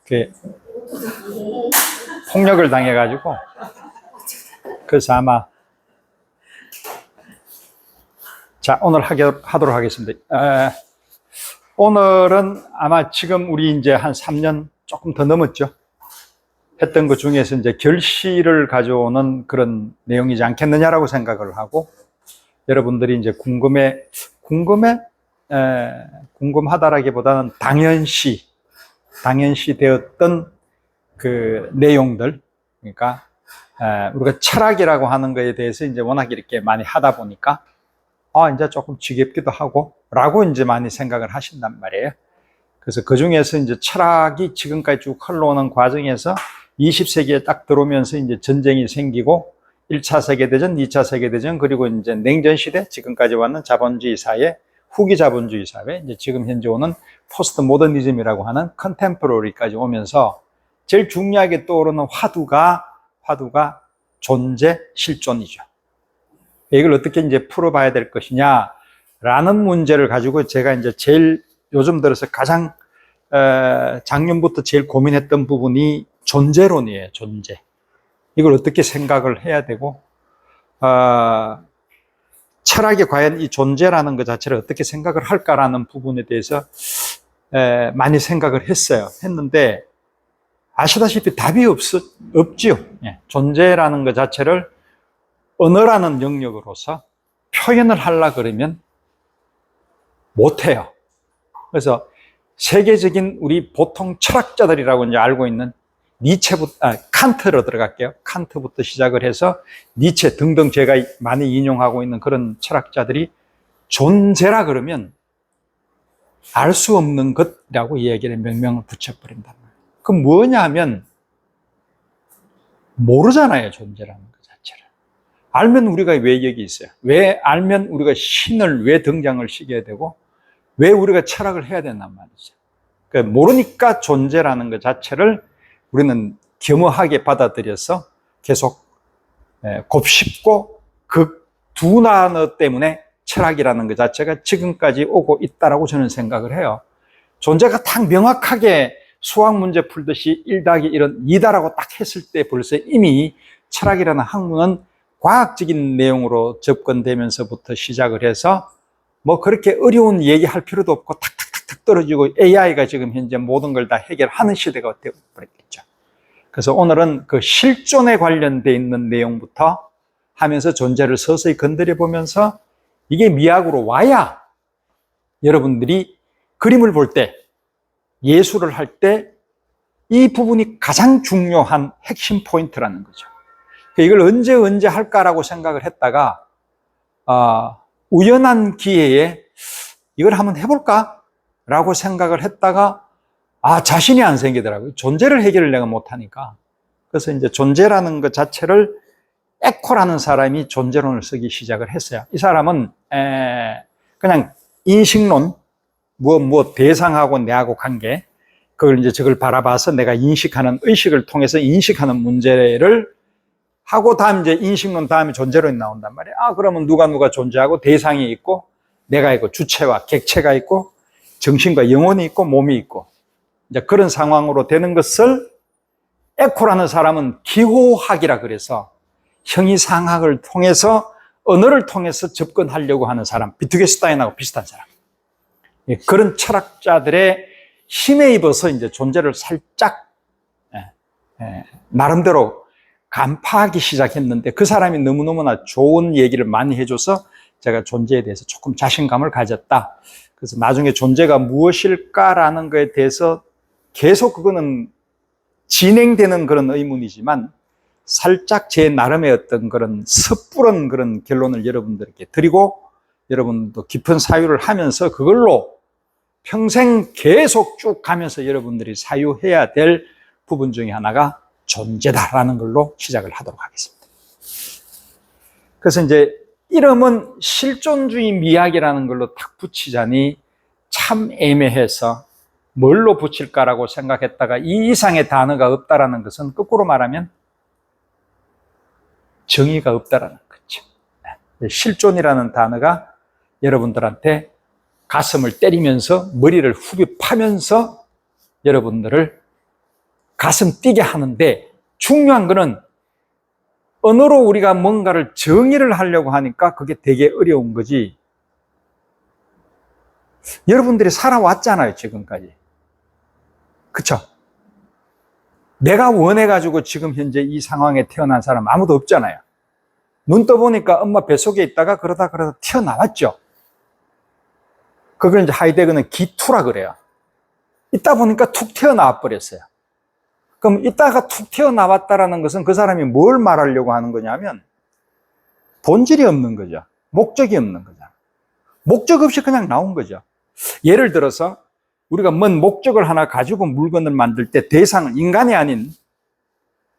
그 폭력을 당해가지고, 그래서 아마, 자, 오늘 하도록 하겠습니다. 오늘은 아마 지금 우리 이제 한 3년 조금 더 넘었죠. 했던 것 중에서 이제 결실을 가져오는 그런 내용이지 않겠느냐라고 생각을 하고, 여러분들이 이제 궁금하다라기보다는 당연시 되었던 그 내용들, 그러니까 우리가 철학이라고 하는 거에 대해서 이제 워낙 이렇게 많이 하다 보니까 이제 조금 지겹기도 하고 라고 이제 많이 생각을 하신단 말이에요. 그래서 그 중에서 이제 철학이 지금까지 쭉 흘러오는 과정에서 20세기에 딱 들어오면서 이제 전쟁이 생기고 1차 세계대전, 2차 세계대전, 그리고 이제 냉전시대, 지금까지 왔는 자본주의 사회, 후기 자본주의 사회, 이제 지금 현재 오는 포스트 모더니즘이라고 하는 컨템포러리까지 오면서 제일 중요하게 떠오르는 화두가 존재 실존이죠. 이걸 어떻게 이제 풀어봐야 될 것이냐라는 문제를 가지고 제가 이제 제일 요즘 들어서 가장 작년부터 제일 고민했던 부분이 존재론이에요. 존재. 이걸 어떻게 생각을 해야 되고, 철학이 과연 이 존재라는 것 자체를 어떻게 생각을 할까라는 부분에 대해서 많이 생각을 했는데, 아시다시피 답이 없지요. 예, 존재라는 것 자체를 언어라는 영역으로서 표현을 하려고 그러면 못해요. 그래서 세계적인 우리 보통 철학자들이라고 이제 알고 있는 칸트로 들어갈게요. 칸트부터 시작을 해서 니체 등등 제가 많이 인용하고 있는 그런 철학자들이 존재라 그러면 알 수 없는 것이라고 이 얘기를 명명을 붙여버린단 말이에요. 그럼 뭐냐 하면 모르잖아요, 존재라는 것 자체를. 알면 우리가 왜 여기 있어요? 왜 알면 우리가 신을 왜 등장을 시켜야 되고 왜 우리가 철학을 해야 된단 말이죠. 그러니까 모르니까 존재라는 것 자체를 우리는 겸허하게 받아들여서 계속 곱씹고 그 두 단어 때문에 철학이라는 것 자체가 지금까지 오고 있다라고 저는 생각을 해요. 존재가 딱 명확하게 수학 문제 풀듯이 1+1은 2다라고 딱 했을 때 벌써 이미 철학이라는 학문은 과학적인 내용으로 접근되면서부터 시작을 해서 뭐 그렇게 어려운 얘기할 필요도 없고 탁탁탁탁 떨어지고 AI가 지금 현재 모든 걸 다 해결하는 시대가 되어버렸겠죠. 그래서 오늘은 그 실존에 관련되어 있는 내용부터 하면서 존재를 서서히 건드려 보면서 이게 미학으로 와야 여러분들이 그림을 볼 때, 예술을 할 때 이 부분이 가장 중요한 핵심 포인트라는 거죠. 이걸 언제 할까라고 생각을 했다가 우연한 기회에 이걸 한번 해볼까? 라고 생각을 했다가 자신이 안 생기더라고요. 존재를 해결을 내가 못하니까. 그래서 이제 존재라는 것 자체를 에코라는 사람이 존재론을 쓰기 시작을 했어요. 이 사람은 그냥 인식론, 대상하고 내하고 관계, 그걸 이제 저걸 바라봐서 내가 인식하는, 의식을 통해서 인식하는 문제를 하고 다음 이제 인식론 다음에 존재론이 나온단 말이에요. 그러면 누가 존재하고 대상이 있고 내가 있고 주체와 객체가 있고 정신과 영혼이 있고 몸이 있고 이제 그런 상황으로 되는 것을 에코라는 사람은 기호학이라 그래서 형이상학을 통해서 언어를 통해서 접근하려고 하는 사람, 비트겐슈타인하고 비슷한 사람. 그런 철학자들의 힘에 입어서 이제 존재를 살짝 나름대로 간파하기 시작했는데 그 사람이 너무너무나 좋은 얘기를 많이 해줘서 제가 존재에 대해서 조금 자신감을 가졌다. 그래서 나중에 존재가 무엇일까라는 것에 대해서 계속 그거는 진행되는 그런 의문이지만 살짝 제 나름의 어떤 그런 섣부른 그런 결론을 여러분들께 드리고 여러분도 깊은 사유를 하면서 그걸로 평생 계속 쭉 가면서 여러분들이 사유해야 될 부분 중에 하나가 존재다라는 걸로 시작을 하도록 하겠습니다. 그래서 이제 이름은 실존주의 미학이라는 걸로 딱 붙이자니 참 애매해서 뭘로 붙일까라고 생각했다가 이 이상의 단어가 없다라는 것은 거꾸로 말하면 정의가 없다라는 거죠. 실존이라는 단어가 여러분들한테 가슴을 때리면서 머리를 후벼 파면서 여러분들을 가슴 뛰게 하는데 중요한 거는 언어로 우리가 뭔가를 정의를 하려고 하니까 그게 되게 어려운 거지. 여러분들이 살아왔잖아요, 지금까지. 그쵸? 내가 원해가지고 지금 현재 이 상황에 태어난 사람 아무도 없잖아요. 눈 떠보니까 엄마 뱃속에 있다가 그러다 튀어나왔죠. 그걸 이제 하이데거는 기투라 그래요. 있다 보니까 툭 튀어나와 버렸어요. 그럼 있다가 툭 튀어나왔다라는 것은 그 사람이 뭘 말하려고 하는 거냐면 본질이 없는 거죠. 목적이 없는 거죠. 목적 없이 그냥 나온 거죠. 예를 들어서 우리가 뭔 목적을 하나 가지고 물건을 만들 때 대상은 인간이 아닌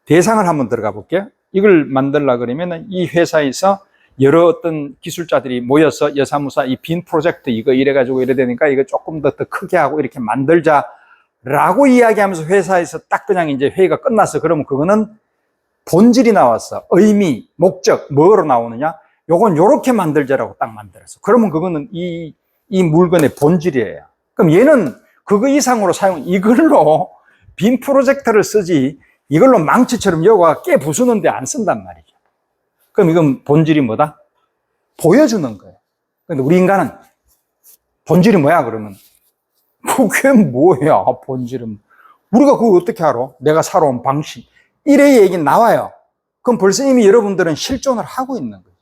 대상을 한번 들어가 볼게요. 이걸 만들려고 그러면 이 회사에서 여러 어떤 기술자들이 모여서 여사무사 이 빈 프로젝트 이거 이래가지고 이래 되니까 이거 조금 더 크게 하고 이렇게 만들자라고 이야기하면서 회사에서 딱 그냥 이제 회의가 끝났어. 그러면 그거는 본질이 나왔어. 의미, 목적, 뭐로 나오느냐? 요건 요렇게 만들자라고 딱 만들었어. 그러면 그거는 이 물건의 본질이에요. 그럼 얘는 그거 이상으로 이걸로 빈 프로젝터를 쓰지 이걸로 망치처럼 여가 깨 부수는데 안 쓴단 말이죠. 그럼 이건 본질이 뭐다? 보여주는 거예요. 근데 우리 인간은 본질이 뭐야 그러면? 그게 뭐야 본질은? 우리가 그거 어떻게 알아? 내가 살아온 방식. 이래 얘기 나와요. 그럼 벌써 이미 여러분들은 실존을 하고 있는 거예요.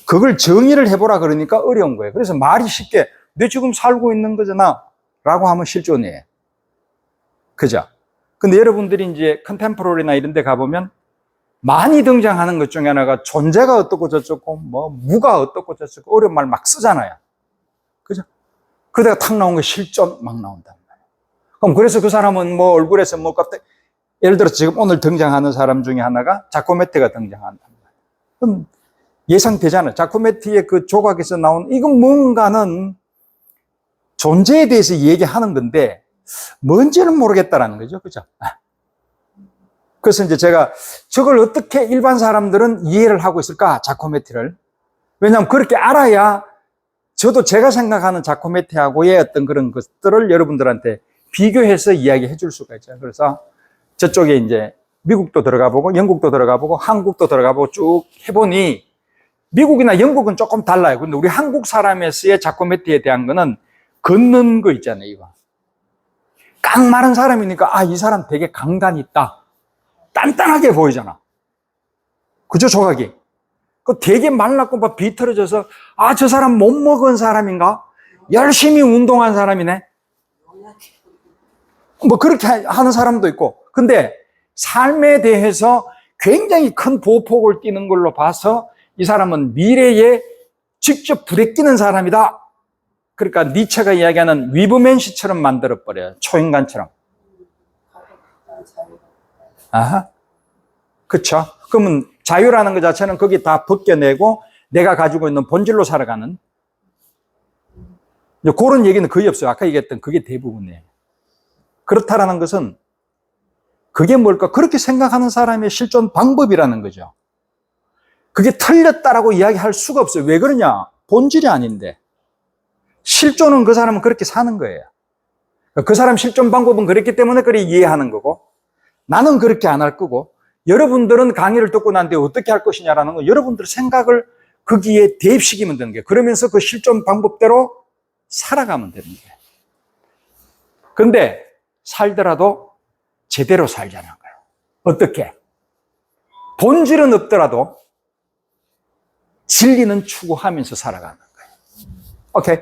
그걸 정의를 해보라 그러니까 어려운 거예요. 그래서 말이 쉽게 내 지금 살고 있는 거잖아 라고 하면 실존이에요. 그죠? 근데 여러분들이 이제 컨템포러리나 이런 데 가보면 많이 등장하는 것 중에 하나가 존재가 어떻고 저쩌고 뭐 무가 어떻고 저쩌고 어려운 말 막 쓰잖아요. 그죠? 그러다가 탁 나온 게 실존 막 나온단 말이에요. 그럼 그래서 그 사람은 뭐 얼굴에서 뭐 갑자기 예를 들어서 지금 오늘 등장하는 사람 중에 하나가 자코메티가 등장한단 말이에요. 그럼 예상되잖아요. 자코메티의 그 조각에서 나온 이건 뭔가는 존재에 대해서 얘기하는 건데 뭔지는 모르겠다라는 거죠. 그죠? 그래서 이제 제가 저걸 어떻게 일반 사람들은 이해를 하고 있을까? 자코메티를. 왜냐하면 그렇게 알아야 저도 제가 생각하는 자코메티하고의 어떤 그런 것들을 여러분들한테 비교해서 이야기해 줄 수가 있죠. 그래서 저쪽에 이제 미국도 들어가 보고 영국도 들어가 보고 한국도 들어가 보고 쭉 해보니 미국이나 영국은 조금 달라요. 근데 우리 한국 사람에서의 자코메티에 대한 거는 걷는 거 있잖아요, 이거. 깡마른 사람이니까, 아, 이 사람 되게 강단이 있다. 단단하게 보이잖아. 그죠, 조각이? 그 되게 말랐고 막 비틀어져서, 아, 저 사람 못 먹은 사람인가? 열심히 운동한 사람이네? 뭐 그렇게 하는 사람도 있고. 근데 삶에 대해서 굉장히 큰 보폭을 띄는 걸로 봐서 이 사람은 미래에 직접 불에 끼는 사람이다. 그러니까 니체가 이야기하는 위브맨시처럼 만들어버려요. 초인간처럼. 아하. 그쵸? 그러면 자유라는 것 자체는 거기 다 벗겨내고 내가 가지고 있는 본질로 살아가는 그런 얘기는 거의 없어요. 아까 얘기했던 그게 대부분이에요. 그렇다라는 것은 그게 뭘까? 그렇게 생각하는 사람의 실존 방법이라는 거죠. 그게 틀렸다라고 이야기할 수가 없어요. 왜 그러냐? 본질이 아닌데. 실존은 그 사람은 그렇게 사는 거예요. 그 사람 실존 방법은 그렇기 때문에 그래 이해하는 거고 나는 그렇게 안 할 거고 여러분들은 강의를 듣고 난 뒤에 어떻게 할 것이냐라는 건 여러분들 생각을 거기에 대입시키면 되는 거예요. 그러면서 그 실존 방법대로 살아가면 되는 거예요. 그런데 살더라도 제대로 살자는 거예요. 어떻게? 본질은 없더라도 진리는 추구하면서 살아가는 거예요. 오케이?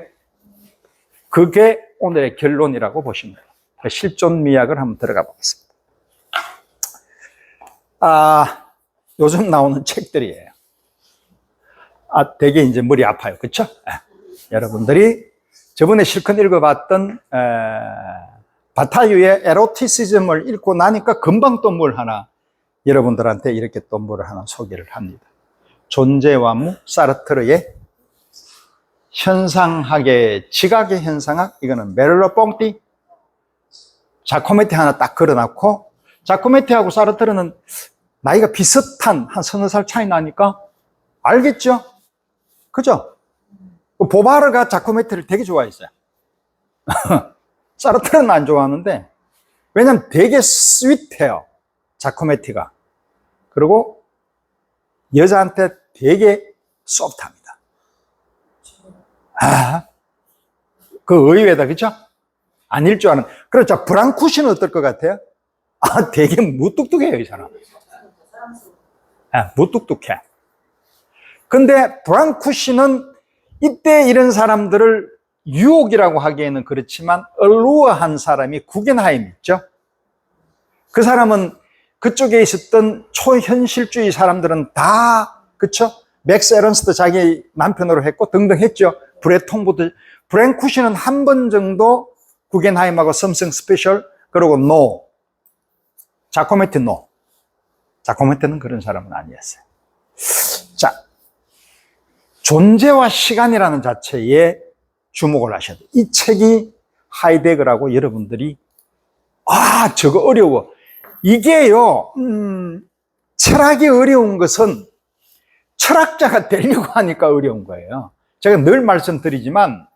그게 오늘의 결론이라고 보시면 돼요. 실존 미학을 한번 들어가 보겠습니다. 요즘 나오는 책들이에요. 되게 이제 머리 아파요. 그쵸? 여러분들이 저번에 실컷 읽어봤던, 바타유의 에로티시즘을 읽고 나니까 금방 또 뭘 하나, 여러분들한테 이렇게 또 뭘 하나 소개를 합니다. 존재와 무, 사르트르의 현상학의 지각의 현상학, 이거는 메를로 뽕띠, 자코메티 하나 딱 걸어놨고, 자코메티하고 사르트르는 나이가 비슷한 한 서너 살 차이 나니까 알겠죠? 그죠? 보바르가 자코메티를 되게 좋아했어요. 사르트르는 안 좋아하는데 왜냐면 되게 스윗해요, 자코메티가. 그리고 여자한테 되게 소프트합니다. 그 의외다, 그쵸? 아닐 줄 아는. 그렇죠. 브랑쿠시는 어떨 것 같아요? 되게 무뚝뚝해요, 이 사람. 무뚝뚝해. 근데 브랑쿠시는 이때 이런 사람들을 유혹이라고 하기에는 그렇지만 얼루어한 사람이 구겐하임 있죠. 그 사람은 그쪽에 있었던 초현실주의 사람들은 다, 그쵸? 맥스 에런스도 자기 남편으로 했고 등등 했죠. 브레통부터. 브랑쿠시는 한 번 정도 구겐하임하고 썸씽 스페셜, 그리고 노. 자코메티 노. 자코메티는 그런 사람은 아니었어요. 자, 존재와 시간이라는 자체에 주목을 하셔야 돼요. 이 책이 하이데거라고 여러분들이 저거 어려워. 이게요, 철학이 어려운 것은 철학자가 되려고 하니까 어려운 거예요. 제가 늘 말씀드리지만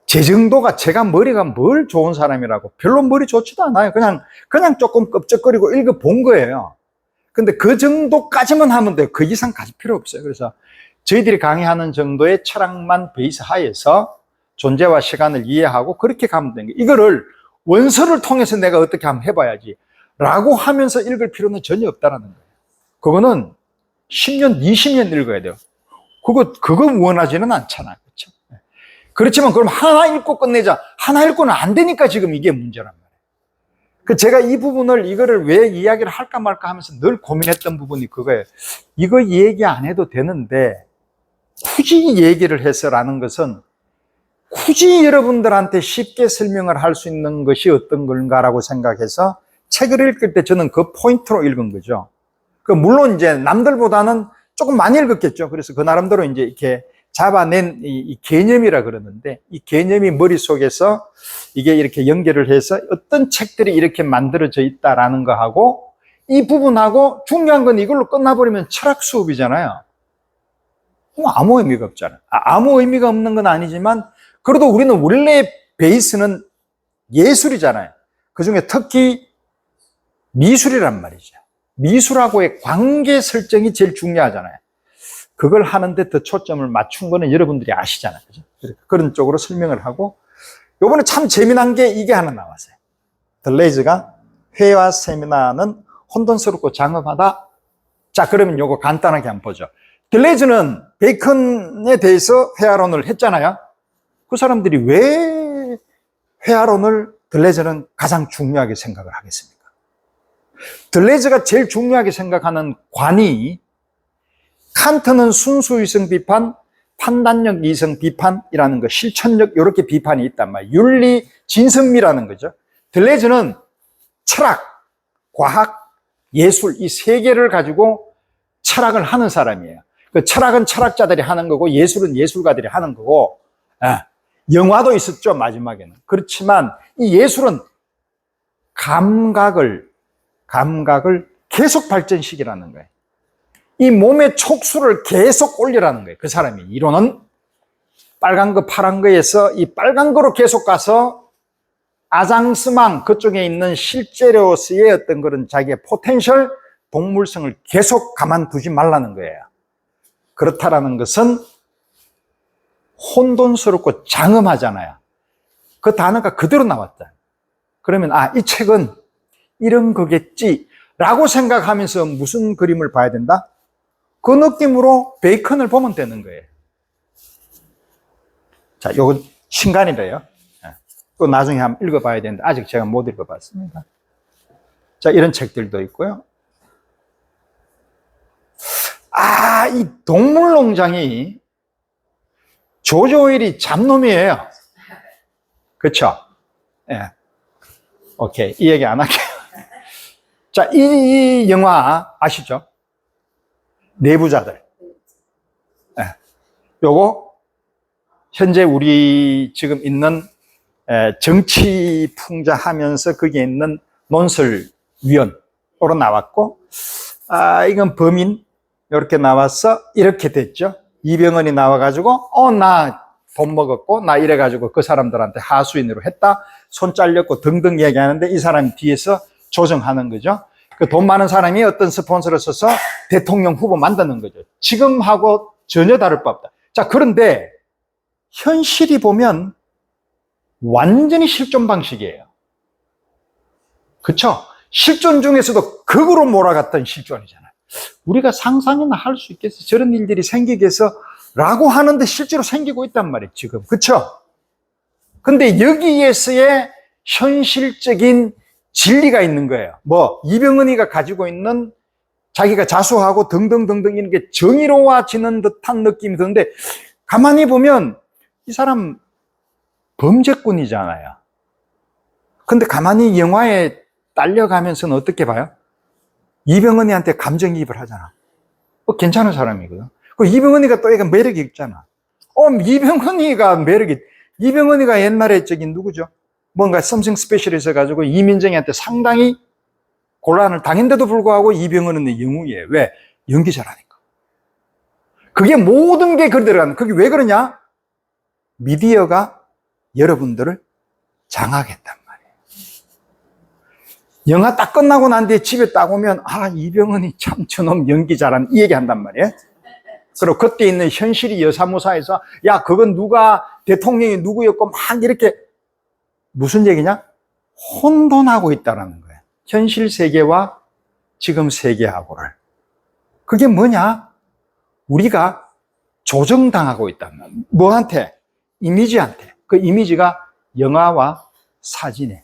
제 정도가, 제가 머리가 뭘 좋은 사람이라고, 별로 머리 좋지도 않아요. 그냥 조금 껍적거리고 읽어본 거예요. 근데 그 정도까지만 하면 돼요. 그 이상 가질 필요 없어요. 그래서 저희들이 강의하는 정도의 철학만 베이스 하에서 존재와 시간을 이해하고 그렇게 가면 되는 거예요. 이거를 원서를 통해서 내가 어떻게 한번 해봐야지 라고 하면서 읽을 필요는 전혀 없다는 거예요. 그거는 10년, 20년 읽어야 돼요. 그거 원하지는 않잖아요. 그렇죠? 그렇지만 그럼 하나 읽고 끝내자. 하나 읽고는 안 되니까 지금 이게 문제란 말이에요. 제가 이 부분을, 이거를 왜 이야기를 할까 말까 하면서 늘 고민했던 부분이 그거예요. 이거 얘기 안 해도 되는데 굳이 얘기를 해서라는 것은 굳이 여러분들한테 쉽게 설명을 할 수 있는 것이 어떤 건가라고 생각해서 책을 읽을 때 저는 그 포인트로 읽은 거죠. 물론 이제 남들보다는 조금 많이 읽었겠죠. 그래서 그 나름대로 이제 이렇게 잡아낸 이 개념이라 그러는데, 이 개념이 머릿속에서 이게 이렇게 연결을 해서 어떤 책들이 이렇게 만들어져 있다라는 거하고, 이 부분하고 중요한 건 이걸로 끝나버리면 철학 수업이잖아요. 아무 의미가 없잖아요. 아무 의미가 없는 건 아니지만 그래도 우리는 원래 베이스는 예술이잖아요. 그중에 특히 미술이란 말이죠. 미술하고의 관계 설정이 제일 중요하잖아요. 그걸 하는데 더 초점을 맞춘 거는 여러분들이 아시잖아요. 그죠? 그런 쪽으로 설명을 하고, 요번에 참 재미난 게 이게 하나 나왔어요. 들레이즈가 회와 세미나는 혼돈스럽고 장엄하다. 자, 그러면 요거 간단하게 한번 보죠. 들레이즈는 베이컨에 대해서 회화론을 했잖아요. 그 사람들이 왜 회화론을 들레이즈는 가장 중요하게 생각을 하겠습니까? 들레이즈가 제일 중요하게 생각하는 관이, 칸트는 순수이성 비판, 판단력 이성 비판이라는 거, 실천력 이렇게 비판이 있단 말이에요. 윤리, 진선미라는 거죠. 들레이즈는 철학, 과학, 예술 이 세 개를 가지고 철학을 하는 사람이에요. 그 철학은 철학자들이 하는 거고 예술은 예술가들이 하는 거고, 영화도 있었죠, 마지막에는. 그렇지만 이 예술은 감각을 계속 발전시키라는 거예요. 이 몸의 촉수를 계속 올리라는 거예요. 그 사람이 이론은 빨간 거 파란 거에서 이 빨간 거로 계속 가서 아장스망 그쪽에 있는 실제로서의 어떤 그런 자기의 포텐셜, 동물성을 계속 가만두지 말라는 거예요. 그렇다라는 것은 혼돈스럽고 장엄하잖아요. 그 단어가 그대로 나왔다. 그러면 이 책은 이런 거겠지 라고 생각하면서 무슨 그림을 봐야 된다? 그 느낌으로 베이컨을 보면 되는 거예요. 자, 요건 신간이래요. 또 나중에 한번 읽어봐야 되는데 아직 제가 못 읽어봤습니다. 자, 이런 책들도 있고요. 이 동물농장이 조지 오웰이 잡놈이에요. 그렇죠? 예. 오케이, 이 얘기 안 할게요. 자, 이 영화 아시죠? 내부자들. 요거 현재 우리 지금 있는 정치 풍자하면서 거기에 있는 논설위원으로 나왔고, 이건 범인 이렇게 나와서 이렇게 됐죠. 이병헌이 나와가지고 나 돈 먹었고 나 이래가지고 그 사람들한테 하수인으로 했다. 손 잘렸고 등등 얘기하는데 이 사람이 뒤에서 조정하는 거죠. 그 돈 많은 사람이 어떤 스폰서를 써서 대통령 후보 만드는 거죠. 지금하고 전혀 다를 바 없다. 자, 그런데 현실이 보면 완전히 실존 방식이에요. 그렇죠? 실존 중에서도 극으로 몰아갔던 실존이잖아요. 우리가 상상이나 할 수 있겠어? 저런 일들이 생기겠어? 라고 하는데 실제로 생기고 있단 말이에요, 지금. 그렇죠? 근데 여기에서의 현실적인 진리가 있는 거예요. 뭐 이병헌이가 가지고 있는 자기가 자수하고 등등등등 이런 게 정의로워지는 듯한 느낌이 드는데 가만히 보면 이 사람 범죄꾼이잖아요. 근데 가만히 영화에 딸려가면서는 어떻게 봐요? 이병헌이한테 감정이입을 하잖아. 괜찮은 사람이거든. 그 이병헌이가 또 얘가 매력이 있잖아. 이병헌이가 옛날에 저기 누구죠? 뭔가 something special 있어가지고 이민정이한테 상당히 곤란을 당했는데도 불구하고 이병헌은 영웅이에요. 왜? 연기 잘하니까. 그게 모든 게 그리 들어가는. 그게 왜 그러냐? 미디어가 여러분들을 장악했단 말이에요. 영화 딱 끝나고 난 뒤에 집에 딱 오면 이병헌이 참 저놈 연기 잘하는 이 얘기 한단 말이에요. 그리고 그때 있는 현실이 여사무사에서 야 그건 누가 대통령이 누구였고 막 이렇게 무슨 얘기냐? 혼돈하고 있다는 거예요. 현실 세계와 지금 세계하고를. 그게 뭐냐? 우리가 조정당하고 있다는 거예요. 뭐한테? 이미지한테. 그 이미지가 영화와 사진에.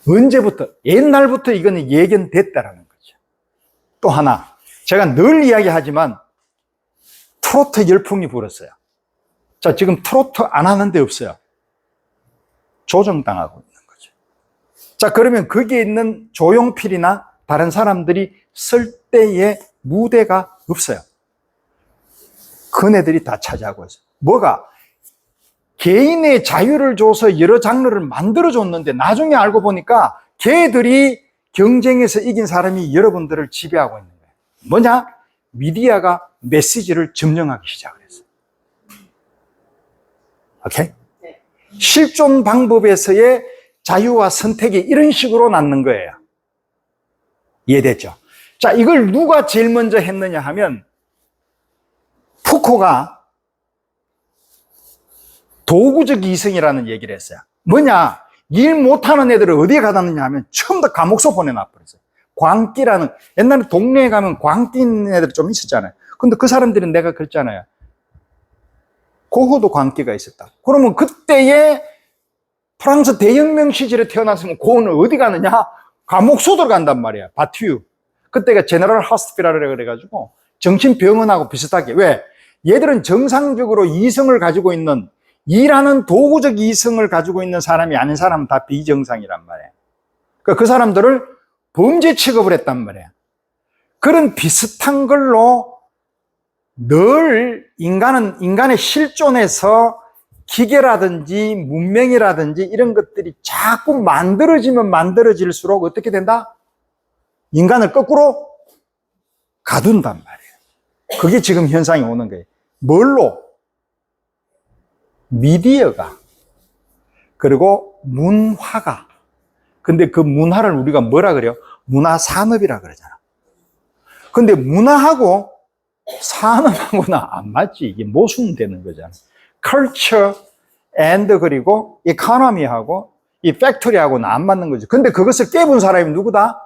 언제부터? 옛날부터 이거는 예견됐다라는 거죠. 또 하나. 제가 늘 이야기하지만 트로트 열풍이 불었어요. 자, 지금 트로트 안 하는 데 없어요. 조정당하고 있는 거죠. 자, 그러면 거기에 있는 조용필이나 다른 사람들이 쓸 때의 무대가 없어요. 그네들이 다 차지하고 있어요. 뭐가? 개인의 자유를 줘서 여러 장르를 만들어줬는데 나중에 알고 보니까 걔들이 경쟁에서 이긴 사람이 여러분들을 지배하고 있는 거예요. 뭐냐? 미디어가 메시지를 점령하기 시작했어요. 오케이? 실존 방법에서의 자유와 선택이 이런 식으로 낳는 거예요. 이해됐죠? 자, 이걸 누가 제일 먼저 했느냐 하면 푸코가 도구적 이성이라는 얘기를 했어요. 뭐냐? 일 못하는 애들을 어디에 가다 놓냐 하면 처음 다 감옥소 보내놔버렸어요. 광기라는, 옛날에 동네에 가면 광기 있는 애들이 좀 있었잖아요. 근데 그 사람들은 내가 그랬잖아요. 고흐도 광기가 있었다. 그러면 그때의 프랑스 대혁명 시절에 태어났으면 고흐는 어디 가느냐? 감옥소들 간단 말이야. 바튜. 그때가 제너럴 하스피랄이라고 그래가지고 정신병원하고 비슷하게. 왜? 얘들은 정상적으로 이성을 가지고 있는, 일하는 도구적 이성을 가지고 있는 사람이 아닌 사람은 다 비정상이란 말이야. 그러니까 그 사람들을 범죄 취급을 했단 말이야. 그런 비슷한 걸로 늘 인간의 실존에서 기계라든지 문명이라든지 이런 것들이 자꾸 만들어지면 만들어질수록 어떻게 된다? 인간을 거꾸로 가둔단 말이에요. 그게 지금 현상이 오는 거예요. 뭘로? 미디어가, 그리고 문화가. 근데 그 문화를 우리가 뭐라 그래요? 문화산업이라 그러잖아. 근데 문화하고 산업하고는 안 맞지. 이게 모순되는 거잖아. culture and 그리고 economy하고 이 factory하고는 안 맞는 거죠. 근데 그것을 깨본 사람이 누구다?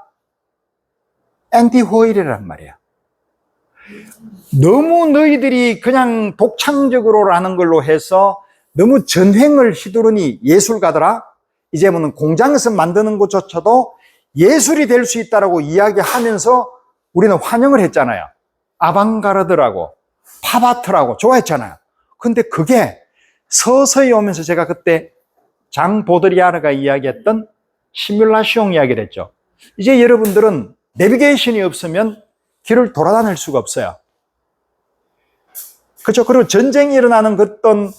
앤디 호일이란 말이야. 너무 너희들이 그냥 독창적으로라는 걸로 해서 너무 전횡을 휘두르니 예술가더라? 이제는 공장에서 만드는 것조차도 예술이 될 수 있다라고 이야기하면서 우리는 환영을 했잖아요. 아방가르드라고, 팝아트라고 좋아했잖아요. 근데 그게 서서히 오면서 제가 그때 장 보드리아르가 이야기했던 시뮬라시옹 이야기를 했죠. 이제 여러분들은 내비게이션이 없으면 길을 돌아다닐 수가 없어요. 그렇죠? 그리고 전쟁이 일어나는 어떤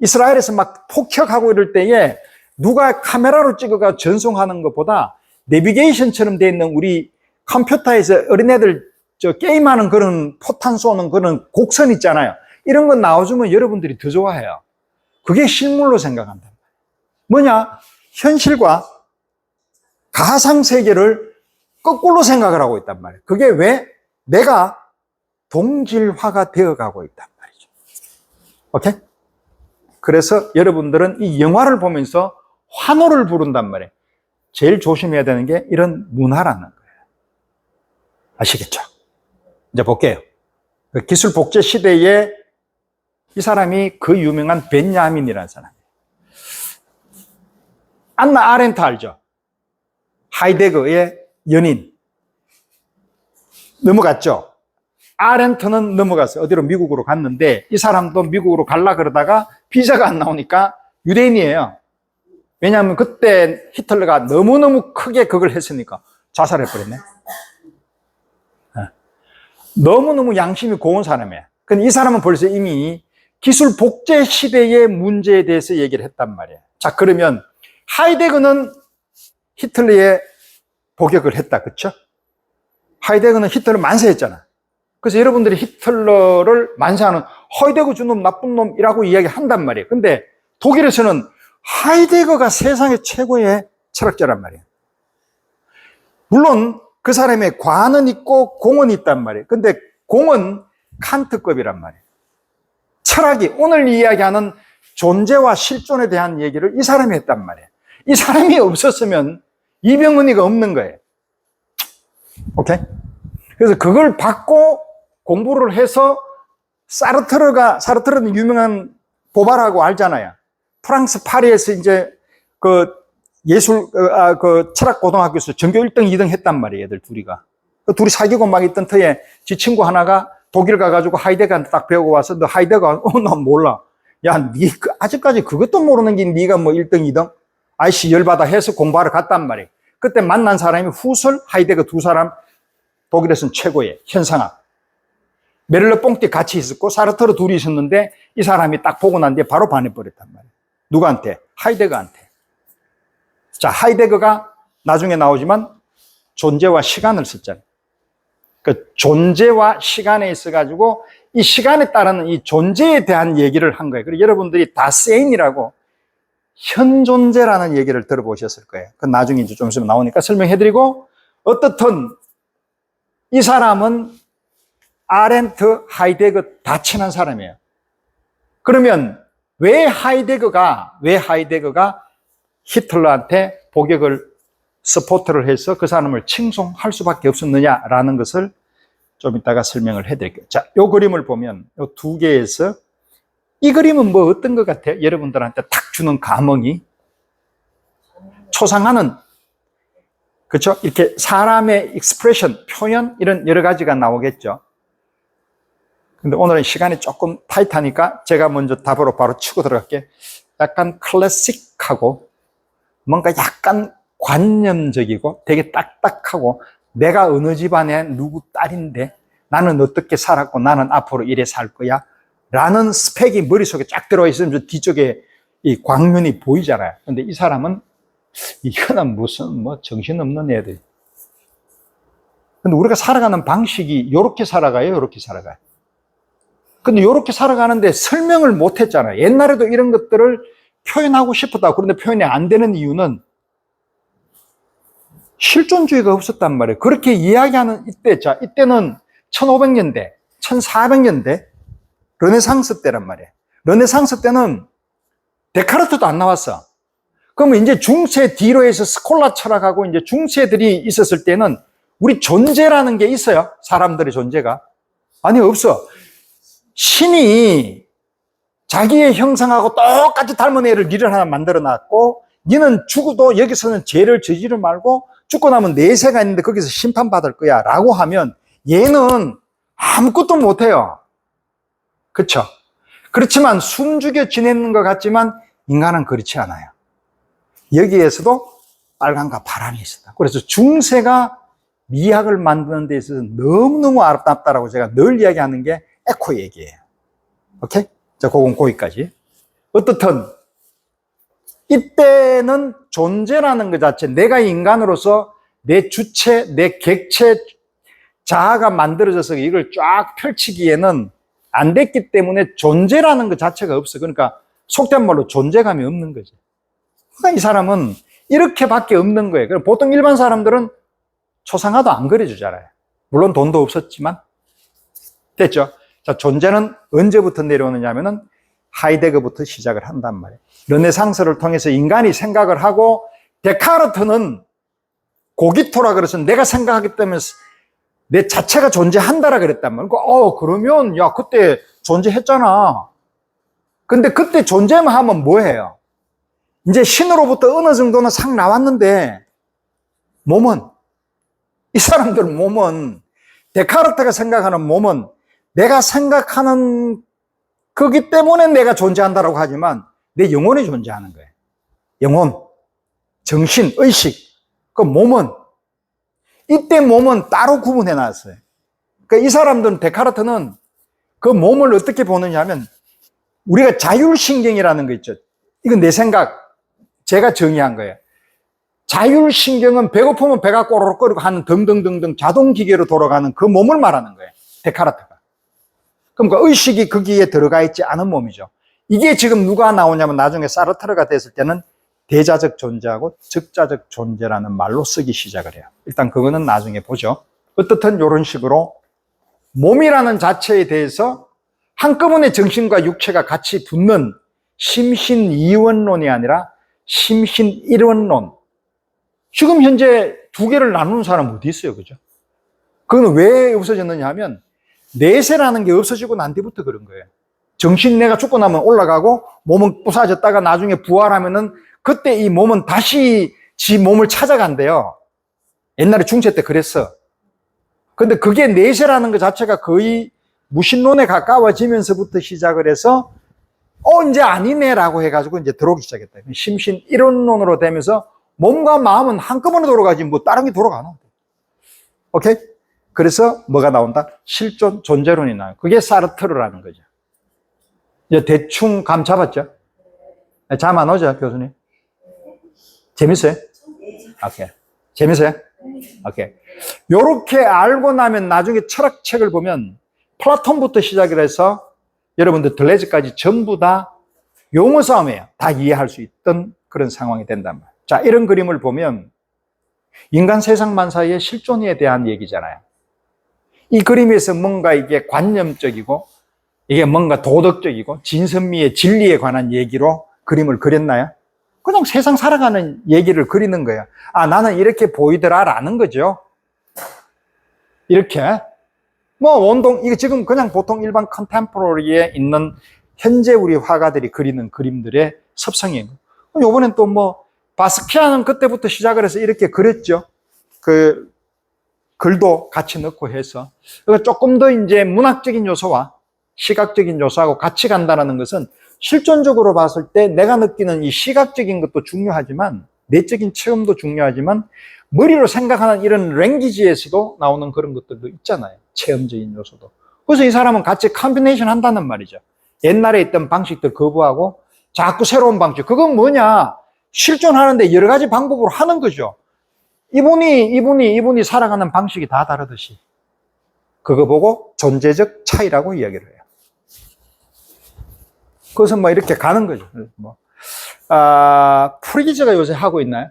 이스라엘에서 막 폭격하고 이럴 때에 누가 카메라로 찍어가 전송하는 것보다 내비게이션처럼 되어 있는 우리 컴퓨터에서 어린애들 게임하는 그런 포탄 쏘는 그런 곡선 있잖아요. 이런 거 나와주면 여러분들이 더 좋아해요. 그게 실물로 생각한다. 뭐냐? 현실과 가상세계를 거꾸로 생각을 하고 있단 말이에요. 그게 왜? 내가 동질화가 되어가고 있단 말이죠. 오케이? 그래서 여러분들은 이 영화를 보면서 환호를 부른단 말이에요. 제일 조심해야 되는 게 이런 문화라는 거예요. 아시겠죠? 이제 볼게요. 기술 복제 시대에 이 사람이 그 유명한 벤야민이라는 사람이에요. 안나 아렌트 알죠? 하이데거의 연인. 넘어갔죠? 아렌트는 넘어갔어요. 어디로 미국으로 갔는데 이 사람도 미국으로 갈라 그러다가 비자가 안 나오니까 유대인이에요. 왜냐하면 그때 히틀러가 너무너무 크게 그걸 했으니까 자살해버렸네. 너무너무 양심이 고운 사람이에요. 근데 이 사람은 벌써 이미 기술 복제 시대의 문제에 대해서 얘기를 했단 말이에요. 자, 그러면 하이데거는 히틀러에 복역을 했다. 그렇죠? 하이데거는 히틀러 만세했잖아. 그래서 여러분들이 히틀러를 만세하는 하이데거 주놈 나쁜 놈이라고 이야기한단 말이에요. 근데 독일에서는 하이데거가 세상의 최고의 철학자란 말이에요. 물론 그 사람의 관은 있고 공은 있단 말이에요. 근데 공은 칸트급이란 말이에요. 철학이 오늘 이야기하는 존재와 실존에 대한 얘기를 이 사람이 했단 말이에요. 이 사람이 없었으면 이병헌이가 없는 거예요. 오케이? 그래서 그걸 받고 공부를 해서 사르트르는 유명한 보바라고 알잖아요. 프랑스 파리에서 이제 그 철학 고등학교에서 전교 1등, 2등 했단 말이에요, 얘들 둘이가. 그 둘이 사귀고 막 있던 터에 지 친구 하나가 독일 가가지고 하이데거한테 딱 배우고 와서 너 하이데거, 나 몰라. 야, 아직까지 그것도 모르는 게 네가 뭐 1등, 2등? 아이씨, 열받아 해서 공부하러 갔단 말이에요. 그때 만난 사람이 후설, 하이데거 두 사람, 독일에서는 최고의 현상학. 메를러 뽕띠 같이 있었고 사르트르 둘이 있었는데 이 사람이 딱 보고 난 뒤에 바로 반해버렸단 말이에요. 누구한테? 하이데거한테. 자, 하이데거가 나중에 나오지만 존재와 시간을 썼잖아요. 그 존재와 시간에 있어가지고 이 시간에 따르는 이 존재에 대한 얘기를 한 거예요. 그리고 여러분들이 다세인이라고 현존재라는 얘기를 들어보셨을 거예요. 그 나중에 이제 좀 있으면 나오니까 설명해드리고, 어떻든 이 사람은 아렌트, 하이데거 다 친한 사람이에요. 그러면 왜 하이데거가 히틀러한테 복역을 서포트를 해서 그 사람을 칭송할 수밖에 없었느냐라는 것을 좀 이따가 설명을 해드릴게요. 자, 이 그림을 보면 이 두 개에서 이 그림은 뭐 어떤 것 같아요? 여러분들한테 탁 주는 감흥이 초상화는 그렇죠? 이렇게 사람의 익스프레션, 표현 이런 여러 가지가 나오겠죠. 근데 오늘은 시간이 조금 타이트하니까 제가 먼저 답으로 바로 치고 들어갈게요. 약간 클래식하고 뭔가 약간 관념적이고 되게 딱딱하고 내가 어느 집안의 누구 딸인데 나는 어떻게 살았고 나는 앞으로 이래 살 거야 라는 스펙이 머릿속에 쫙 들어와 있으면 뒤쪽에 이 광면이 보이잖아요. 근데 이 사람은 이거는 무슨 뭐 정신없는 애들. 근데 우리가 살아가는 방식이 요렇게 살아가요, 요렇게 살아가요. 근데 요렇게 살아가는데 설명을 못 했잖아요. 옛날에도 이런 것들을 표현하고 싶었다. 그런데 표현이 안 되는 이유는 실존주의가 없었단 말이에요. 그렇게 이야기하는 이때, 자, 이때는 1500년대, 1400년대, 르네상스 때란 말이에요. 르네상스 때는 데카르트도 안 나왔어. 그러면 이제 중세 뒤로 해서 스콜라 철학하고 이제 중세들이 있었을 때는 우리 존재라는 게 있어요. 사람들의 존재가. 아니, 없어. 신이 자기의 형상하고 똑같이 닮은 애를 니를 하나 만들어 놨고, 니는 죽어도 여기서는 죄를 저지르지 말고 죽고 나면 내세가 있는데 거기서 심판받을 거야 라고 하면 얘는 아무것도 못해요. 그렇죠? 그렇지만 숨죽여 지내는 것 같지만 인간은 그렇지 않아요. 여기에서도 빨간과 바람이 있었다. 그래서 중세가 미학을 만드는 데 있어서 너무너무 아름답다라고 제가 늘 이야기하는 게 에코 얘기예요. 오케이? 자, 그건 거기까지. 어떻든 이때는 존재라는 것 자체, 내가 인간으로서 내 주체, 내 객체, 자아가 만들어져서 이걸 쫙 펼치기에는 안 됐기 때문에 존재라는 것 자체가 없어. 그러니까 속된 말로 존재감이 없는 거죠. 그러니까 이 사람은 이렇게밖에 없는 거예요. 그럼 보통 일반 사람들은 초상화도 안 그려주잖아요. 물론 돈도 없었지만. 됐죠? 자, 존재는 언제부터 내려오느냐면은 하이데거부터 시작을 한단 말이에요. 르네상스를 통해서 인간이 생각을 하고, 데카르트는 고기토라 그래서 내가 생각하기 때문에 내 자체가 존재한다라 그랬단 말이에요. 그러면 야, 그때 존재했잖아. 근데 그때 존재만 하면 뭐예요? 이제 신으로부터 어느 정도는 싹 나왔는데, 이 사람들 몸은, 데카르트가 생각하는 몸은 내가 생각하는 거기 때문에 내가 존재한다라고 하지만 내 영혼이 존재하는 거예요. 영혼, 정신, 의식. 그 몸은, 이때 몸은 따로 구분해 놨어요. 그러니까 이 사람들은, 데카르트는 그 몸을 어떻게 보느냐 하면, 우리가 자율신경이라는 거 있죠. 이건 내 생각, 제가 정의한 거예요. 자율신경은 배고프면 배가 꼬르륵거리고 하는 등등등등 자동기계로 돌아가는 그 몸을 말하는 거예요. 데카르트가. 그러니까 의식이 거기에 들어가 있지 않은 몸이죠. 이게 지금 누가 나오냐면 나중에 사르트르가 됐을 때는 대자적 존재하고 적자적 존재라는 말로 쓰기 시작을 해요. 일단 그거는 나중에 보죠. 어떻든 이런 식으로 몸이라는 자체에 대해서 한꺼번에 정신과 육체가 같이 붙는 심신이원론이 아니라 심신일원론. 지금 현재 두 개를 나누는 사람 어디 있어요? 그죠? 그건 왜 없어졌느냐 하면 내세라는 게 없어지고 난 뒤부터 그런 거예요. 정신 내가 죽고 나면 올라가고 몸은 부사졌다가 나중에 부활하면은 그때 이 몸은 다시 지 몸을 찾아간대요. 옛날에 중세 때 그랬어. 근데 그게 내세라는 것 자체가 거의 무신론에 가까워지면서부터 시작을 해서 이제 아니네라고 해가지고 이제 들어오기 시작했다. 심신 이론론으로 되면서 몸과 마음은 한꺼번에 돌아가지 뭐 다른 게 돌아가나. 오케이? 그래서 뭐가 나온다? 실존 존재론이 나와요. 그게 사르트르라는 거죠. 이제 대충 감 잡았죠? 잠 안 오죠, 교수님? 재밌어요? 오케이. 재밌어요? 오케이. 요렇게 알고 나면 나중에 철학책을 보면 플라톤부터 시작을 해서 여러분들 들레즈까지 전부 다 용어 싸움이에요. 다 이해할 수 있던 그런 상황이 된단 말이에요. 자, 이런 그림을 보면 인간 세상만 사이의 실존에 대한 얘기잖아요. 이 그림에서 뭔가 이게 관념적이고 이게 뭔가 도덕적이고 진선미의 진리에 관한 얘기로 그림을 그렸나요? 그냥 세상 살아가는 얘기를 그리는 거예요. 아, 나는 이렇게 보이더라 라는 거죠. 이렇게 원동, 이거 지금 그냥 보통 일반 컨템포러리에 있는 현재 우리 화가들이 그리는 그림들의 섭성이에요. 요번엔 또 바스키아는 그때부터 시작을 해서 이렇게 그렸죠. 그 글도 같이 넣고 해서. 조금 더 이제 문학적인 요소와 시각적인 요소하고 같이 간다는 것은 실존적으로 봤을 때 내가 느끼는 이 시각적인 것도 중요하지만 내적인 체험도 중요하지만 머리로 생각하는 이런 랭귀지에서도 나오는 그런 것들도 있잖아요. 체험적인 요소도. 그래서 이 사람은 같이 컴비네이션 한다는 말이죠. 옛날에 있던 방식들 거부하고 자꾸 새로운 방식. 그건 뭐냐? 실존하는데 여러 가지 방법으로 하는 거죠. 이분이 살아가는 방식이 다 다르듯이. 그거 보고 존재적 차이라고 이야기를 해요. 그것은 이렇게 가는 거죠. 프리기즈가 요새 하고 있나요?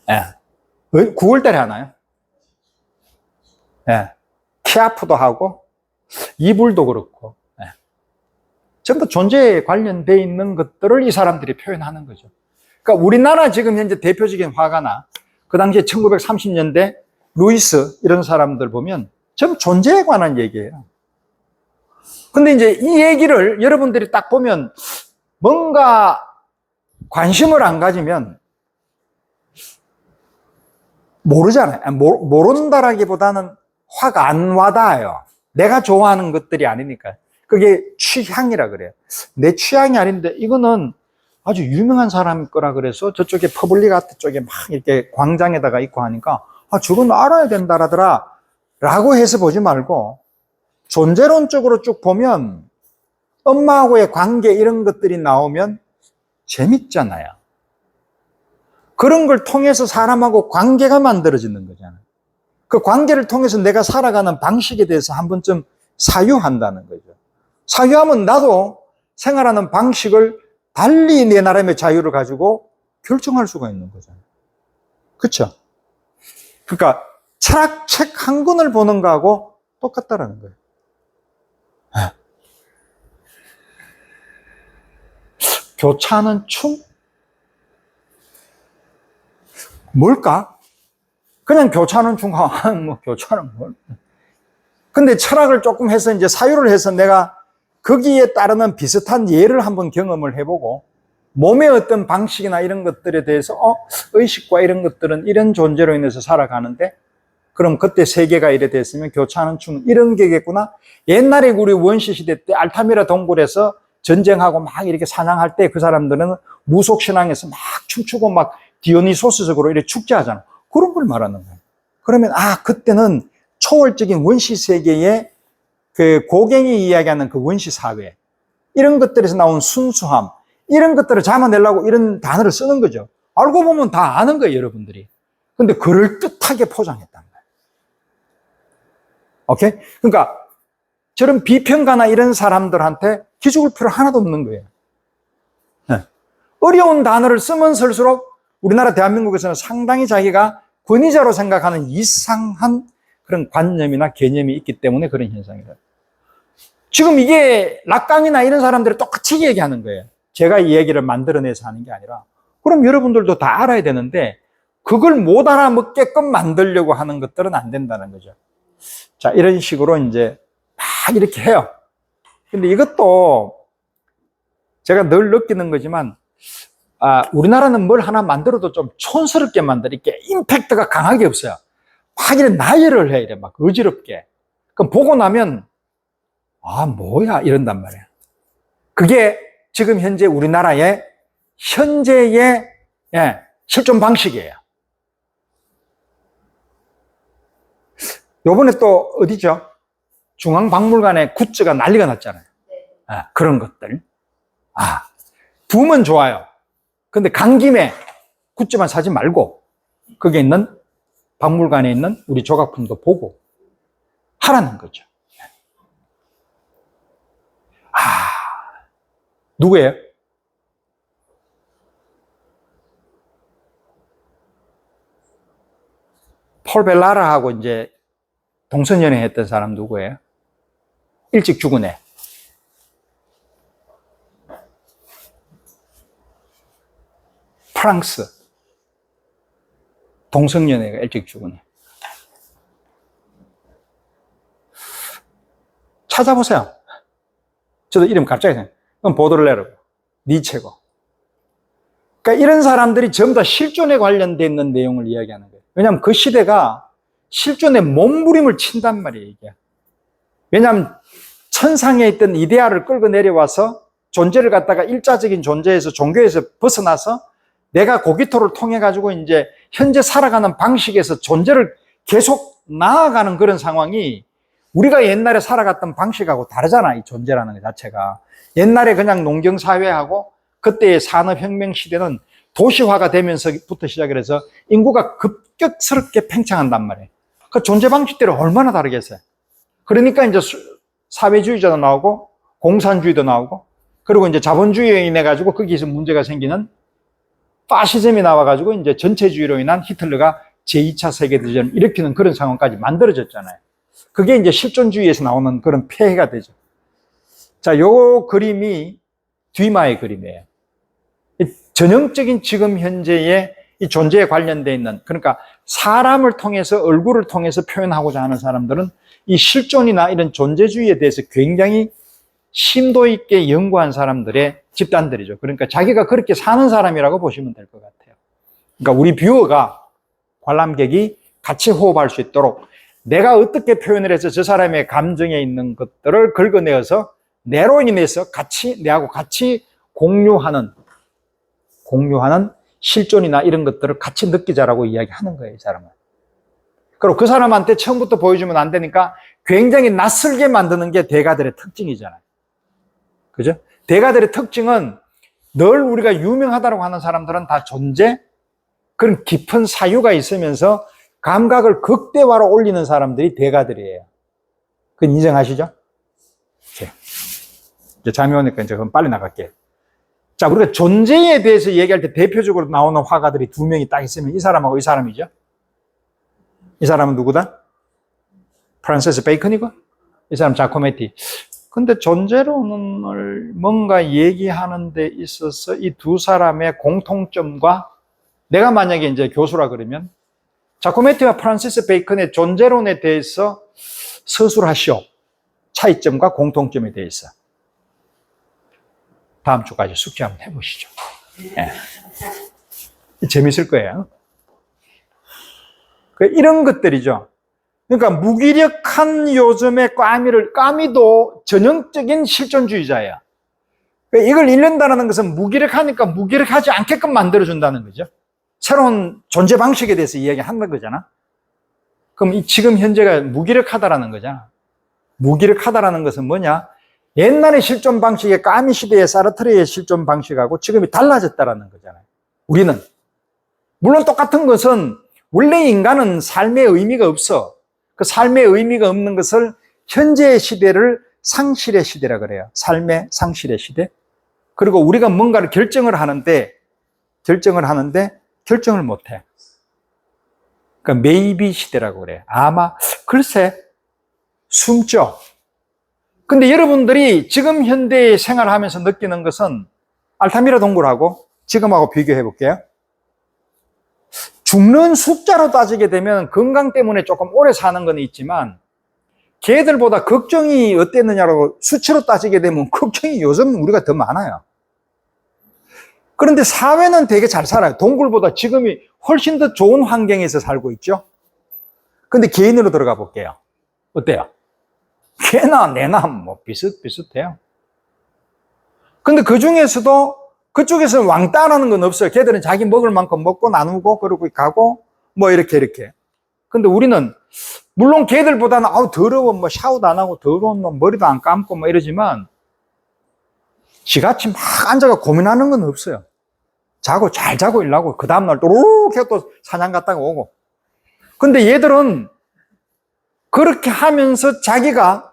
예. 9월 달에 하나요? 예. 키아프도 하고, 이불도 그렇고, 예. 전부 존재에 관련되어 있는 것들을 이 사람들이 표현하는 거죠. 그러니까 우리나라 지금 현재 대표적인 화가나, 그 당시에 1930년대 루이스 이런 사람들 보면 전부 존재에 관한 얘기예요. 근데 이제 이 얘기를 여러분들이 딱 보면 뭔가 관심을 안 가지면 모르잖아요. 모른다라기보다는 확 안 와닿아요. 내가 좋아하는 것들이 아니니까. 그게 취향이라 그래요. 내 취향이 아닌데 이거는 아주 유명한 사람 거라 그래서 저쪽에 퍼블릭 아트 쪽에 막 이렇게 광장에다가 있고 하니까 저건 알아야 된다라더라 라고 해서 보지 말고 존재론적으로 쭉 보면 엄마하고의 관계 이런 것들이 나오면 재밌잖아요. 그런 걸 통해서 사람하고 관계가 만들어지는 거잖아요. 그 관계를 통해서 내가 살아가는 방식에 대해서 한 번쯤 사유한다는 거죠. 사유하면 나도 생활하는 방식을 달리 내 나름의 자유를 가지고 결정할 수가 있는 거잖아요. 그렇죠? 그러니까 철학책 한 권을 보는 거하고 똑같다라는 거예요. 교차하는 춤? 뭘까? 그냥 교차하는 춤, 뭐, 교차는 뭘. 근데 철학을 조금 해서 이제 사유를 해서 내가 거기에 따르는 비슷한 예를 한번 경험을 해보고, 몸의 어떤 방식이나 이런 것들에 대해서, 의식과 이런 것들은 이런 존재로 인해서 살아가는데, 그럼 그때 세계가 이래 됐으면 교차하는 춤은 이런 게겠구나. 옛날에 우리 원시시대 때 알타미라 동굴에서 전쟁하고 막 이렇게 사냥할 때 그 사람들은 무속신앙에서 막 춤추고 막 디오니소스적으로 이렇게 축제하잖아. 그런 걸 말하는 거예요. 그러면 그때는 초월적인 원시 세계의 그 고갱이 이야기하는 그 원시 사회, 이런 것들에서 나온 순수함, 이런 것들을 잡아내려고 이런 단어를 쓰는 거죠. 알고 보면 다 아는 거예요, 여러분들이. 근데 그럴듯하게 포장했단 말이에요. 오케이? 그러니까 저런 비평가나 이런 사람들한테 기죽을 필요 하나도 없는 거예요. 네. 어려운 단어를 쓰면 쓸수록 우리나라 대한민국에서는 상당히 자기가 권위자로 생각하는 이상한 그런 관념이나 개념이 있기 때문에 그런 현상이다. 지금 이게 락강이나 이런 사람들이 똑같이 얘기하는 거예요. 제가 이 얘기를 만들어내서 하는 게 아니라. 그럼 여러분들도 다 알아야 되는데 그걸 못 알아먹게끔 만들려고 하는 것들은 안 된다는 거죠. 자, 이런 식으로 이제 막 이렇게 해요. 근데 이것도 제가 늘 느끼는 거지만, 우리나라는 뭘 하나 만들어도 좀 촌스럽게 만들어. 이렇게 임팩트가 강하게 없어요. 막 이래 나열을 해, 이래 막 어지럽게. 그럼 보고 나면, 뭐야, 이런단 말이에요. 그게 지금 현재 우리나라의 현재의 실존 방식이에요. 요번에 또 어디죠? 중앙박물관에 굿즈가 난리가 났잖아요. 그런 것들. 부으면 좋아요. 근데 간 김에 굿즈만 사지 말고 거기에 있는 박물관에 있는 우리 조각품도 보고 하라는 거죠. 누구예요? 폴 벨라라하고 이제 동성연애 했던 사람 누구예요? 일찍 죽은 애. 프랑스. 동성연애가 일찍 죽은 애. 찾아보세요. 저도 이름 갑자기 생각해요. 그럼 보들레르고, 니체고. 그러니까 이런 사람들이 전부 다 실존에 관련되어 있는 내용을 이야기하는 거예요. 왜냐하면 그 시대가 실존의 몸부림을 친단 말이에요, 이게. 왜냐하면 천상에 있던 이데아를 끌고 내려와서 존재를 갖다가 일자적인 존재에서 종교에서 벗어나서 내가 고기토를 통해 가지고 이제 현재 살아가는 방식에서 존재를 계속 나아가는 그런 상황이 우리가 옛날에 살아갔던 방식하고 다르잖아, 이 존재라는 것 자체가. 옛날에 그냥 농경사회하고 그때의 산업혁명 시대는 도시화가 되면서부터 시작을 해서 인구가 급격스럽게 팽창한단 말이에요. 그 존재 방식대로 얼마나 다르겠어요. 그러니까 이제 사회주의자도 나오고 공산주의도 나오고 그리고 이제 자본주의에 인해 가지고 거기서 문제가 생기는 파시즘이 나와가지고 이제 전체주의로 인한 히틀러가 제2차 세계대전을 일으키는 그런 상황까지 만들어졌잖아요. 그게 이제 실존주의에서 나오는 그런 폐해가 되죠. 자, 요 그림이 뒤마의 그림이에요. 전형적인 지금 현재의 이 존재에 관련되어 있는, 그러니까 사람을 통해서, 얼굴을 통해서 표현하고자 하는 사람들은 이 실존이나 이런 존재주의에 대해서 굉장히 심도 있게 연구한 사람들의 집단들이죠. 그러니까 자기가 그렇게 사는 사람이라고 보시면 될 것 같아요. 그러니까 우리 뷰어가, 관람객이 같이 호흡할 수 있도록 내가 어떻게 표현을 해서 저 사람의 감정에 있는 것들을 긁어내어서 내로 인해서 같이, 내하고 같이 공유하는 실존이나 이런 것들을 같이 느끼자라고 이야기하는 거예요, 이 사람은. 그리고 그 사람한테 처음부터 보여주면 안 되니까 굉장히 낯설게 만드는 게 대가들의 특징이잖아요. 그죠? 대가들의 특징은 늘 우리가 유명하다고 하는 사람들은 다 존재, 그런 깊은 사유가 있으면서 감각을 극대화로 올리는 사람들이 대가들이에요. 그건 인정하시죠? 이제 잠이 오니까 이제 그럼 빨리 나갈게요. 자, 우리가 존재에 대해서 얘기할 때 대표적으로 나오는 화가들이 두 명이 딱 있으면 이 사람하고 이 사람이죠. 이 사람은 누구다? 프란시스 베이컨이고 이 사람 자코메티. 근데 존재론을 뭔가 얘기하는 데 있어서 이 두 사람의 공통점과 내가 만약에 이제 교수라 그러면 자코메티와 프란시스 베이컨의 존재론에 대해서 서술하시오. 차이점과 공통점에 대해서. 다음 주까지 숙제 한번 해보시죠. 예. 재밌을 거예요. 이런 것들이죠. 그러니까 무기력한 요즘의 까미도 전형적인 실존주의자예요. 그러니까 이걸 잃는다는 것은 무기력하니까 무기력하지 않게끔 만들어준다는 거죠. 새로운 존재 방식에 대해서 이야기하는 거잖아. 그럼 지금 현재가 무기력하다라는 거잖아. 무기력하다라는 것은 뭐냐? 옛날의 실존 방식의 까미 시대의 사르트르의 실존 방식하고 지금이 달라졌다라는 거잖아요. 우리는. 물론 똑같은 것은 원래 인간은 삶의 의미가 없어. 그 삶의 의미가 없는 것을 현재의 시대를 상실의 시대라 그래요. 삶의 상실의 시대. 그리고 우리가 뭔가를 결정을 하는데 결정을 못해. 그러니까 maybe 시대라고 그래요. 아마, 글쎄, 숨죠. 근데 여러분들이 지금 현대의 생활을 하면서 느끼는 것은 알타미라 동굴하고 지금하고 비교해 볼게요. 죽는 숫자로 따지게 되면 건강 때문에 조금 오래 사는 건 있지만 걔들보다 걱정이 어땠느냐고 수치로 따지게 되면 걱정이 요즘 우리가 더 많아요. 그런데 사회는 되게 잘 살아요. 동굴보다 지금이 훨씬 더 좋은 환경에서 살고 있죠. 근데 개인으로 들어가 볼게요. 어때요? 걔나 내나 뭐 비슷비슷해요. 근데 그 중에서도 그쪽에서는 왕따라는 건 없어요. 걔들은 자기 먹을 만큼 먹고 나누고 그러고 가고 뭐 이렇게. 근데 우리는 물론 걔들보다는 더러워 뭐 샤워도 안 하고 더러운 뭐 머리도 안 감고 뭐 이러지만 지같이 막 앉아가 고민하는 건 없어요. 잘 자고 일하고 그 다음날 또 사냥 갔다가 오고. 근데 얘들은 그렇게 하면서 자기가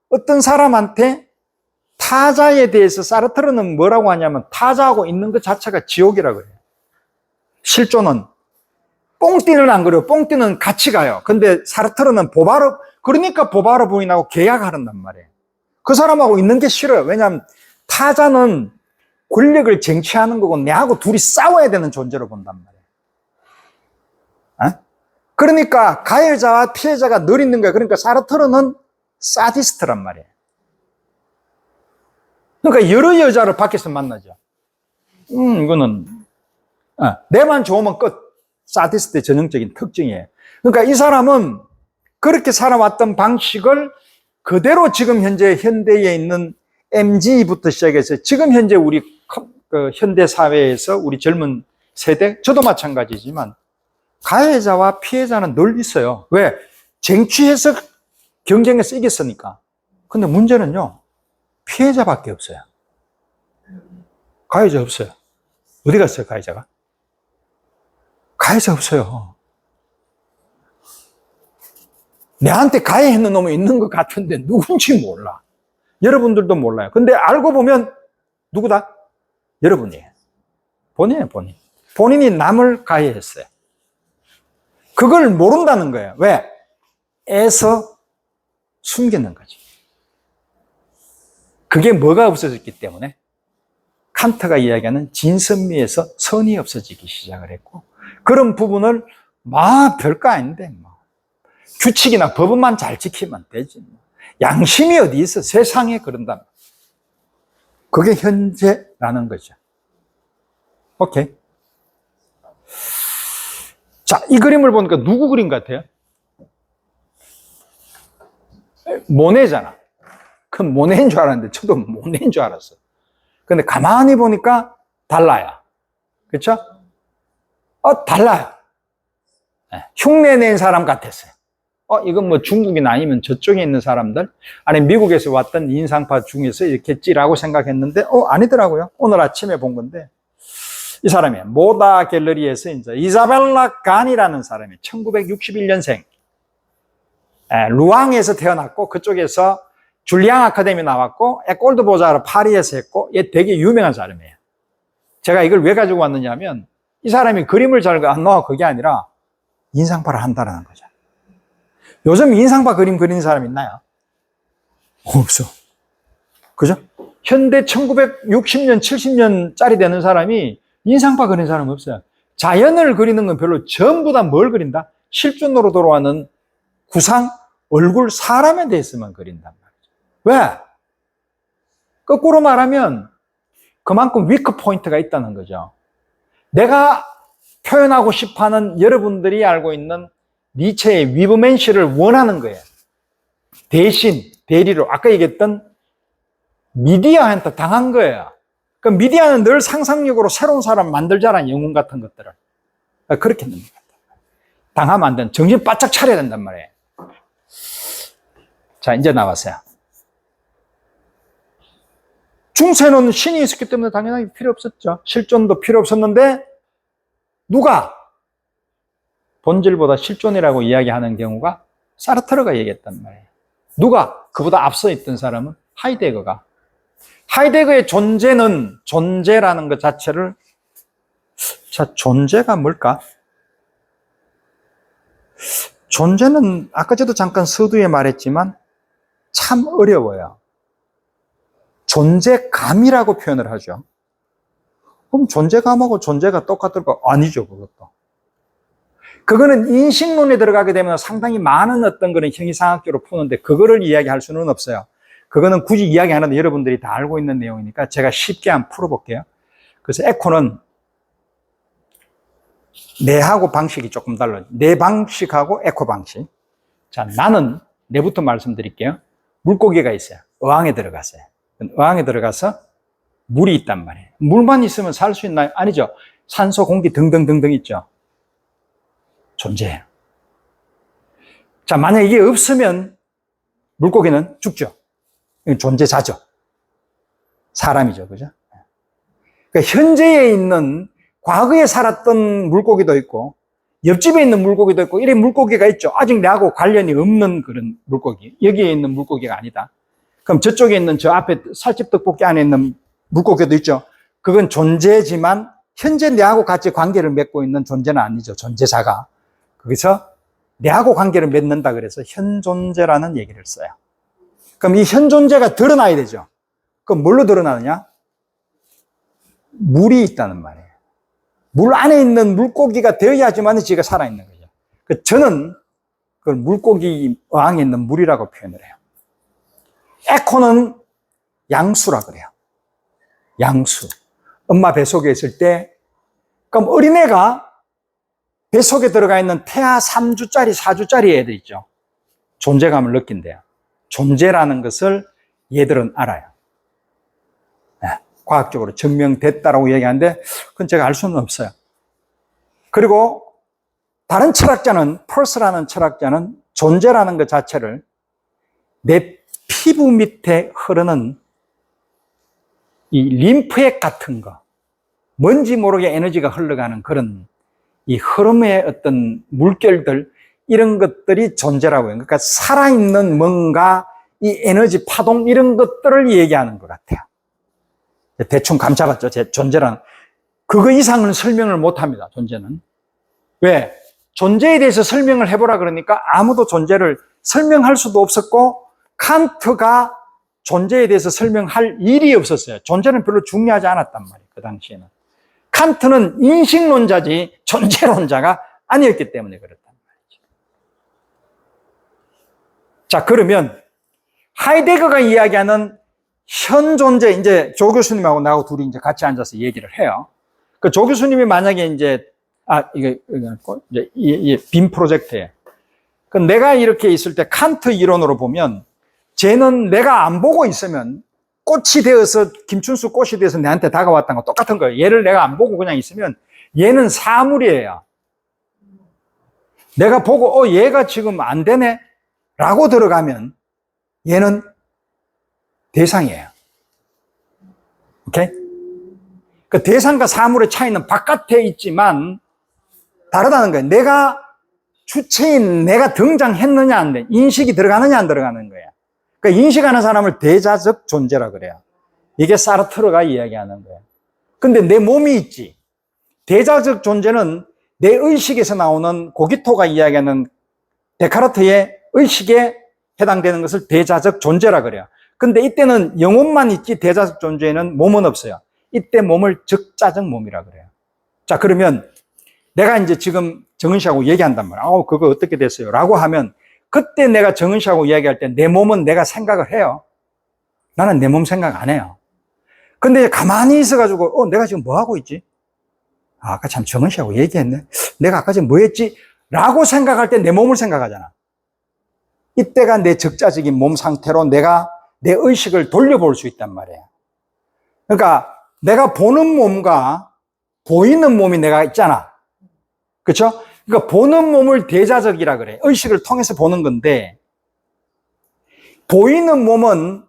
어떤 사람한테 타자에 대해서 사르트르는 뭐라고 하냐면 타자하고 있는 것 자체가 지옥이라고 해요. 실존은. 뽕띠는 안 그래요. 뽕띠는 같이 가요. 근데 사르트르는 그러니까 보바르 부인하고 계약하는단 말이에요. 그 사람하고 있는 게 싫어요. 왜냐하면 타자는 권력을 쟁취하는 거고 내하고 둘이 싸워야 되는 존재로 본단 말이에요. 그러니까 가해자와 피해자가 늘 있는 거예요. 그러니까 사르트르는 사디스트란 말이에요. 그러니까 여러 여자를 밖에서 만나죠. 이거는 내만 좋으면 끝. 사디스트의 전형적인 특징이에요. 그러니까 이 사람은 그렇게 살아왔던 방식을 그대로 지금 현재 현대에 있는 MG부터 시작해서 지금 현재 우리 현대 사회에서 우리 젊은 세대, 저도 마찬가지지만 가해자와 피해자는 늘 있어요. 왜? 쟁취해서 경쟁에서 이겼으니까. 근데 문제는요, 피해자밖에 없어요. 가해자 없어요. 어디 갔어요, 가해자가? 가해자 없어요. 내한테 가해했는 놈이 있는 것 같은데 누군지 몰라. 여러분들도 몰라요. 근데 알고 보면 누구다? 여러분이에요. 본인이에요, 본인. 본인이 남을 가해했어요. 그걸 모른다는 거예요. 왜? 애서 숨기는 거지. 그게 뭐가 없어졌기 때문에 칸트가 이야기하는 진선미에서 선이 없어지기 시작을 했고 그런 부분을 별거 아닌데 규칙이나 법은만 잘 지키면 되지. 양심이 어디 있어? 세상에 그런다. 그게 현재라는 거죠. 오케이. 자, 이 그림을 보니까 누구 그림 같아요? 모네잖아. 그건 모네인 줄 알았는데 저도 모네인 줄 알았어. 근데 가만히 보니까 달라요. 그렇죠? 달라요. 흉내낸 사람 같았어요. 이건 뭐 중국인 아니면 저쪽에 있는 사람들, 아니 미국에서 왔던 인상파 중에서 이렇겠지라고 생각했는데 아니더라고요. 오늘 아침에 본 건데 이 사람이 모다 갤러리에서 이제 이사벨라 간이라는 사람이 1961년생 루앙에서 태어났고 그쪽에서 줄리앙 아카데미 나왔고 에꼴드 보자르 파리에서 했고 얘 되게 유명한 사람이에요. 제가 이걸 왜 가지고 왔느냐면 이 사람이 그림을 잘 안 나와 그게 아니라 인상파를 한다는 거죠. 요즘 인상파 그림 그리는 사람 있나요? 없어. 그죠? 현대 1960년, 70년짜리 되는 사람이 인상파 그리는 사람 없어요. 자연을 그리는 건 별로 전부 다 뭘 그린다? 실존으로 돌아가는 구상, 얼굴, 사람에 대해서만 그린단 말이죠. 왜? 거꾸로 말하면 그만큼 위크 포인트가 있다는 거죠. 내가 표현하고 싶어하는 여러분들이 알고 있는 니체의 위브맨시를 원하는 거예요. 대신, 대리로 아까 얘기했던 미디어한테 당한 거예요. 그 미디어는 늘 상상력으로 새로운 사람 만들자라는 영웅 같은 것들을. 그렇게 됩니다. 당하면 안 되는, 정신 바짝 차려야 된단 말이에요. 자, 이제 나왔어요. 중세는 신이 있었기 때문에 당연하게 필요 없었죠. 실존도 필요 없었는데, 누가 본질보다 실존이라고 이야기하는 경우가 사르트르가 얘기했단 말이에요. 누가? 그보다 앞서 있던 사람은 하이데거가. 하이데거의 존재는, 존재라는 것 자체를, 자, 존재가 뭘까? 존재는 아까 저도 잠깐 서두에 말했지만 참 어려워요. 존재감이라고 표현을 하죠. 그럼 존재감하고 존재가 똑같을까? 아니죠, 그것도. 그거는 인식론에 들어가게 되면 상당히 많은 어떤 그런 형이상학적으로 푸는데 그거를 이야기할 수는 없어요. 그거는 굳이 이야기 안 하는데 여러분들이 다 알고 있는 내용이니까 제가 쉽게 한번 풀어볼게요. 그래서 에코는 내하고 방식이 조금 달라요. 내 방식하고 에코 방식. 자, 나는 내부터 말씀드릴게요. 물고기가 있어요. 어항에 들어갔어요. 어항에 들어가서 물이 있단 말이에요. 물만 있으면 살 수 있나요? 아니죠. 산소, 공기 등등등등 있죠. 존재해요. 자, 만약 이게 없으면 물고기는 죽죠. 존재자죠. 사람이죠. 그죠? 그러니까 현재에 있는 과거에 살았던 물고기도 있고 옆집에 있는 물고기도 있고 이런 물고기가 있죠. 아직 나하고 관련이 없는 그런 물고기. 여기에 있는 물고기가 아니다. 그럼 저쪽에 있는 저 앞에 살집 떡볶이 안에 있는 물고기도 있죠. 그건 존재지만 현재 내하고 같이 관계를 맺고 있는 존재는 아니죠. 존재자가. 거기서 내하고 관계를 맺는다 그래서 현존재라는 얘기를 써요. 그럼 이 현존재가 드러나야 되죠. 그럼 뭘로 드러나느냐? 물이 있다는 말이에요. 물 안에 있는 물고기가 되어야지만 지가 살아있는 거죠. 저는 그걸 물고기 어항에 있는 물이라고 표현을 해요. 에코는 양수라 그래요. 양수. 엄마 뱃속에 있을 때, 그럼 어린애가 뱃속에 들어가 있는 태아 3주짜리, 4주짜리 애들 있죠. 존재감을 느낀대요. 존재라는 것을 얘들은 알아요. 네, 과학적으로 증명됐다라고 얘기하는데 그건 제가 알 수는 없어요. 그리고 다른 철학자는, 펄스라는 철학자는 존재라는 것 자체를 내 피부 밑에 흐르는 이 림프액 같은 거, 뭔지 모르게 에너지가 흘러가는 그런 이 흐름의 어떤 물결들, 이런 것들이 존재라고 해요. 그러니까 살아있는 뭔가 이 에너지 파동 이런 것들을 얘기하는 것 같아요. 대충 감 잡았죠. 제 존재란. 그거 이상은 설명을 못 합니다. 존재는. 왜? 존재에 대해서 설명을 해보라 그러니까 아무도 존재를 설명할 수도 없었고 칸트가 존재에 대해서 설명할 일이 없었어요. 존재는 별로 중요하지 않았단 말이에요. 그 당시에는. 칸트는 인식론자지 존재론자가 아니었기 때문에 그렇단 말이죠. 자, 그러면 하이데거가 이야기하는 현존재, 이제 조 교수님하고 나하고 둘이 이제 같이 앉아서 얘기를 해요. 그 조 교수님이 만약에 이제 이게 빔 프로젝트에. 그 내가 이렇게 있을 때 칸트 이론으로 보면 쟤는 내가 안 보고 있으면 꽃이 되어서, 김춘수 꽃이 되어서 내한테 다가왔다는 거 똑같은 거예요. 얘를 내가 안 보고 그냥 있으면 얘는 사물이에요. 내가 보고, 얘가 지금 안 되네? 라고 들어가면 얘는 대상이에요. 오케이? 그 대상과 사물의 차이는 바깥에 있지만 다르다는 거예요. 내가 주체인 내가 등장했느냐 안 돼. 인식이 들어가느냐 안 들어가는 거예요. 그러니까 인식하는 사람을 대자적 존재라 그래요. 이게 사르트르가 이야기하는 거예요. 근데 내 몸이 있지. 대자적 존재는 내 의식에서 나오는 고기토가 이야기하는 데카르트의 의식에 해당되는 것을 대자적 존재라 그래요. 근데 이때는 영혼만 있지 대자적 존재에는 몸은 없어요. 이때 몸을 적자적 몸이라 그래요. 자, 그러면 내가 이제 지금 정은 씨하고 얘기한단 말이야. 그거 어떻게 됐어요? 라고 하면 그때 내가 정은 씨하고 이야기할 때 내 몸은 내가 생각을 해요. 나는 내 몸 생각 안 해요. 근데 가만히 있어가지고 내가 지금 뭐 하고 있지? 아까 참 정은 씨하고 얘기했네. 내가 아까 지금 뭐 했지? 라고 생각할 때 내 몸을 생각하잖아. 이때가 내 적자적인 몸 상태로 내가 내 의식을 돌려볼 수 있단 말이에요. 그러니까 내가 보는 몸과 보이는 몸이 내가 있잖아. 그렇죠? 그러니까 보는 몸을 대자적이라 그래. 의식을 통해서 보는 건데 보이는 몸은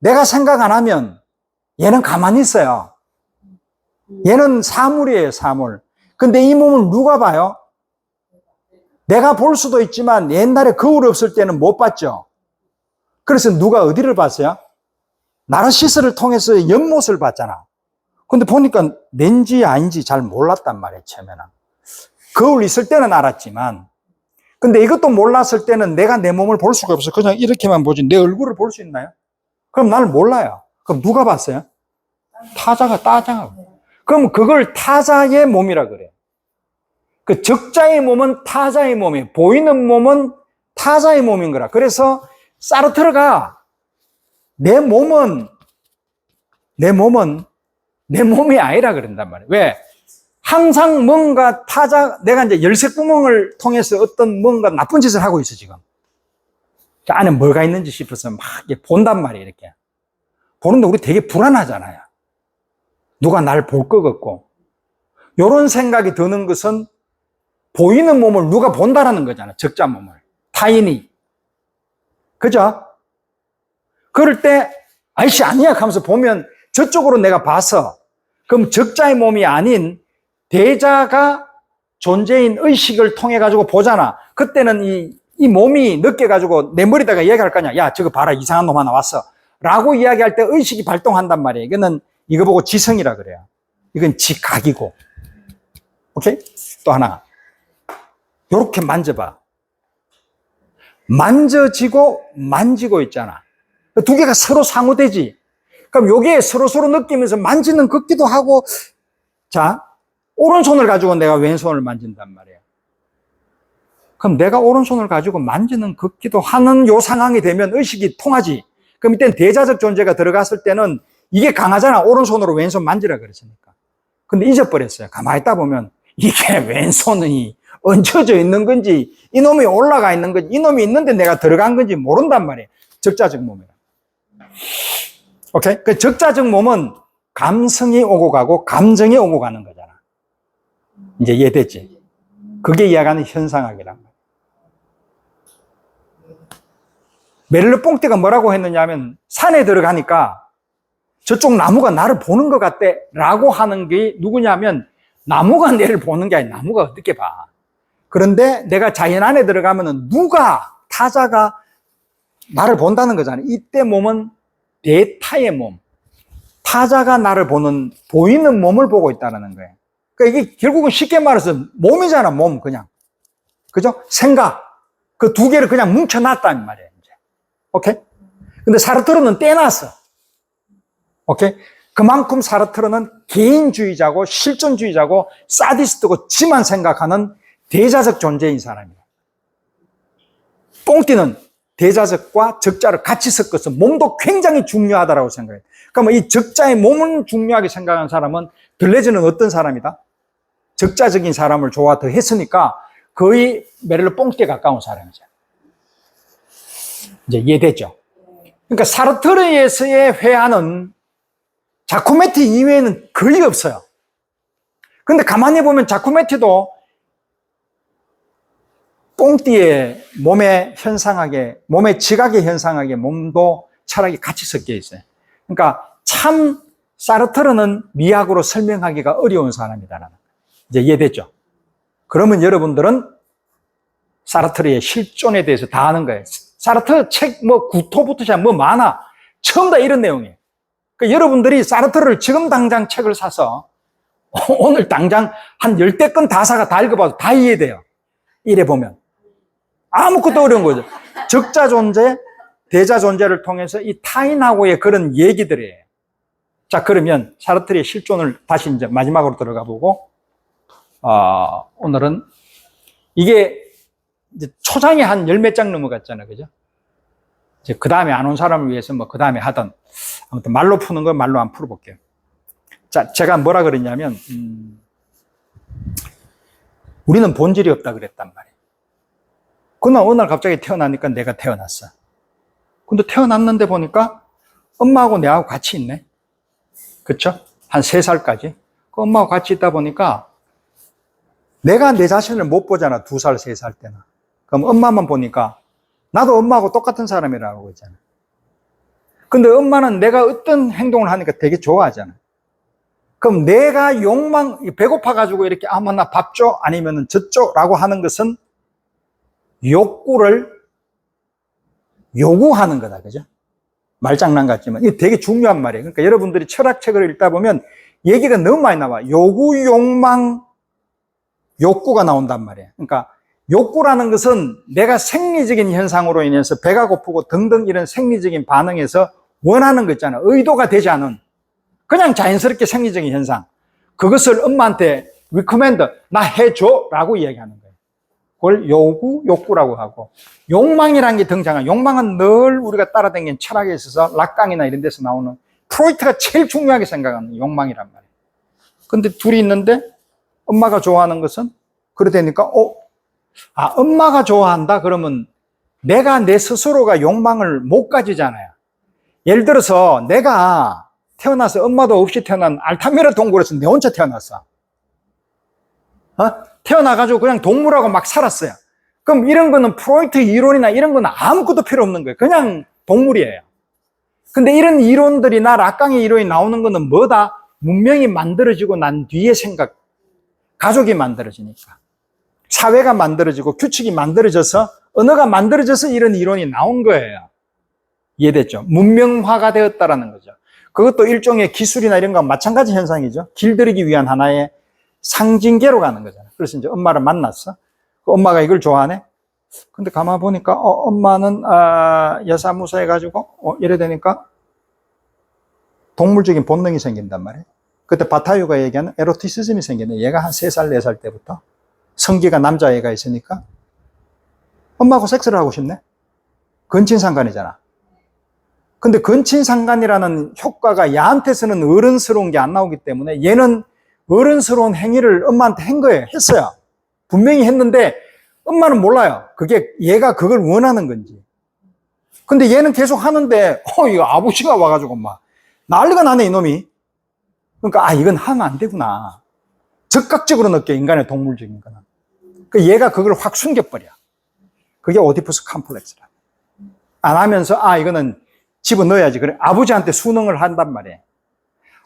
내가 생각 안 하면 얘는 가만히 있어요. 얘는 사물이에요, 사물. 근데 이 몸을 누가 봐요? 내가 볼 수도 있지만 옛날에 거울 없을 때는 못 봤죠. 그래서 누가 어디를 봤어요? 나르시스를 통해서 연못을 봤잖아. 근데 보니까 낸지 아닌지 잘 몰랐단 말이에요, 처음에는. 거울 있을 때는 알았지만 근데 이것도 몰랐을 때는 내가 내 몸을 볼 수가 없어. 그냥 이렇게만 보지 내 얼굴을 볼 수 있나요? 그럼 나는 몰라요. 그럼 누가 봤어요? 타자가. 그럼 그걸 타자의 몸이라 그래요. 그 적자의 몸은 타자의 몸이에요. 보이는 몸은 타자의 몸인 거라. 그래서 사르트르가 내 몸은 내 몸이 아니라 그런단 말이에요. 왜? 항상 뭔가 내가 이제 열쇠구멍을 통해서 어떤 뭔가 나쁜 짓을 하고 있어, 지금. 그 안에 뭐가 있는지 싶어서 막 본단 말이에요, 이렇게. 보는데 우리 되게 불안하잖아요. 누가 날 볼 것 같고. 이런 생각이 드는 것은 보이는 몸을 누가 본다라는 거잖아, 적자 몸을. 타인이. 그죠? 그럴 때, 아이씨, 아니야 하면서 보면 저쪽으로 내가 봐서, 그럼 적자의 몸이 아닌 대자가 존재인 의식을 통해 가지고 보잖아. 그때는 이 몸이 느껴 가지고 내 머리다가 이야기할 거 아니야. 야, 저거 봐라, 이상한 놈 하나 왔어. 라고 이야기할 때 의식이 발동한단 말이에요. 이거는 이거 보고 지성이라 그래요. 이건 지각이고. 오케이? 또 하나. 요렇게 만져봐. 만져지고 만지고 있잖아. 두 개가 서로 상호되지. 그럼 요게 서로서로 느끼면서 만지는 것기도 하고, 자, 오른손을 가지고 내가 왼손을 만진단 말이에요. 그럼 내가 오른손을 가지고 만지는 것기도 하는 요 상황이 되면 의식이 통하지. 그럼 이때는 대자적 존재가 들어갔을 때는 이게 강하잖아. 오른손으로 왼손 만지라 그랬으니까. 근데 잊어버렸어요. 가만히 있다 보면 이게 왼손이 얹혀져 있는 건지 이놈이 올라가 있는 건지 이놈이 있는데 내가 들어간 건지 모른단 말이에요. 적자적 몸이라. 오케이? 그 적자적 몸은 감성이 오고 가고 감정이 오고 가는 거잖아. 이제 이해됐지? 그게 이야기하는 현상학이란 말이야. 메릴로 뽕띠가 뭐라고 했느냐 하면 산에 들어가니까 저쪽 나무가 나를 보는 것 같대 라고 하는 게 누구냐면 나무가 내를 보는 게 아니라 나무가 어떻게 봐. 그런데 내가 자연 안에 들어가면은 타자가 나를 본다는 거잖아요. 이때 몸은 대타의 몸. 타자가 나를 보이는 몸을 보고 있다는 거예요. 그러니까 이게 결국은 쉽게 말해서 몸이잖아, 몸, 그냥. 그죠? 생각. 그 두 개를 그냥 뭉쳐놨단 말이에요, 이제. 오케이? 근데 사르트르는 떼놨어. 오케이? 그만큼 사르트르는 개인주의자고 실존주의자고 사디스트고 지만 생각하는 대자적 존재인 사람이에요. 뽕띠는 대자적과 적자를 같이 섞어서 몸도 굉장히 중요하다고 생각해요. 그러면 이 적자의 몸을 중요하게 생각하는 사람은 들레즈는 어떤 사람이다? 적자적인 사람을 좋아 더 했으니까 거의 메릴로 뽕띠에 가까운 사람이죠. 이제 이해됐죠? 그러니까 사르트르에서의 회화는 자쿠메티 이외에는 거의 없어요. 근데 가만히 보면 자쿠메티도 뽕띠의 몸의 현상학에, 몸의 지각의 현상학에 몸도 철학이 같이 섞여 있어요. 그러니까 참 사르트르는 미학으로 설명하기가 어려운 사람이다라는 거예요. 이제 이해됐죠? 그러면 여러분들은 사르트르의 실존에 대해서 다 아는 거예요. 사르트르 책 구토부터 시작 많아. 전부 다 이런 내용이에요. 그러니까 여러분들이 사르트르를 지금 당장 책을 사서 오늘 당장 한 10권 다 사가 다 읽어봐도 다 이해돼요. 이래 보면. 아무것도 어려운 거죠. 적자 존재, 대자 존재를 통해서 이 타인하고의 그런 얘기들이에요. 자, 그러면 사르트르의 실존을 다시 이제 마지막으로 들어가 보고, 오늘은 이게 이제 초장이 한 열 몇 장 넘어갔잖아요. 그죠? 이제 그 다음에 안 온 사람을 위해서 뭐 그 다음에 하던, 아무튼 말로 푸는 건 말로 안 풀어볼게요. 자, 제가 뭐라 그랬냐면, 우리는 본질이 없다 그랬단 말이에요. 그러나 어느 날 갑자기 태어나니까 내가 태어났어. 근데 태어났는데 보니까 엄마하고 내하고 같이 있네. 그쵸? 한 3살까지. 그 엄마하고 같이 있다 보니까 내가 내 자신을 못 보잖아. 2살, 3살 때는. 그럼 엄마만 보니까 나도 엄마하고 똑같은 사람이라고 했잖아. 근데 엄마는 내가 어떤 행동을 하니까 되게 좋아하잖아. 그럼 내가 배고파가지고 이렇게, 뭐 나 밥 줘? 아니면 젖줘? 라고 하는 것은 욕구를 요구하는 거다. 그죠? 말장난 같지만 이게 되게 중요한 말이에요. 그러니까 여러분들이 철학책을 읽다 보면 얘기가 너무 많이 나와. 요구, 욕망, 욕구가 나온단 말이에요. 그러니까 욕구라는 것은 내가 생리적인 현상으로 인해서 배가 고프고 등등 이런 생리적인 반응에서 원하는 거 있잖아요. 의도가 되지 않은 그냥 자연스럽게 생리적인 현상. 그것을 엄마한테 recommend, 나 해줘 라고 이야기하는 거예요. 그걸 요구, 욕구라고 하고, 욕망이라는 게 등장해요. 욕망은 늘 우리가 따라다니는 철학에 있어서 락강이나 이런 데서 나오는, 프로이트가 제일 중요하게 생각하는 욕망이란 말이에요. 근데 둘이 있는데 엄마가 좋아하는 것은 그러다니까 엄마가 좋아한다 그러면 내가 내 스스로가 욕망을 못 가지잖아요. 예를 들어서 내가 태어나서 엄마도 없이 태어난 알타미라 동굴에서 내 혼자 태어났어. 태어나가지고 그냥 동물하고 막 살았어요. 그럼 이런 거는 프로이트 이론이나 이런 거는 아무것도 필요 없는 거예요. 그냥 동물이에요. 근데 이런 이론들이나 락강의 이론이 나오는 거는 뭐다? 문명이 만들어지고 난 뒤에 생각, 가족이 만들어지니까. 사회가 만들어지고 규칙이 만들어져서 언어가 만들어져서 이런 이론이 나온 거예요. 이해됐죠? 문명화가 되었다라는 거죠. 그것도 일종의 기술이나 이런 거와 마찬가지 현상이죠. 길들이기 위한 하나의 상징계로 가는 거잖아요. 그래서 이제 엄마를 만났어. 그 엄마가 이걸 좋아하네. 근데 가만 보니까 엄마는 여사무사해가지고 이래 되니까 동물적인 본능이 생긴단 말이에요. 그때 바타유가 얘기하는 에로티시즘이 생기네. 얘가 한 3살, 4살 때부터 성기가 남자애가 있으니까 엄마하고 섹스를 하고 싶네. 근친상간이잖아. 근데 근친상간이라는 효과가 얘한테서는 어른스러운 게 안 나오기 때문에 얘는 어른스러운 행위를 엄마한테 한 거예요. 했어요. 분명히 했는데 엄마는 몰라요. 그게 얘가 그걸 원하는 건지. 근데 얘는 계속 하는데 이거 아버지가 와가지고 막 난리가 나네 이놈이. 그러니까 이건 하면 안 되구나. 즉각적으로 느껴 인간의 동물적인 거는. 그 얘가 그걸 확 숨겨버려. 그게 오디푸스 컴플렉스라. 안 하면서 이거는 집어넣어야지. 그래 아버지한테 순응을 한단 말이에요.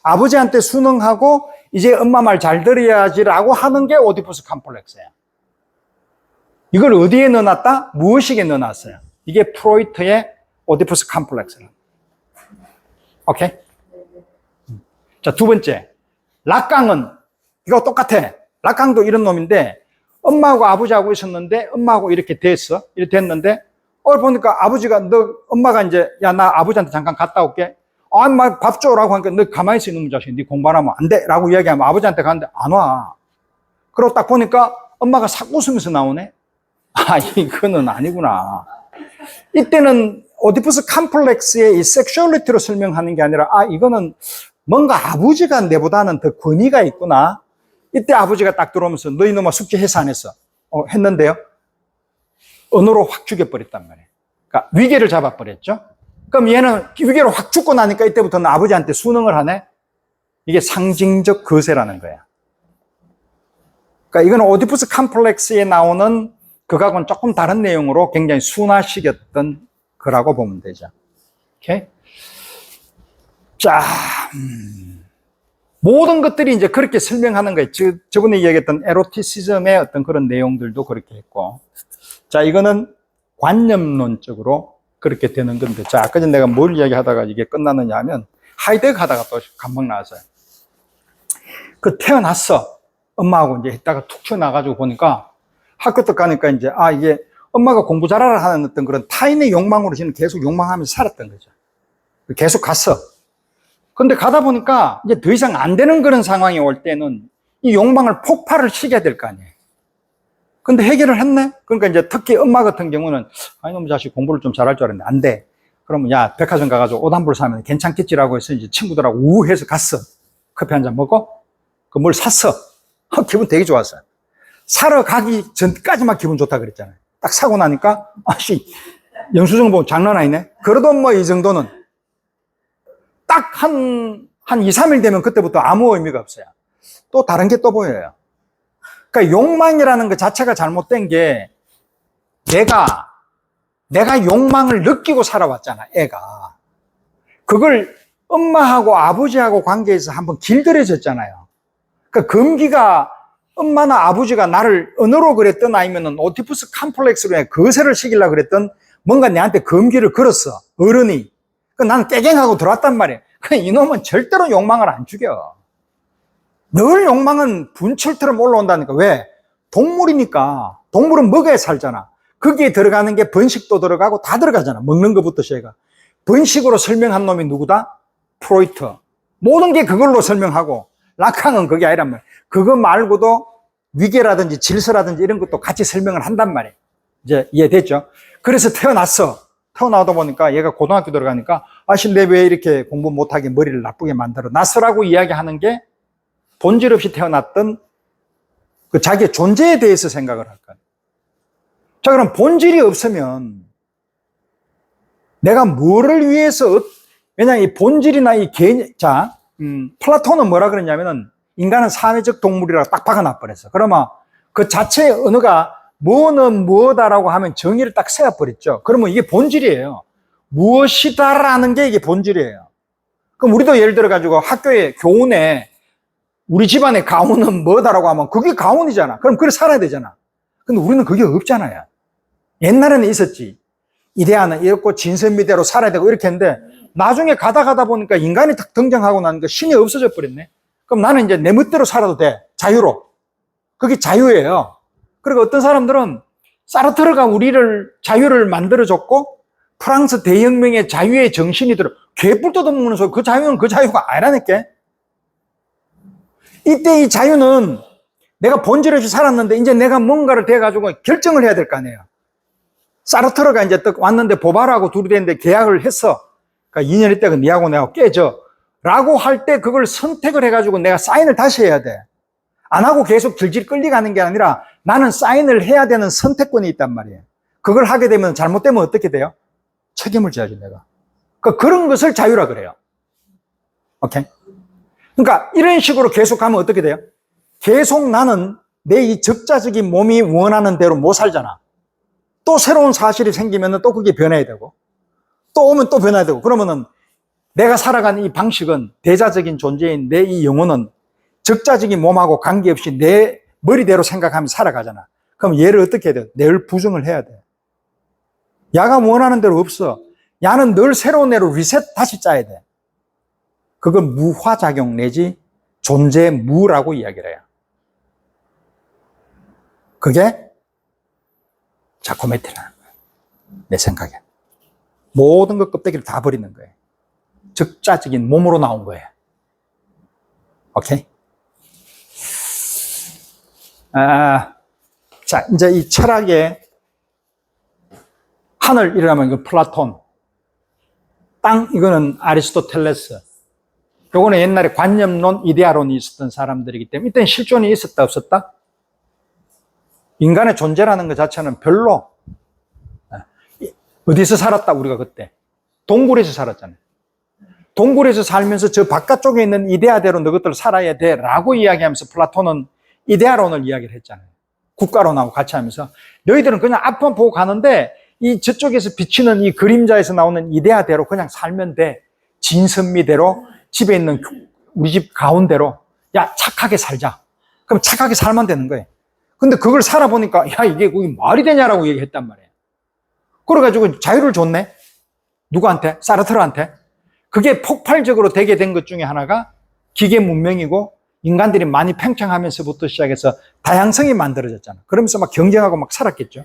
아버지한테 순응하고 이제 엄마 말 잘 들어야지라고 하는 게 오디푸스 컴플렉스예요. 이걸 어디에 넣어놨다? 무의식에 넣어놨어요. 이게 프로이트의 오디푸스 컴플렉스예요. 오케이? 자, 두 번째. 락강은 이거 똑같아. 락강도 이런 놈인데 엄마하고 아버지하고 있었는데 엄마하고 이렇게 됐어. 이렇게 됐는데 보니까 아버지가 엄마가 이제 나 아버지한테 잠깐 갔다 올게. 막 밥 줘라고 하니까 너 가만히 있어 이놈의 자식. 네 공부 안 하면 안 돼. 라고 이야기하면 아버지한테 가는데 안 와. 그러고 딱 보니까 엄마가 싹 웃으면서 나오네. 이거는 아니구나. 이때는 오디푸스 컴플렉스의 이 섹슈얼리티로 설명하는 게 아니라 이거는 뭔가 아버지가 내보다는 더 권위가 있구나. 이때 아버지가 딱 들어오면서 너 이놈아 숙제 했어 안 했어? 했는데요. 언어로 확 죽여버렸단 말이에요. 그러니까 위계를 잡아버렸죠. 그럼 얘는 위계를 확 죽고 나니까 이때부터는 아버지한테 순응을 하네. 이게 상징적 거세라는 거야. 그러니까 이건 오디푸스 컴플렉스에 나오는 그거하고는 조금 다른 내용으로 굉장히 순화시켰던 거라고 보면 되죠. 오케이? 자, 모든 것들이 이제 그렇게 설명하는 거예요. 저번에 이야기했던 에로티시즘의 어떤 그런 내용들도 그렇게 했고. 자, 이거는 관념론적으로 그렇게 되는 건데. 자, 아까 전에 내가 뭘 이야기하다가 이게 끝났느냐 하면, 하이데크 하다가 또 감명 나왔어요. 그 태어났어. 엄마하고 이제 있다가 툭 튀어나가지고 보니까 학교 때 가니까 이제, 이게 엄마가 공부 잘하라 하는 어떤 그런 타인의 욕망으로 저는 계속 욕망하면서 살았던 거죠. 계속 갔어. 근데 가다 보니까 이제 더 이상 안 되는 그런 상황이 올 때는 이 욕망을 폭발을 시켜야 될 거 아니에요. 근데 해결을 했네? 그러니까 이제 특히 엄마 같은 경우는, 너무 자식 공부를 좀 잘할 줄 알았는데 안 돼. 그러면 야, 백화점 가가지고 옷 한 벌 사면 괜찮겠지라고 해서 이제 친구들하고 우해서 갔어. 커피 한 잔 먹고, 그 뭘 샀어. 기분 되게 좋았어요. 사러 가기 전까지만 기분 좋다 그랬잖아요. 딱 사고 나니까, 영수증 보면 장난 아니네? 그래도 뭐 이 정도는. 딱 한 2, 3일 되면 그때부터 아무 의미가 없어요. 또 다른 게 또 보여요. 그러니까 욕망이라는 것 자체가 잘못된 게 내가 욕망을 느끼고 살아왔잖아, 애가. 그걸 엄마하고 아버지하고 관계에서 한번 길들여졌잖아요. 그러니까 금기가 엄마나 아버지가 나를 언어로 그랬든 아니면은 오디푸스 컴플렉스로 거세를 시키려고 그랬든 뭔가 내한테 금기를 걸었어, 어른이. 나는 깨갱하고 들어왔단 말이에요. 이놈은 절대로 욕망을 안 죽여. 늘 욕망은 분철처럼 올라온다니까. 왜? 동물이니까. 동물은 먹여야 살잖아. 거기에 들어가는 게 번식도 들어가고 다 들어가잖아. 먹는 것부터 시작해. 번식으로 설명한 놈이 누구다? 프로이트. 모든 게 그걸로 설명하고, 라캉은 그게 아니란 말이야. 그거 말고도 위계라든지 질서라든지 이런 것도 같이 설명을 한단 말이에요. 이제 이해됐죠? 그래서 태어났어. 태어나다 보니까 얘가 고등학교 들어가니까 내 왜 이렇게 공부 못하게 머리를 나쁘게 만들어 놨어라고 이야기하는 게 본질 없이 태어났던 그 자기의 존재에 대해서 생각을 할 거예요. 자, 그럼 본질이 없으면 내가 뭐를 위해서, 왜냐하면 이 본질이나 이 개념, 플라톤은 뭐라 그랬냐면은 인간은 사회적 동물이라고 딱 박아놔버렸어. 그러면 그 자체의 언어가 뭐는 뭐다라고 하면 정의를 딱 세워버렸죠. 그러면 이게 본질이에요. 무엇이다라는 게 이게 본질이에요. 그럼 우리도 예를 들어가지고 학교에, 교훈에 우리 집안의 가훈은 뭐다라고 하면 그게 가훈이잖아. 그럼 그래 살아야 되잖아. 근데 우리는 그게 없잖아요. 옛날에는 있었지. 이데아는 이렇고 진선미대로 살아야 되고 이렇게 했는데 나중에 가다 보니까 인간이 딱 등장하고 나니까 신이 없어져 버렸네. 그럼 나는 이제 내 멋대로 살아도 돼. 자유로. 그게 자유예요. 그리고 어떤 사람들은 사르트르가 우리를 자유를 만들어줬고 프랑스 대혁명의 자유의 정신이 들어 개뿔 뜯어먹는 소리. 그 자유는 그 자유가 아니라니까. 이때 이 자유는 내가 본질 없이 살았는데 이제 내가 뭔가를 돼가지고 결정을 해야 될 거 아니에요. 사르트르가 이제 딱 왔는데 보바라고 둘이 됐는데 계약을 했어. 그러니까 2년 있다가 니하고 내하고 깨져. 라고 할 때 그걸 선택을 해가지고 내가 사인을 다시 해야 돼. 안 하고 계속 질질 끌려가는 게 아니라 나는 사인을 해야 되는 선택권이 있단 말이에요. 그걸 하게 되면 잘못되면 어떻게 돼요? 책임을 져야지 내가. 그런 것을 자유라 그래요. 오케이? 그러니까 이런 식으로 계속 가면 어떻게 돼요? 계속 나는 내 이 적자적인 몸이 원하는 대로 못 살잖아. 또 새로운 사실이 생기면 또 그게 변해야 되고 또 오면 또 변해야 되고 그러면은 내가 살아가는 이 방식은 대자적인 존재인 내 이 영혼은 적자적인 몸하고 관계없이 내 머리대로 생각하면서 살아가잖아. 그럼 얘를 어떻게 해야 돼? 늘 부정을 해야 돼. 야가 원하는 대로 없어. 야는 늘 새로운 애로 리셋 다시 짜야 돼. 그건 무화작용 내지 존재 무라고 이야기를 해요. 그게 자코메트라는 거예요. 내 생각에. 모든 것 껍데기를 다 버리는 거예요. 적자적인 몸으로 나온 거예요. 오케이? 자, 이제 이 철학의 하늘, 이라면 이거 플라톤. 땅, 이거는 아리스토텔레스. 요거는 옛날에 관념론, 이데아론이 있었던 사람들이기 때문에 이때는 실존이 있었다, 없었다? 인간의 존재라는 것 자체는 별로. 어디서 살았다, 우리가 그때? 동굴에서 살았잖아요. 동굴에서 살면서 저 바깥쪽에 있는 이데아대로 너희들 살아야 돼 라고 이야기하면서 플라톤은 이데아론을 이야기를 했잖아요. 국가론하고 같이 하면서 너희들은 그냥 앞만 보고 가는데 이 저쪽에서 비치는 이 그림자에서 나오는 이데아대로 그냥 살면 돼. 진선미대로 집에 있는 우리 집 가운데로 야 착하게 살자. 그럼 착하게 살면 되는 거예요. 근데 그걸 살아보니까 야 이게 그게 말이 되냐라고 얘기했단 말이에요. 그래가지고 자유를 줬네. 누구한테? 사르트르한테. 그게 폭발적으로 되게 된 것 중에 하나가 기계 문명이고 인간들이 많이 팽창하면서부터 시작해서 다양성이 만들어졌잖아. 그러면서 막 경쟁하고 막 살았겠죠.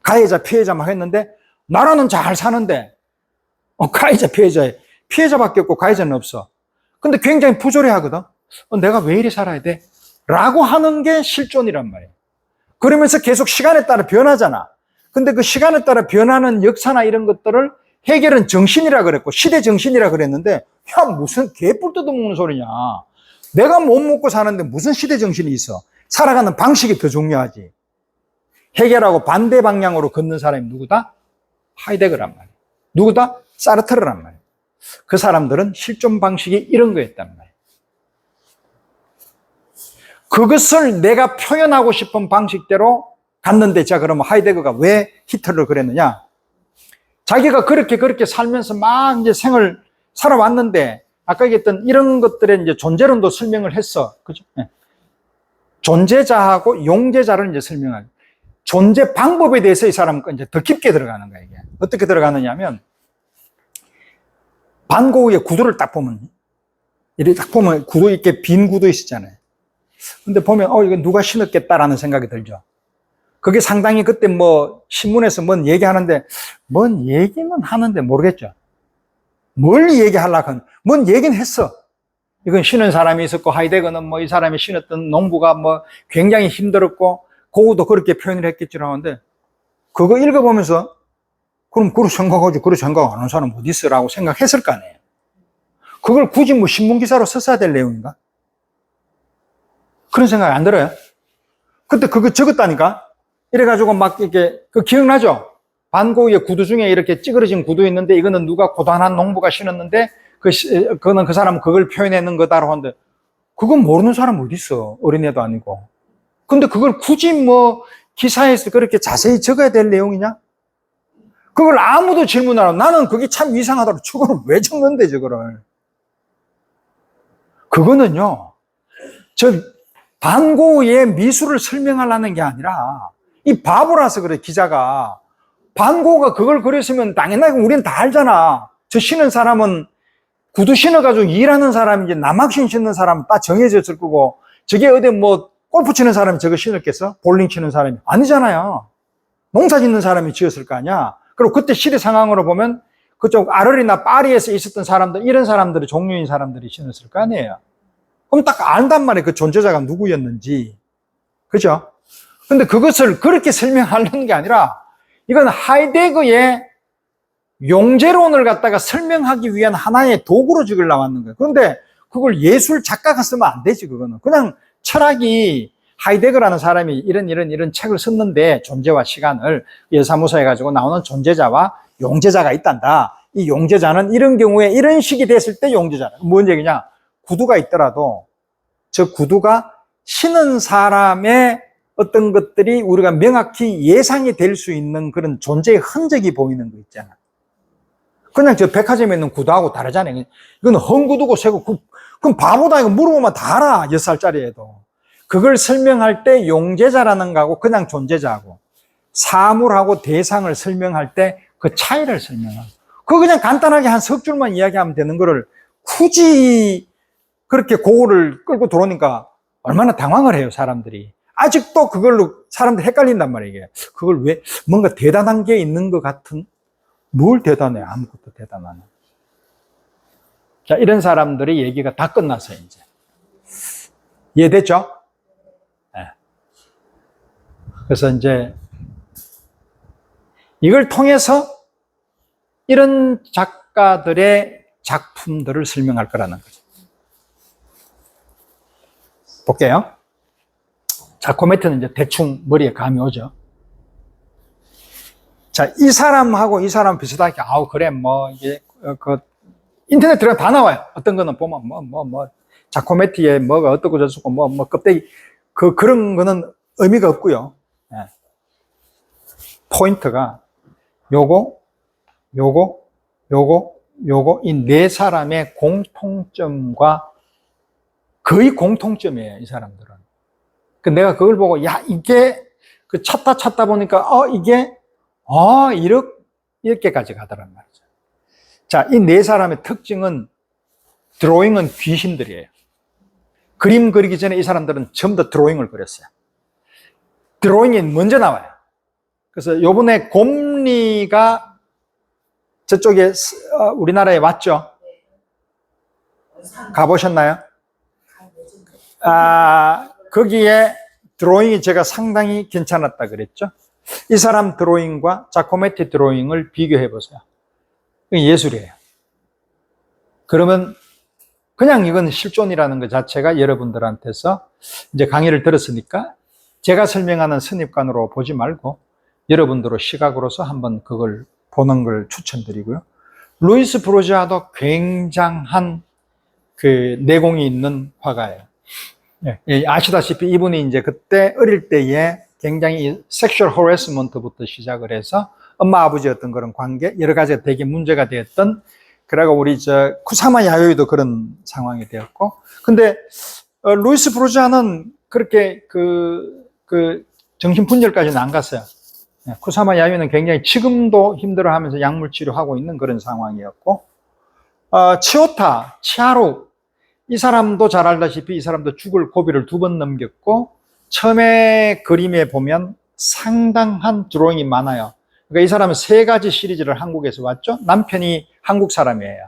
가해자, 피해자 막 했는데 나라는 잘 사는데 가해자, 피해자밖에 없고 가해자는 없어. 근데 굉장히 부조리하거든. 내가 왜 이리 살아야 돼? 라고 하는 게 실존이란 말이에요. 그러면서 계속 시간에 따라 변하잖아. 근데 그 시간에 따라 변하는 역사나 이런 것들을 해결은 정신이라 그랬고 시대 정신이라 그랬는데 야 무슨 개뿔 뜯어먹는 소리냐. 내가 못 먹고 사는데 무슨 시대 정신이 있어. 살아가는 방식이 더 중요하지. 해결하고 반대 방향으로 걷는 사람이 누구다? 하이데거란 말이에요. 누구다? 사르트르란 말이에요. 그 사람들은 실존 방식이 이런 거였단 말이에요. 그것을 내가 표현하고 싶은 방식대로 갔는데, 자, 그러면 하이데거가 왜 히틀러를 그랬느냐? 자기가 그렇게 살면서 막 이제 생을 살아왔는데, 아까 얘기했던 이런 것들의 이제 존재론도 설명을 했어. 그죠? 네. 존재자하고 용재자를 이제 설명하고, 존재 방법에 대해서 이 사람은 이제 더 깊게 들어가는 거야, 이게. 어떻게 들어가느냐 하면, 반고흐의 구두를 딱 보면, 이렇게 딱 보면 구두 이렇게 빈 구두 있었잖아요. 근데 보면, 이거 누가 신었겠다라는 생각이 들죠. 그게 상당히 그때 뭐, 신문에서 뭔 얘기하는데, 뭔 얘기는 하는데 모르겠죠. 뭘 얘기하려고 하는, 뭔 얘기는 했어. 이건 신은 사람이 있었고, 하이데거는 뭐 이 사람이 신었던 농부가 뭐 굉장히 힘들었고, 고흐도 그렇게 표현을 했겠지라고 하는데, 그거 읽어보면서, 그럼 그렇게 생각하지, 그렇게 생각 안 하는 사람 어디 있어라고 생각했을 거 아니에요. 그걸 굳이 뭐 신문기사로 썼어야 될 내용인가? 그런 생각이 안 들어요? 그때 그거 적었다니까? 이래가지고 막 이렇게, 그 기억나죠? 반고흐의 구두 중에 이렇게 찌그러진 구두 있는데 이거는 누가 고단한 농부가 신었는데 그거는 그 사람은 그걸 표현하는 거다라고 하는데 그건 모르는 사람 어디 있어? 어린애도 아니고. 근데 그걸 굳이 뭐 기사에서 그렇게 자세히 적어야 될 내용이냐? 그걸 아무도 질문 안 하고 나는 그게 참 이상하다고 저거를 왜 적는데 저거를. 그거는요. 반고흐의 미술을 설명하려는 게 아니라 이 바보라서 그래 기자가. 반고흐가 그걸 그렸으면 당연하게 우리는 다 알잖아. 저 신은 사람은 구두 신어가지고 일하는 사람인지 남학신 신는 사람은 딱 정해졌을 거고 저게 어디 뭐 골프 치는 사람이 저거 신었겠어? 볼링 치는 사람이? 아니잖아요. 농사 짓는 사람이 지었을 거 아니야. 그리고 그때 시대 상황으로 보면 그쪽 아르리나 파리에서 있었던 사람들, 이런 사람들이 종류인 사람들이 신었을 거 아니에요. 그럼 딱 안단 말이에요. 그 존재자가 누구였는지. 그죠? 근데 그것을 그렇게 설명하려는 게 아니라 이건 하이데거의 용재론을 갖다가 설명하기 위한 하나의 도구로 지금 나왔는 거예요. 그런데 그걸 예술 작가가 쓰면 안 되지, 그거는. 그냥 철학이 하이데거라는 사람이 이런 책을 썼는데 존재와 시간을 예사무소 해가지고 나오는 존재자와 용재자가 있단다. 이 용재자는 이런 경우에 이런 식이 됐을 때 용재자다. 뭔 얘기냐? 구두가 있더라도 저 구두가 신은 사람의 어떤 것들이 우리가 명확히 예상이 될 수 있는 그런 존재의 흔적이 보이는 거 있잖아. 그냥 저 백화점에 있는 구두하고 다르잖아요. 이건 헝구두고 새고, 그럼 바보다 이거 물어보면 다 알아. 6살짜리에도. 그걸 설명할 때 용재자라는 거하고 그냥 존재자하고 사물하고 대상을 설명할 때 그 차이를 설명하고. 그거 그냥 간단하게 한 석 줄만 이야기하면 되는 거를 굳이 그렇게 고흐를 끌고 들어오니까 얼마나 당황을 해요, 사람들이. 아직도 그걸로 사람들 헷갈린단 말이에요, 이게. 그걸 왜, 뭔가 대단한 게 있는 것 같은? 뭘 대단해? 아무것도 대단하네. 자, 이런 사람들의 얘기가 다 끝났어요, 이제. 이해됐죠? 네. 그래서 이제, 이걸 통해서 이런 작가들의 작품들을 설명할 거라는 거죠. 볼게요. 자코메트는 이제 대충 머리에 감이 오죠. 자, 이 사람하고 이 사람 비슷하게, 그래, 뭐, 이게, 인터넷 들어가 다 나와요. 어떤 거는 보면, 자코메티의 뭐가 어떻고 저쩌고, 껍데기, 그런 거는 의미가 없고요. 네. 포인트가, 요거, 이 네 사람의 공통점과 거의 공통점이에요, 이 사람들은. 내가 그걸 보고, 야, 이게, 찾다 보니까, 이게, 이렇게까지 가더란 말이죠. 자, 이 네 사람의 특징은 드로잉은 귀신들이에요. 그림 그리기 전에 이 사람들은 전부 다 드로잉을 그렸어요. 드로잉이 먼저 나와요. 그래서 요번에 곰리가 저쪽에 우리나라에 왔죠? 가보셨나요? 거기에 드로잉이 제가 상당히 괜찮았다 그랬죠? 이 사람 드로잉과 자코메티 드로잉을 비교해 보세요. 예술이에요. 그러면 그냥 이건 실존이라는 것 자체가 여러분들한테서 이제 강의를 들었으니까 제가 설명하는 선입관으로 보지 말고 여러분들의 시각으로서 한번 그걸 보는 걸 추천드리고요. 루이스 브로자도 굉장한 그 내공이 있는 화가예요. 아시다시피 이분이 이제 그때 어릴 때에 굉장히 섹슈얼 허레스먼트부터 시작을 해서 엄마 아버지 어떤 그런 관계 여러 가지가 되게 문제가 되었던, 그러고 우리 쿠사마 야요이도 그런 상황이 되었고, 근데 루이스 브로자는 그렇게 그 정신분열까지는 안 갔어요. 쿠사마 야요이는 굉장히 지금도 힘들어하면서 약물 치료하고 있는 그런 상황이었고, 치하루 이 사람도 잘 알다시피 이 사람도 죽을 고비를 2번 넘겼고, 처음에 그림에 보면 상당한 드로잉이 많아요. 그러니까 이 사람은 3가지 시리즈를 한국에서 왔죠. 남편이 한국 사람이에요.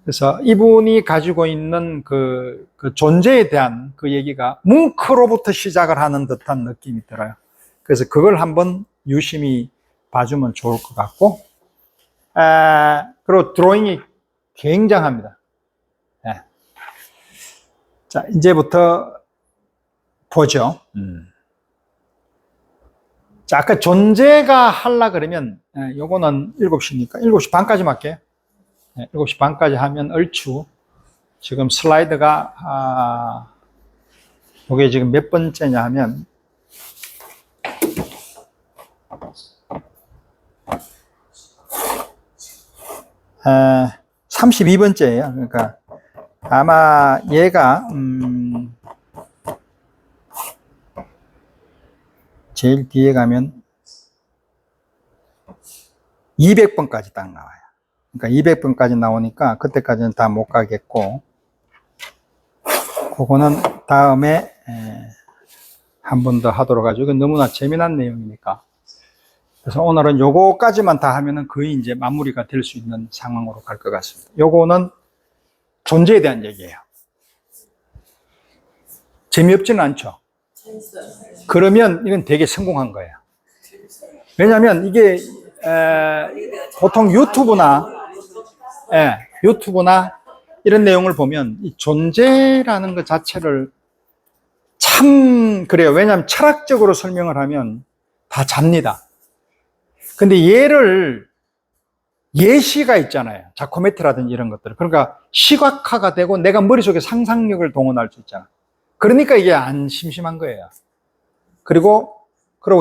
그래서 이분이 가지고 있는 그 존재에 대한 그 얘기가 뭉크로부터 시작을 하는 듯한 느낌이 들어요. 그래서 그걸 한번 유심히 봐주면 좋을 것 같고, 그리고 드로잉이 굉장합니다. 자, 이제부터 보죠. 자, 아까 존재가 하려 그러면, 요거는 7시니까 7시 반까지만 할게요. 7시 반까지 하면 얼추, 지금 슬라이드가, 요게 지금 몇 번째냐 하면, 32번째예요. 그러니까, 아마 얘가, 제일 뒤에 가면 200번까지 딱 나와요. 그러니까 200번까지 나오니까 그때까지는 다 못 가겠고, 그거는 다음에 한 번 더 하도록 하죠. 이건 너무나 재미난 내용이니까. 그래서 오늘은 요거까지만 다 하면은 거의 이제 마무리가 될 수 있는 상황으로 갈 것 같습니다. 요거는 존재에 대한 얘기예요. 재미없지는 않죠? 그러면 이건 되게 성공한 거예요. 왜냐하면 이게 보통 유튜브나 이런 내용을 보면 이 존재라는 것 자체를 참 그래요. 왜냐하면 철학적으로 설명을 하면 다 잡니다. 근데 얘를 예시가 있잖아요. 자코메트라든지 이런 것들. 그러니까 시각화가 되고 내가 머릿속에 상상력을 동원할 수 있잖아. 그러니까 이게 안 심심한 거예요. 그리고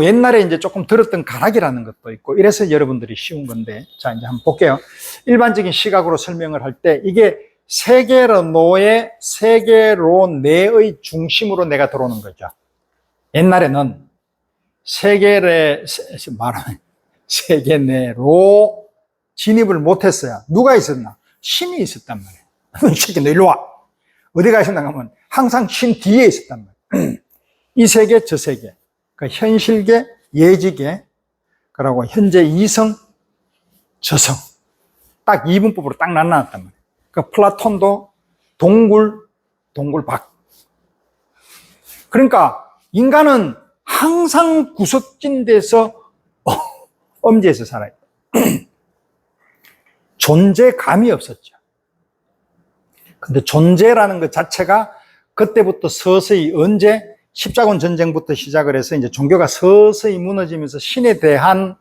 옛날에 이제 조금 들었던 가락이라는 것도 있고, 이래서 여러분들이 쉬운 건데, 자, 이제 한번 볼게요. 일반적인 시각으로 설명을 할 때, 이게 세계로 내의 중심으로 내가 들어오는 거죠. 옛날에는 세계 내로 진입을 못했어요. 누가 있었나? 신이 있었단 말이에요. 이 새끼 너 일로 와. 어디가 있었나 하면 항상 신 뒤에 있었단 말이에요. 이 세계, 저 세계. 그러니까 현실계, 예지계, 그리고 현재 이성, 저성. 딱 이분법으로 딱 나눠놨단 말이에요. 그러니까 플라톤도 동굴박. 그러니까 인간은 항상 구석진 데서 엄지에서 살아요. 존재감이 없었죠. 근데 존재라는 것 자체가 그때부터 서서히 언제 십자군 전쟁부터 시작을 해서 이제 종교가 서서히 무너지면서 신에 대한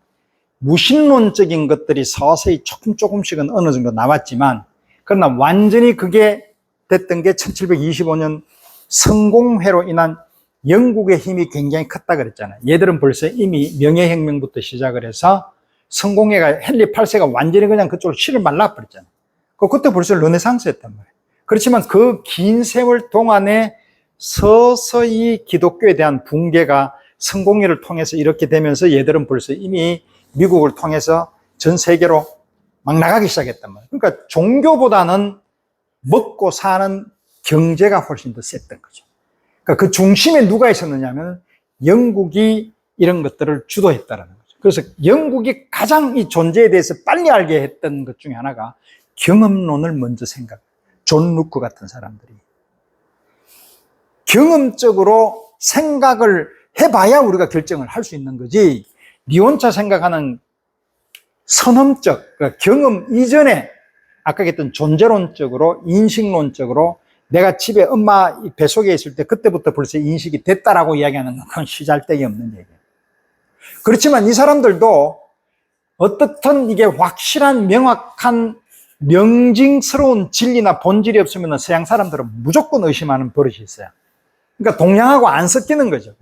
무신론적인 것들이 서서히 조금씩은 어느 정도 나왔지만, 그러나 완전히 그게 됐던 게 1725년 성공회로 인한 영국의 힘이 굉장히 컸다 그랬잖아요. 얘들은 벌써 이미 명예혁명부터 시작을 해서 성공회가 헨리 8세가 완전히 그냥 그쪽으로 실을 말라버렸잖아요. 그때 벌써 르네상스였단 말이에요. 그렇지만 그 긴 세월 동안에 서서히 기독교에 대한 붕괴가 성공회를 통해서 이렇게 되면서 얘들은 벌써 이미 미국을 통해서 전 세계로 막 나가기 시작했단 말이에요. 그러니까 종교보다는 먹고 사는 경제가 훨씬 더 셌던 거죠. 그러니까 그 중심에 누가 있었느냐 하면 영국이 이런 것들을 주도했다는 거죠. 그래서 영국이 가장 이 존재에 대해서 빨리 알게 했던 것 중에 하나가 경험론을 먼저 존 루크 같은 사람들이 경험적으로 생각을 해봐야 우리가 결정을 할 수 있는 거지, 니 혼자 생각하는 선험적, 그러니까 경험 이전에 아까 얘기했던 존재론적으로, 인식론적으로 내가 집에 엄마 뱃속에 있을 때 그때부터 벌써 인식이 됐다라고 이야기하는 건 그건 시잘데기 없는 얘기예요. 그렇지만 이 사람들도 어떻든 이게 확실한 명확한 명징스러운 진리나 본질이 없으면 서양 사람들은 무조건 의심하는 버릇이 있어요. 그러니까 동양하고 안 섞이는 거죠.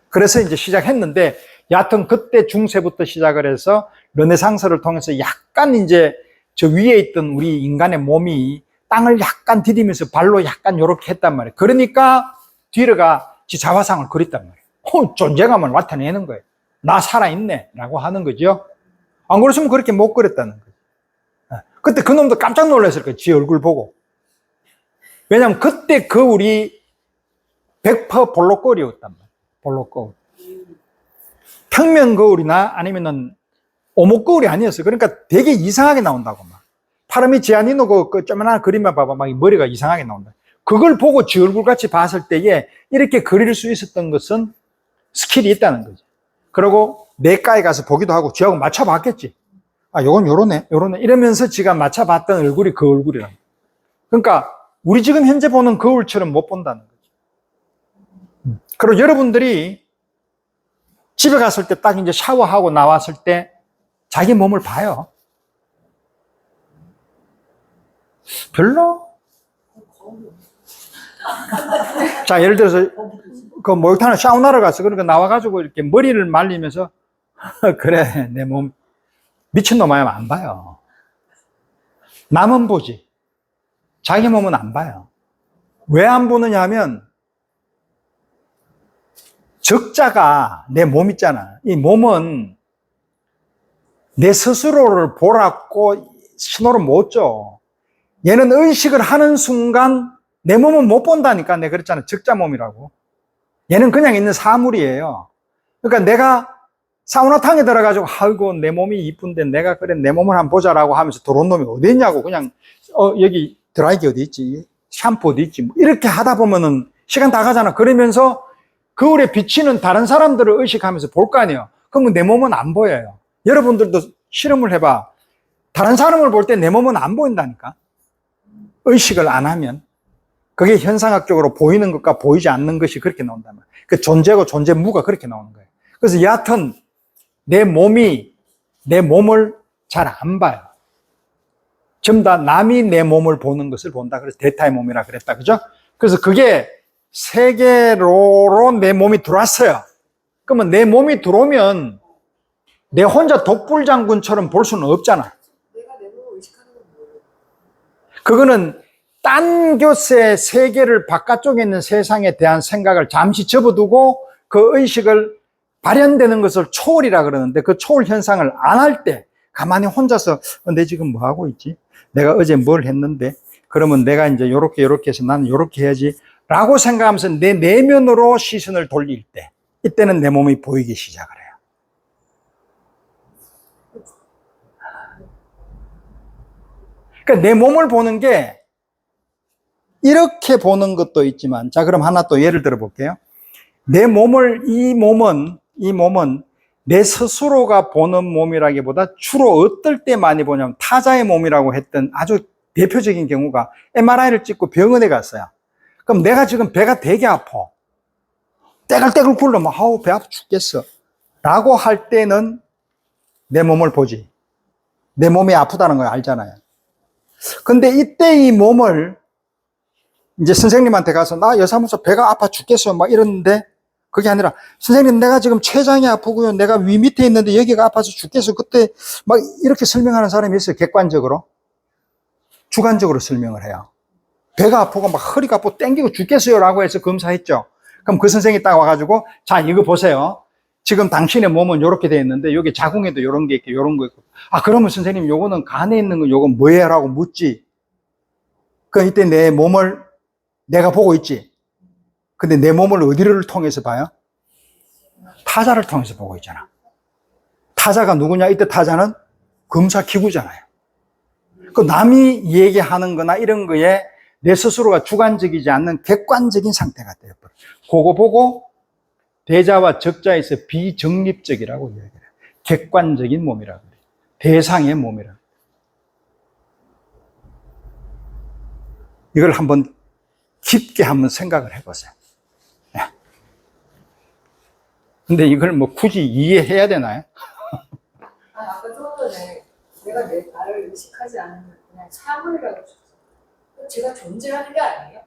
그래서 이제 시작했는데, 여하튼 그때 중세부터 시작을 해서 르네상스를 통해서 약간 이제 저 위에 있던 우리 인간의 몸이 땅을 약간 디디면서 발로 약간 요렇게 했단 말이에요. 그러니까 뒤로가 지 자화상을 그렸단 말이에요. 존재감을 나타내는 거예요. 나 살아있네 라고 하는 거죠. 안 그랬으면 그렇게 못 그렸다는 거예요. 그때 그 놈도 깜짝 놀랐을 거예요. 지 얼굴 보고. 왜냐하면 그때 그 우리 100% 볼록거리였단 말이에요. 볼록거울. 평면 거울이나 아니면은 오목거울이 아니었어요. 그러니까 되게 이상하게 나온다고 막. 파르미지아니노 그 조그만한 그림만 봐봐. 막 머리가 이상하게 나온다. 그걸 보고 지 얼굴 같이 봤을 때에 이렇게 그릴 수 있었던 것은 스킬이 있다는 거죠. 그리고 내과에 가서 보기도 하고 지하고 맞춰봤겠지. 아, 요건 요러네, 요러네. 이러면서 지가 맞춰봤던 얼굴이 그 얼굴이라고. 그러니까 우리 지금 현재 보는 거울처럼 못 본다는 거죠. 그리고 여러분들이 집에 갔을 때 딱 이제 샤워하고 나왔을 때 자기 몸을 봐요. 별로? 자, 예를 들어서 그 목욕탕에 사우나를 갔어. 그러니까 나와가지고 이렇게 머리를 말리면서 그래, 내 몸 미친놈 아니면 안 봐요. 남은 보지. 자기 몸은 안 봐요. 왜 안 보느냐 하면 적자가 내 몸 있잖아. 이 몸은 내 스스로를 보라고 신호를 못 줘. 얘는 의식을 하는 순간 내 몸은 못 본다니까. 내가 그랬잖아. 적자 몸이라고. 얘는 그냥 있는 사물이에요. 그러니까 내가 사우나탕에 들어가지고 아이고 내 몸이 이쁜데 내가 그래 내 몸을 한번 보자라고 하면서 들어온 놈이 어디 있냐고 그냥 여기 드라이기 어디 있지? 샴푸 어디 있지? 뭐 이렇게 하다 보면은 시간 다 가잖아. 그러면서 거울에 비치는 다른 사람들을 의식하면서 볼 거 아니에요. 그러면 내 몸은 안 보여요. 여러분들도 실험을 해봐. 다른 사람을 볼 때 내 몸은 안 보인다니까. 의식을 안 하면. 그게 현상학적으로 보이는 것과 보이지 않는 것이 그렇게 나온단 말이에요. 그 존재고 존재무가 그렇게 나오는 거예요. 그래서 여하튼 내 몸을 잘 안 봐요. 전부 다 남이 내 몸을 보는 것을 본다. 그래서 대타의 몸이라 그랬다. 그죠? 그래서 그게 세계로 내 몸이 들어왔어요. 그러면 내 몸이 들어오면 내 혼자 독불장군처럼 볼 수는 없잖아. 내가 내 몸을 의식하는 건 뭐예요? 그거는 딴 곳의 세계를 바깥쪽에 있는 세상에 대한 생각을 잠시 접어두고 그 의식을 발현되는 것을 초월이라 그러는데 그 초월 현상을 안 할 때 가만히 혼자서 내 지금 뭐 하고 있지? 내가 어제 뭘 했는데 그러면 내가 이제 요렇게 해서 나는 요렇게 해야지 라고 생각하면서 내 내면으로 시선을 돌릴 때 이때는 내 몸이 보이기 시작을 해요. 그러니까 내 몸을 보는 게 이렇게 보는 것도 있지만 자 그럼 하나 또 예를 들어 볼게요. 내 몸을 이 몸은 내 스스로가 보는 몸이라기보다 주로 어떨 때 많이 보냐면 타자의 몸이라고 했던 아주 대표적인 경우가 MRI를 찍고 병원에 갔어요. 그럼 내가 지금 배가 되게 아파. 떼글떼글 굴러면 아우 배 아파 죽겠어. 라고 할 때는 내 몸을 보지. 내 몸이 아프다는 걸 알잖아요. 근데 이때 이 몸을 이제 선생님한테 가서 나 여사무소 배가 아파 죽겠어 막 이러는데 그게 아니라 선생님 내가 지금 췌장이 아프고요. 내가 위 밑에 있는데 여기가 아파서 죽겠어. 그때 막 이렇게 설명하는 사람이 있어요. 객관적으로. 주관적으로 설명을 해요. 배가 아프고 막 허리가 아프고 땡기고 죽겠어요 라고 해서 검사했죠. 그럼 그 선생님이 딱 와가지고 자 이거 보세요. 지금 당신의 몸은 이렇게 되어 있는데 여기 자궁에도 이런 게 있고 이런 거 있고. 아, 그러면 선생님 요거는 간에 있는 거 요건 뭐예요? 라고 묻지. 그 이때 내 몸을 내가 보고 있지. 근데 내 몸을 어디를 통해서 봐요? 타자를 통해서 보고 있잖아. 타자가 누구냐? 이때 타자는 검사기구잖아요. 그 남이 얘기하는 거나 이런 거에 내 스스로가 주관적이지 않는 객관적인 상태가 되어버려. 그거 보고 대자와 적자에서 비정립적이라고 이야기해요. 객관적인 몸이라고 그래요. 대상의 몸이라고. 이걸 한번 깊게 한번 생각을 해보세요. 네. 근데 이걸 뭐 굳이 이해해야 되나요? 아까 조금 전에 내가 나를 의식하지 않는 그냥 사물이라고 했었어요. 제가 존재하는 게 아니에요?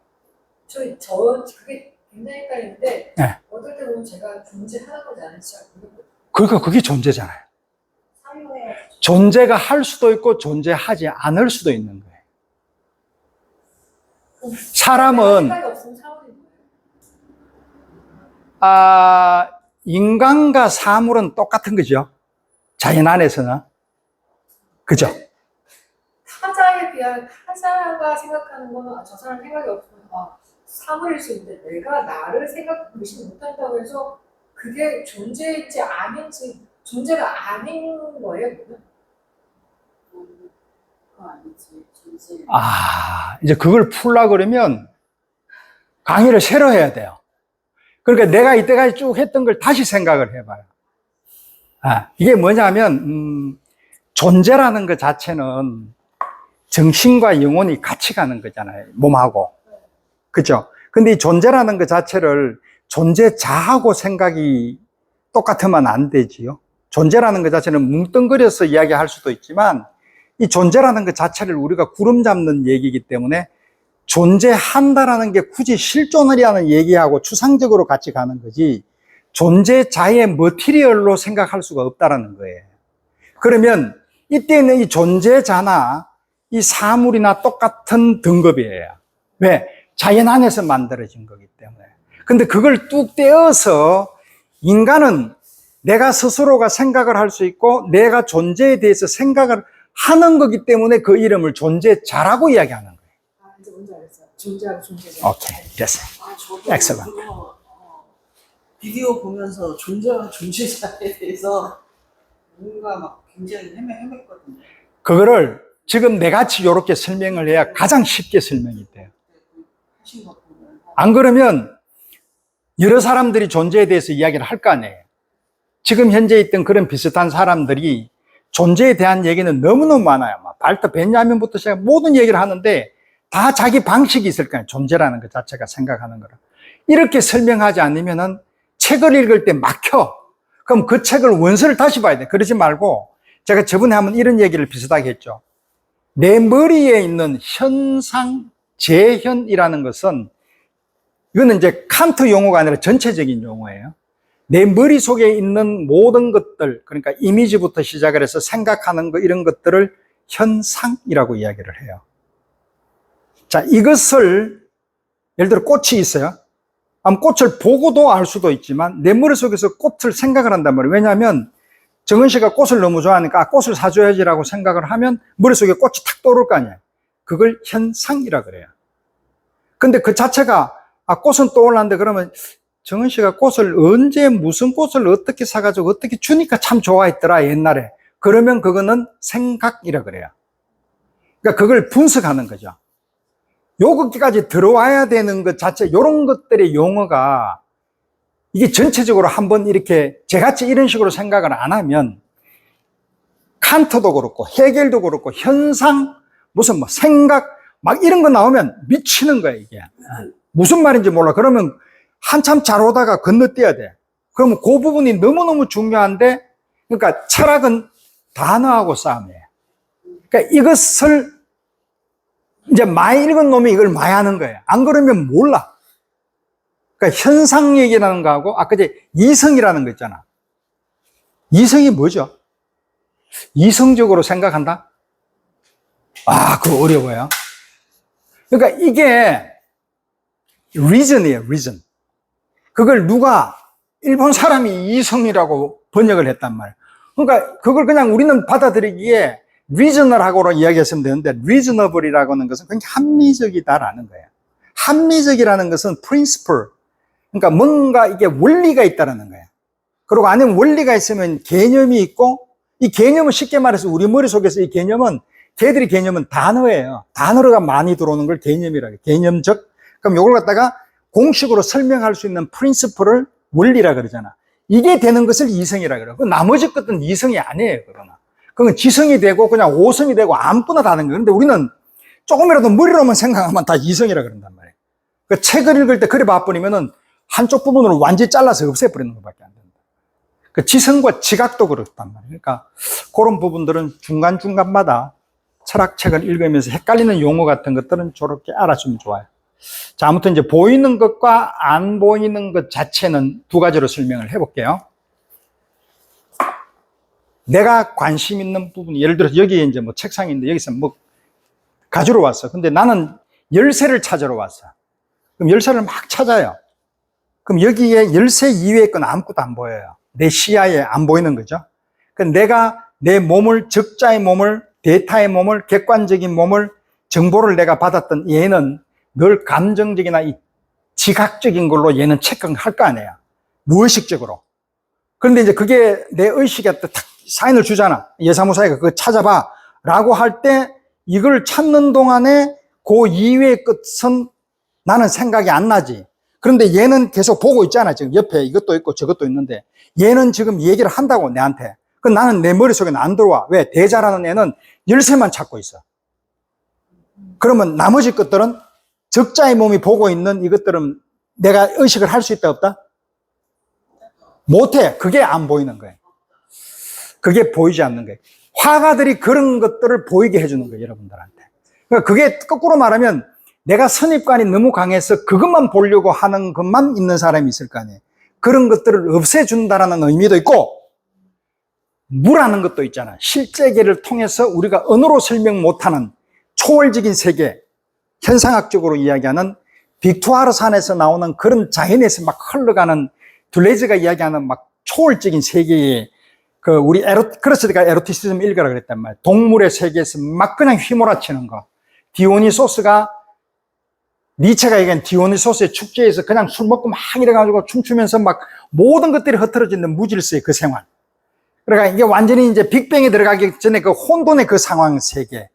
그게 굉장히 헷갈리는데 네. 어떨 때 보면 제가 존재하는 거지 않을지 그러니까 그게 존재잖아요. 사물에 존재가 할 수도 있고 존재하지 않을 수도 있는 거예요. 사람은 생각이 없으면 사물이 뭐예요? 인간과 사물은 똑같은 거죠. 자연 안에서는. 그죠? 타자에 비하면 타자가 생각하는 거는 저 사람 생각이 없으면 사물일 수 있는데 내가 나를 의식 못한다고 해서 그게 존재인지 아닌지 존재가 아닌 거예요? 그러면? 그거 아니지. 존재. 이제 그걸 풀려고 그러면 강의를 새로 해야 돼요. 그러니까 내가 이때까지 쭉 했던 걸 다시 생각을 해봐요. 이게 뭐냐면, 존재라는 것 자체는 정신과 영혼이 같이 가는 거잖아요. 몸하고. 그죠? 근데 이 존재라는 것 자체를 존재자하고 생각이 똑같으면 안 되지요. 존재라는 것 자체는 뭉뚱그려서 이야기할 수도 있지만 이 존재라는 것 자체를 우리가 구름 잡는 얘기이기 때문에 존재한다라는 게 굳이 실존이라는 얘기하고 추상적으로 같이 가는 거지 존재자의 머티리얼로 생각할 수가 없다라는 거예요. 그러면 이때는 이 존재자나 이 사물이나 똑같은 등급이에요. 왜? 자연 안에서 만들어진 거기 때문에. 근데 그걸 뚝 떼어서 인간은 내가 스스로가 생각을 할 수 있고 내가 존재에 대해서 생각을 하는 거기 때문에 그 이름을 존재자라고 이야기하는 거예요. 이제 뭔지 알았어요. 존재하고 존재자. 오케이, 됐어요. 저도 엑셀런트. 그거, 비디오 보면서 존재와 존재자에 대해서 뭔가 막 굉장히 헤맸거든요. 그거를 지금 내같이 이렇게 설명을 해야 가장 쉽게 설명이 돼요. 하신 거 보면. 안 그러면 여러 사람들이 존재에 대해서 이야기를 할 거 아니에요. 지금 현재 있던 그런 비슷한 사람들이 존재에 대한 얘기는 너무너무 많아요. 발터 베냐민부터 시작 모든 얘기를 하는데 다 자기 방식이 있을 거예요. 존재라는 것 자체가 생각하는 거라. 이렇게 설명하지 않으면은 책을 읽을 때 막혀. 그럼 그 책을 원서를 다시 봐야 돼. 그러지 말고 제가 저번에 한번 이런 얘기를 비슷하게 했죠. 내 머리에 있는 현상, 재현이라는 것은 이거는 이제 칸트 용어가 아니라 전체적인 용어예요. 내 머릿속에 있는 모든 것들, 그러니까 이미지부터 시작을 해서 생각하는 거 이런 것들을 현상이라고 이야기를 해요. 자, 이것을 예를 들어 꽃이 있어요. 꽃을 보고도 알 수도 있지만 내 머릿속에서 꽃을 생각을 한단 말이에요. 왜냐하면 정은 씨가 꽃을 너무 좋아하니까 꽃을 사줘야지라고 생각을 하면 머릿속에 꽃이 탁 떠오를 거 아니에요. 그걸 현상이라 그래요. 근데 그 자체가 꽃은 떠올랐는데 그러면 정은 씨가 꽃을 언제 무슨 꽃을 어떻게 사가지고 어떻게 주니까 참 좋아했더라 옛날에. 그러면 그거는 생각이라 그래요. 그러니까 그걸 분석하는 거죠. 여기까지 들어와야 되는 것 자체, 이런 것들의 용어가 이게 전체적으로 한번 이렇게 저같이 이런 식으로 생각을 안 하면 칸트도 그렇고 헤겔도 그렇고 현상, 무슨 뭐 생각 막 이런 거 나오면 미치는 거야 이게. 무슨 말인지 몰라. 그러면 한참 잘 오다가 건너뛰어야 돼. 그러면 그 부분이 너무너무 중요한데, 그러니까 철학은 단어하고 싸움이에요. 그러니까 이것을 이제 많이 읽은 놈이 이걸 많이 하는 거예요. 안 그러면 몰라. 그러니까 현상 얘기라는 거하고 아까 이제 이성이라는 거 있잖아. 이성이 뭐죠? 이성적으로 생각한다? 그거 어려워요. 그러니까 이게 reason이에요, reason. 그걸 누가 일본 사람이 이성이라고 번역을 했단 말이에요. 그러니까 그걸 그냥 우리는 받아들이기에 reasonable하고 이야기했으면 되는데 reasonable이라고 하는 것은 굉장히 합리적이다라는 거예요. 합리적이라는 것은 principle, 그러니까 뭔가 이게 원리가 있다라는 거예요. 그리고 아니면 원리가 있으면 개념이 있고, 이 개념은 쉽게 말해서 우리 머릿속에서 이 개념은, 걔들이 개념은 단어예요. 단어가 많이 들어오는 걸 개념이라고 해요. 개념적. 그럼 이걸 갖다가 공식으로 설명할 수 있는 principle을 원리라 그러잖아. 이게 되는 것을 이성이라 그래요. 나머지 것은 이성이 아니에요, 그거는. 그건 지성이 되고 그냥 오성이 되고 아무거나 다른 거예요. 근데 우리는 조금이라도 머리로만 생각하면 다 이성이라 그런단 말이에요. 그 책을 읽을 때 그래 봐버리면은 한쪽 부분으로 완전히 잘라서 없애버리는 것밖에 안 된다. 그 지성과 지각도 그렇단 말이에요. 그러니까 그런 부분들은 중간중간마다 철학책을 읽으면서 헷갈리는 용어 같은 것들은 저렇게 알아주면 좋아요. 자, 아무튼 이제 보이는 것과 안 보이는 것 자체는 두 가지로 설명을 해볼게요. 내가 관심 있는 부분, 예를 들어서 여기에 이제 뭐 책상이 있는데 여기서 뭐 가지러 왔어. 근데 나는 열쇠를 찾으러 왔어. 그럼 열쇠를 막 찾아요. 그럼 여기에 열쇠 이외의 건 아무것도 안 보여요. 내 시야에 안 보이는 거죠. 그럼 내가 내 몸을, 적자의 몸을, 데이터의 몸을, 객관적인 몸을, 정보를 내가 받았던 얘는 늘 감정적이나 이 지각적인 걸로 얘는 체크할 거 아니에요. 무의식적으로. 그런데 이제 그게 내 의식에 딱 사인을 주잖아. 예사무사가 그거 찾아봐. 라고 할 때 이걸 찾는 동안에 그 이외의 것은 나는 생각이 안 나지. 그런데 얘는 계속 보고 있잖아. 지금 옆에 이것도 있고 저것도 있는데 얘는 지금 얘기를 한다고 내한테. 그럼 나는 내 머릿속에는 안 들어와. 왜? 대자라는 애는 열쇠만 찾고 있어. 그러면 나머지 것들은 적자의 몸이 보고 있는 이것들은 내가 의식을 할 수 있다 없다? 못해. 그게 안 보이는 거예요. 그게 보이지 않는 거예요. 화가들이 그런 것들을 보이게 해주는 거예요, 여러분들한테. 그러니까 그게 거꾸로 말하면 내가 선입관이 너무 강해서 그것만 보려고 하는 것만 있는 사람이 있을 거 아니에요. 그런 것들을 없애준다라는 의미도 있고, 무라는 것도 있잖아. 실제계를 통해서 우리가 언어로 설명 못하는 초월적인 세계, 현상학적으로 이야기하는 빅투아르 산에서 나오는 그런 자연에서 막 흘러가는 둘레즈가 이야기하는 막 초월적인 세계에 그래서 내가 에로티시즘 읽으라 그랬단 말이야. 동물의 세계에서 막 그냥 휘몰아치는 거. 니체가 얘기한 디오니소스의 축제에서 그냥 술 먹고 막 이래가지고 춤추면서 막 모든 것들이 흐트러지는 무질서의 그 생활. 그러니까 이게 완전히 이제 빅뱅에 들어가기 전에 그 혼돈의 그 상황 세계.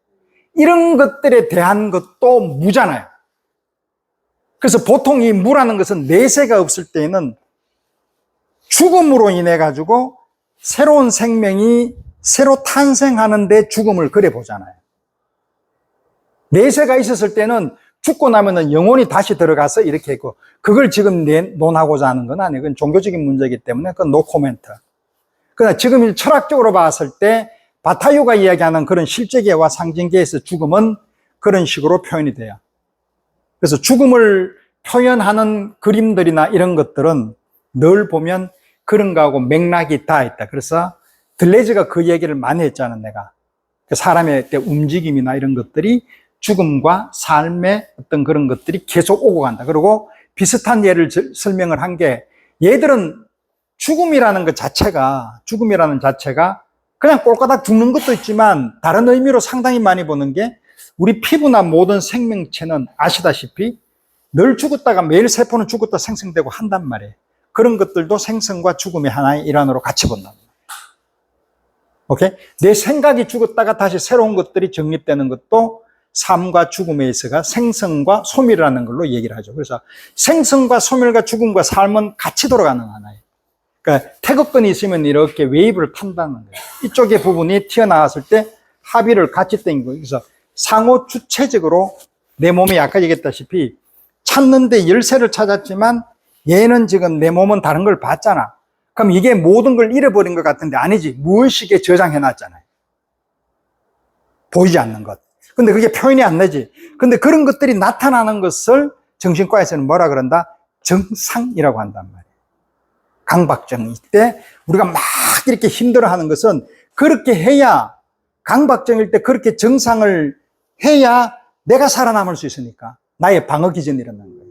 이런 것들에 대한 것도 무잖아요. 그래서 보통 이 무라는 것은 내세가 없을 때에는 죽음으로 인해 가지고 새로운 생명이 새로 탄생하는데 죽음을 그래 보잖아요. 내세가 있었을 때는 죽고 나면은 영혼이 다시 들어가서 이렇게 했고, 그걸 지금 논하고자 하는 건 아니에요. 그건 종교적인 문제이기 때문에 그건 노 코멘트. 그러나 지금 철학적으로 봤을 때 바타유가 이야기하는 그런 실제계와 상징계에서 죽음은 그런 식으로 표현이 돼요. 그래서 죽음을 표현하는 그림들이나 이런 것들은 늘 보면 그런 거하고 맥락이 다 있다. 그래서 들레즈가 그 얘기를 많이 했잖아, 내가. 사람의 움직임이나 이런 것들이 죽음과 삶의 어떤 그런 것들이 계속 오고 간다. 그리고 비슷한 예를 설명을 한 게, 얘들은 죽음이라는 것 자체가 그냥 꼴까닥 죽는 것도 있지만 다른 의미로 상당히 많이 보는 게, 우리 피부나 모든 생명체는 아시다시피 늘 죽었다가 매일 세포는 죽었다 생성되고 한단 말이에요. 그런 것들도 생성과 죽음의 하나의 일환으로 같이 본단 말이에요. 오케이? 내 생각이 죽었다가 다시 새로운 것들이 정립되는 것도 삶과 죽음에 있어가 생성과 소멸이라는 걸로 얘기를 하죠. 그래서 생성과 소멸과 죽음과 삶은 같이 돌아가는 하나예요. 그러니까 태극권이 있으면 이렇게 웨이브를 탄다는 거예요. 이쪽의 부분이 튀어나왔을 때 합의를 같이 땡기고, 그래서 상호 주체적으로 내 몸이 아까 얘기했다시피 찾는데 열쇠를 찾았지만 얘는 지금 내 몸은 다른 걸 봤잖아. 그럼 이게 모든 걸 잃어버린 것 같은데 아니지. 무의식에 저장해놨잖아요. 보이지 않는 것. 근데 그게 표현이 안 되지. 근데 그런 것들이 나타나는 것을 정신과에서는 뭐라 그런다? 정상이라고 한단 말이에요. 강박증일 때 우리가 막 이렇게 힘들어하는 것은 그렇게 해야, 강박증일 때 그렇게 정상을 해야 내가 살아남을 수 있으니까. 나의 방어 기전이 일어나는 거예요.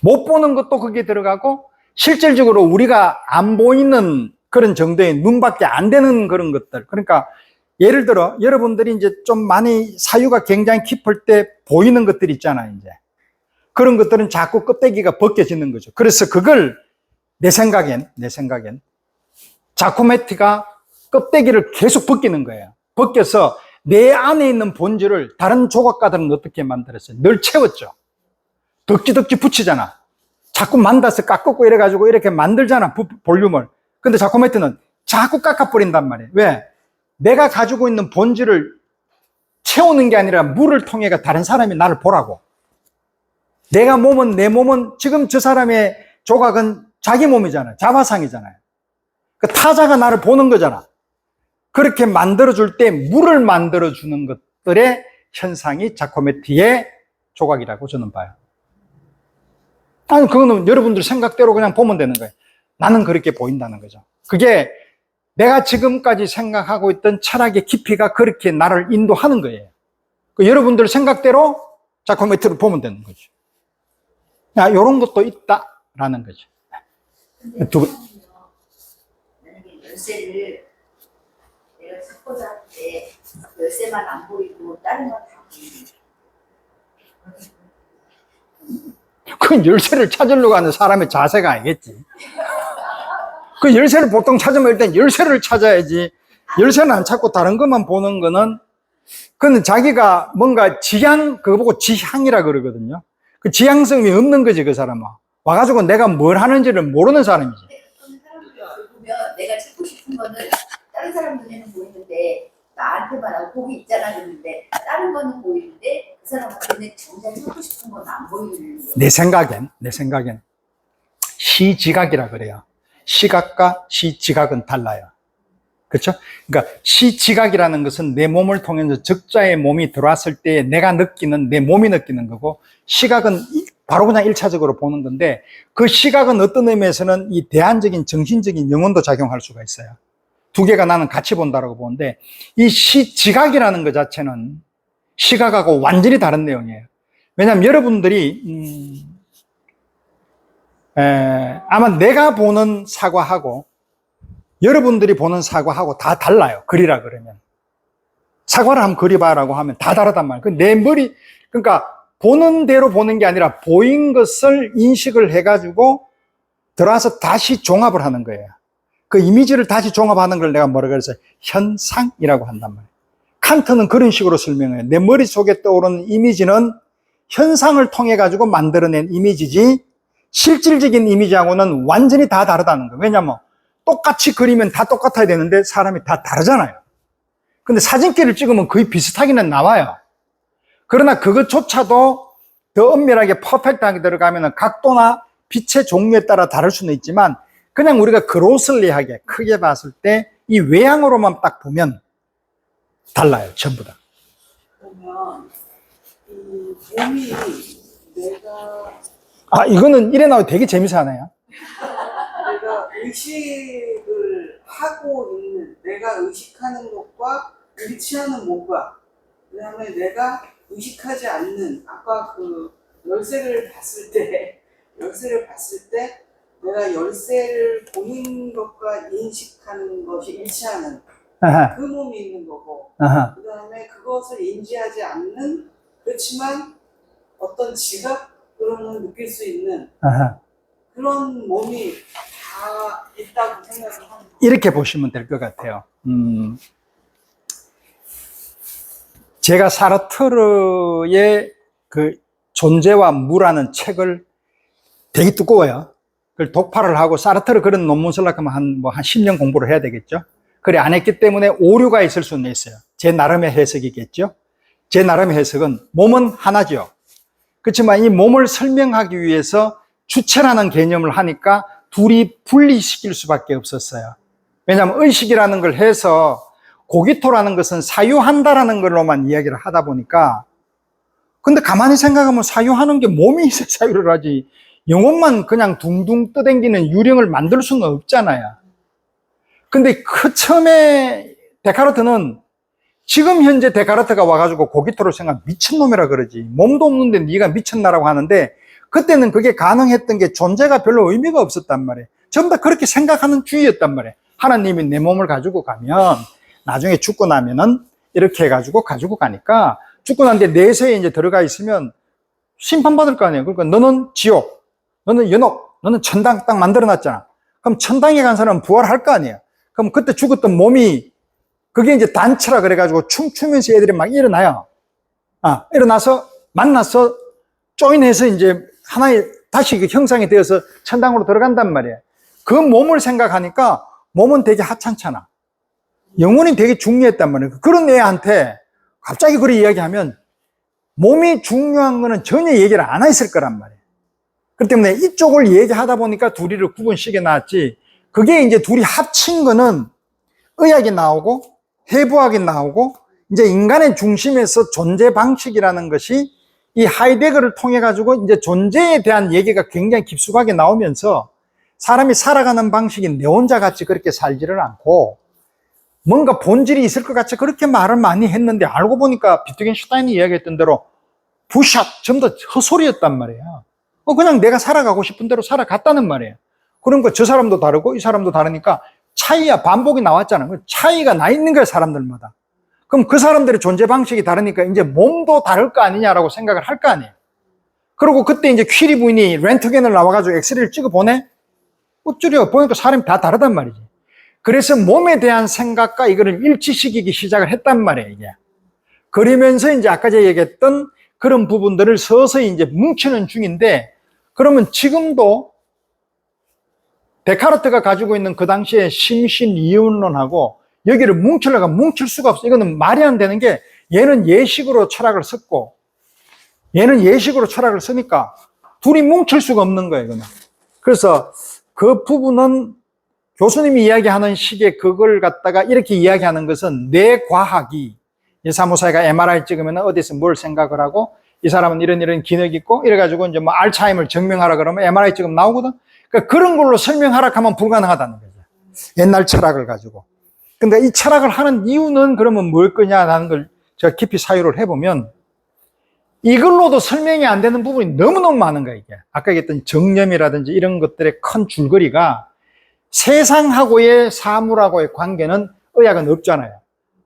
못 보는 것도 거기에 들어가고 실질적으로 우리가 안 보이는 그런 정도의 눈밖에 안 되는 그런 것들. 그러니까 예를 들어 여러분들이 이제 좀 많이 사유가 굉장히 깊을 때 보이는 것들 있잖아요. 이제 그런 것들은 자꾸 껍데기가 벗겨지는 거죠. 그래서 그걸 내 생각엔 자코메티가 껍데기를 계속 벗기는 거예요. 벗겨서 내 안에 있는 본질을 다른 조각가들은 어떻게 만들었어요? 늘 채웠죠. 덕지덕지 붙이잖아. 자꾸 만다서 깎고 이래가지고 이렇게 만들잖아, 볼륨을. 근데 자코메티는 자꾸 깎아버린단 말이에요. 왜? 내가 가지고 있는 본질을 채우는 게 아니라 물을 통해 다른 사람이 나를 보라고. 내 몸은 지금 저 사람의 조각은 자기 몸이잖아요. 자화상이잖아요. 그 타자가 나를 보는 거잖아. 그렇게 만들어줄 때 물을 만들어주는 것들의 현상이 자코메티의 조각이라고 저는 봐요. 아니, 그거는 여러분들 생각대로 그냥 보면 되는 거예요. 나는 그렇게 보인다는 거죠. 그게 내가 지금까지 생각하고 있던 철학의 깊이가 그렇게 나를 인도하는 거예요. 그 여러분들 생각대로 자코메티를 보면 되는 거죠. 야, 이런 것도 있다라는 거죠. 만약에 열쇠를 내가 찾고자 할 때 열쇠만 안 보이고 다른 건 다 보이는 그 열쇠를 찾으려고 하는 사람의 자세가 아니겠지. 그 열쇠를 보통 찾으면 일단 열쇠를 찾아야지. 열쇠는 안 찾고 다른 것만 보는 거는, 그는 자기가 뭔가 지향, 그거 보고 지향이라 그러거든요. 그 지향성이 없는 거지, 그 사람은. 와가지고 내가 뭘 하는지를 모르는 사람이지. 어떤 사람들이 보면 내가 찾고 싶은 거는 다른 사람 눈에는 보이는데 나한테만 거기 있잖아 그러는데 다른 거는 보이는데 그 사람한테는 정작 찾고 싶은 건 안 보이는 거예요. 내 생각엔 시지각이라 그래요. 시각과 시지각은 달라요. 그렇죠? 그러니까 시지각이라는 것은 내 몸을 통해서 적자의 몸이 들어왔을 때 내가 느끼는, 내 몸이 느끼는 거고, 시각은 바로 그냥 1차적으로 보는 건데, 그 시각은 어떤 의미에서는 이 대안적인 정신적인 영혼도 작용할 수가 있어요. 두 개가 나는 같이 본다라고 보는데, 이 시지각이라는 것 자체는 시각하고 완전히 다른 내용이에요. 왜냐하면 여러분들이 아마 내가 보는 사과하고 여러분들이 보는 사과하고 다 달라요. 그리라 그러면. 사과를 한번 그려봐라고 하면 다 다르단 말이에요. 내 머리, 그러니까 보는 대로 보는 게 아니라 보인 것을 인식을 해가지고 들어와서 다시 종합을 하는 거예요. 그 이미지를 다시 종합하는 걸 내가 뭐라 그랬어요? 현상이라고 한단 말이에요. 칸트는 그런 식으로 설명해요. 내 머릿속에 떠오르는 이미지는 현상을 통해 가지고 만들어낸 이미지지 실질적인 이미지하고는 완전히 다 다르다는 거예요. 왜냐하면 똑같이 그리면 다 똑같아야 되는데 사람이 다 다르잖아요. 근데 사진기를 찍으면 거의 비슷하기는 나와요. 그러나 그것조차도 더 엄밀하게 퍼펙트하게 들어가면 각도나 빛의 종류에 따라 다를 수는 있지만 그냥 우리가 그로슬리하게 크게 봤을 때 이 외향으로만 딱 보면 달라요. 전부 다. 그러면 이 몸이 내가 이거는 이래 나오면 되게 재미있어하네요. 내가 의식을 하고 있는, 내가 의식하는 것과 일치하는 뭔가, 그 다음에 내가 의식하지 않는, 아까 그 열쇠를 봤을 때 내가 열쇠를 보는 것과 인식하는 것이 일치하는 아하, 그 몸이 있는 거고, 아하. 그 다음에 그것을 인지하지 않는, 그렇지만 어떤 지각으로는 느낄 수 있는 아하. 그런 몸이 다 있다고 생각을 하는 거예요. 이렇게 보시면 될 것 같아요. 제가 사르트르의 그 존재와 무라는 책을 되게 두꺼워요. 그걸 독파를 하고 사르트르 그런 논문 쓰려고 하면 한 10년 공부를 해야 되겠죠. 그래 안 했기 때문에 오류가 있을 수는 있어요. 제 나름의 해석이겠죠. 제 나름의 해석은 몸은 하나죠. 그렇지만 이 몸을 설명하기 위해서 주체라는 개념을 하니까 둘이 분리시킬 수밖에 없었어요. 왜냐하면 의식이라는 걸 해서 고기토라는 것은 사유한다라는 걸로만 이야기를 하다 보니까, 근데 가만히 생각하면 사유하는 게 몸이 있어야 사유를 하지 영혼만 그냥 둥둥 떠댕기는 유령을 만들 수는 없잖아요. 근데 그 처음에 데카르트는 지금 현재 데카르트가 와가지고 고기토를 생각 미친놈이라 그러지. 몸도 없는데 네가 미쳤나라고 하는데 그때는 그게 가능했던 게 존재가 별로 의미가 없었단 말이에요. 전부 다 그렇게 생각하는 주의였단 말이에요. 하나님이 내 몸을 가지고 가면 나중에 죽고 나면은 이렇게 해가지고 가지고 가니까 죽고 난 뒤에 내세에 이제 들어가 있으면 심판받을 거 아니에요. 그러니까 너는 지옥, 너는 연옥, 너는 천당 딱 만들어 놨잖아. 그럼 천당에 간 사람은 부활할 거 아니에요. 그럼 그때 죽었던 몸이 그게 이제 단체라 그래가지고 춤추면서 애들이 막 일어나요. 일어나서 만나서 조인해서 이제 하나의 다시 그 형상이 되어서 천당으로 들어간단 말이에요. 그 몸을 생각하니까 몸은 되게 하찮잖아. 영혼이 되게 중요했단 말이에요. 그런 애한테 갑자기 그렇게 이야기하면 몸이 중요한 거는 전혀 얘기를 안 했을 거란 말이에요. 그렇기 때문에 이쪽을 얘기하다 보니까 둘이를 구분시켜 놨지, 그게 이제 둘이 합친 거는 의학이 나오고 해부학이 나오고 이제 인간의 중심에서 존재 방식이라는 것이 이 하이데거를 통해 가지고 이제 존재에 대한 얘기가 굉장히 깊숙하게 나오면서 사람이 살아가는 방식이 내 혼자 같이 그렇게 살지를 않고 뭔가 본질이 있을 것 같이 그렇게 말을 많이 했는데, 알고 보니까 비트겐슈타인이 이야기했던 대로 부샷, 전부 다 헛소리였단 말이에요. 그냥 내가 살아가고 싶은 대로 살아갔다는 말이에요. 그러니까 저 사람도 다르고 이 사람도 다르니까 차이야, 반복이 나왔잖아. 차이가 나 있는 거야, 사람들마다. 그럼 그 사람들의 존재 방식이 다르니까 이제 몸도 다를 거 아니냐라고 생각을 할 거 아니에요. 그리고 그때 이제 퀴리 부인이 렌트겐을 나와가지고 엑스레이를 찍어 보내? 어쩌려, 보니까 사람이 다 다르단 말이지. 그래서 몸에 대한 생각과 이거를 일치시키기 시작을 했단 말이에요, 이게. 그러면서 이제 아까 제가 얘기했던 그런 부분들을 서서히 이제 뭉치는 중인데, 그러면 지금도 데카르트가 가지고 있는 그 당시에 심신 이윤론하고 여기를 뭉치려고 뭉칠 수가 없어. 이거는 말이 안 되는 게, 얘는 예식으로 철학을 썼고 얘는 예식으로 철학을 쓰니까 둘이 뭉칠 수가 없는 거예요, 이거는. 그래서 그 부분은 교수님이 이야기하는 식의 그걸 갖다가 이렇게 이야기하는 것은 내 과학이, 이 사무사가 MRI 찍으면 어디서 뭘 생각을 하고 이 사람은 이런 기능이 있고 이래가지고 이제 뭐 알츠하이머를 증명하라 그러면 MRI 찍으면 나오거든. 그러니까 그런 걸로 설명하라 하면 불가능하다는 거죠. 옛날 철학을 가지고. 근데 이 철학을 하는 이유는 그러면 뭘 거냐라는 걸 제가 깊이 사유를 해보면 이걸로도 설명이 안 되는 부분이 너무너무 많은 거예요, 이게. 아까 얘기했던 정념이라든지 이런 것들의 큰 줄거리가 세상하고의 사물하고의 관계는 의학은 없잖아요.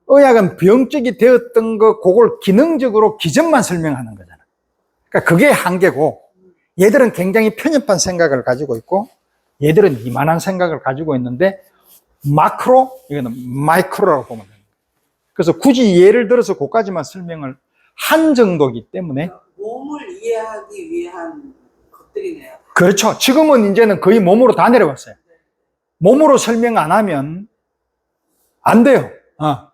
의학은 병적이 되었던 거, 그걸 기능적으로 기전만 설명하는 거잖아. 그러니까 그게 한계고, 얘들은 굉장히 편협한 생각을 가지고 있고, 얘들은 이만한 생각을 가지고 있는데, 마크로, 이거는 마이크로라고 보면 됩니다. 그래서 굳이 예를 들어서 그까지만 설명을 한 정도이기 때문에. 몸을 이해하기 위한 것들이네요. 그렇죠. 지금은 이제는 거의 몸으로 다 내려왔어요. 몸으로 설명 안 하면 안 돼요.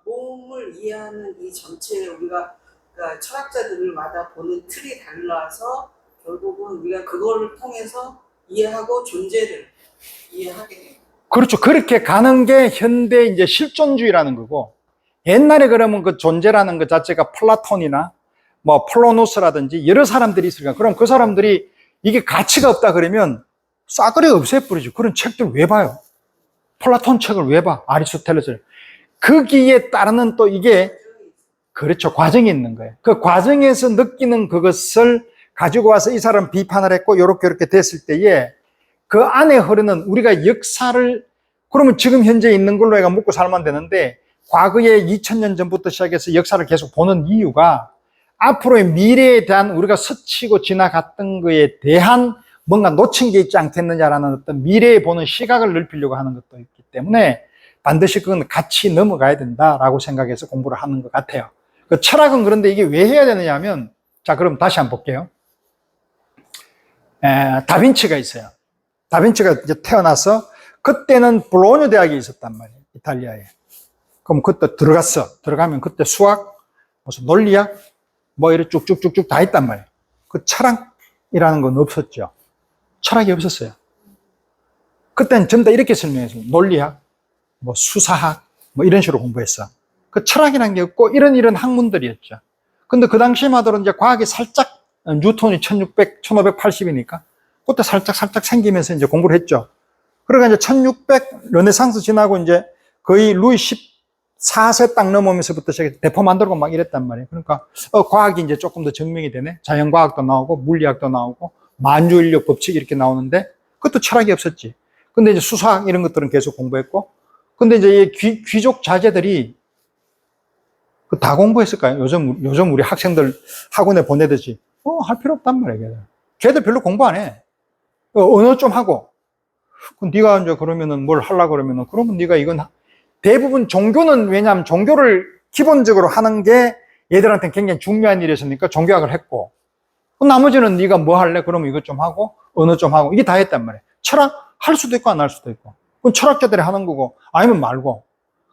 몸을 이해하는 이 전체를 우리가, 그러니까 철학자들마다 보는 틀이 달라서 결국은 우리가 그거를 통해서 이해하고 존재를 이해하게 됩니다. 그렇죠. 그렇게 가는 게 현대 이제 실존주의라는 거고, 옛날에 그러면 그 존재라는 것 자체가 플라톤이나 뭐 폴로노스라든지 여러 사람들이 있으니까, 그럼 그 사람들이 이게 가치가 없다 그러면 싸그리 없애버리죠. 그런 책들 왜 봐요? 플라톤 책을 왜 봐? 아리스토텔레스를. 거기에 따르는 또 이게, 그렇죠, 과정이 있는 거예요. 그 과정에서 느끼는 그것을 가지고 와서 이 사람 비판을 했고 요렇게 됐을 때에 그 안에 흐르는 우리가 역사를, 그러면 지금 현재 있는 걸로 해가 먹고 살면 되는데, 과거에 2000년 전부터 시작해서 역사를 계속 보는 이유가 앞으로의 미래에 대한 우리가 스치고 지나갔던 거에 대한 뭔가 놓친 게 있지 않겠느냐라는 어떤 미래에 보는 시각을 넓히려고 하는 것도 있기 때문에 반드시 그건 같이 넘어가야 된다라고 생각해서 공부를 하는 것 같아요. 그 철학은 그런데 이게 왜 해야 되느냐 하면, 자, 그럼 다시 한번 볼게요. 다빈치가 있어요. 다빈치가 이제 태어나서 그때는 볼로냐 대학에 있었단 말이에요, 이탈리아에. 그럼 그때 들어가면 그때 수학, 무슨 논리학, 뭐 이렇게 쭉쭉쭉쭉 다 있단 말이에요. 그 철학이라는 건 없었죠. 철학이 없었어요. 그때는 전부 다 이렇게 설명했어요. 논리학, 뭐 수사학, 뭐 이런 식으로 공부했어. 그 철학이라는 게 없고 이런 학문들이었죠. 근데 그 당시만 하더라도 이제 과학이 살짝, 뉴턴이 1580이니까 그때 살짝 생기면서 이제 공부를 했죠. 그러니까 이제 1600 르네상스 지나고 이제 거의 루이 14세 딱 넘으면서부터 시작해서 대포 만들고 막 이랬단 말이에요. 그러니까 과학이 이제 조금 더 증명이 되네. 자연과학도 나오고 물리학도 나오고 만주인력 법칙 이렇게 나오는데 그것도 철학이 없었지. 근데 이제 수사학 이런 것들은 계속 공부했고, 근데 이제 이 귀족 자제들이 다 공부했을까요? 요즘 우리 학생들 학원에 보내듯이 할 필요 없단 말이야. 걔들 별로 공부 안 해. 언어 좀 하고. 그럼 네가 이제 그러면은 뭘 하려고 그러면은, 그러면 네가 이건 대부분 종교는, 왜냐하면 종교를 기본적으로 하는 게 얘들한테는 굉장히 중요한 일이었으니까 종교학을 했고, 나머지는 네가 뭐 할래? 그러면 이것 좀 하고 언어 좀 하고, 이게 다 했단 말이야. 철학 할 수도 있고 안 할 수도 있고, 그건 철학자들이 하는 거고, 아니면 말고.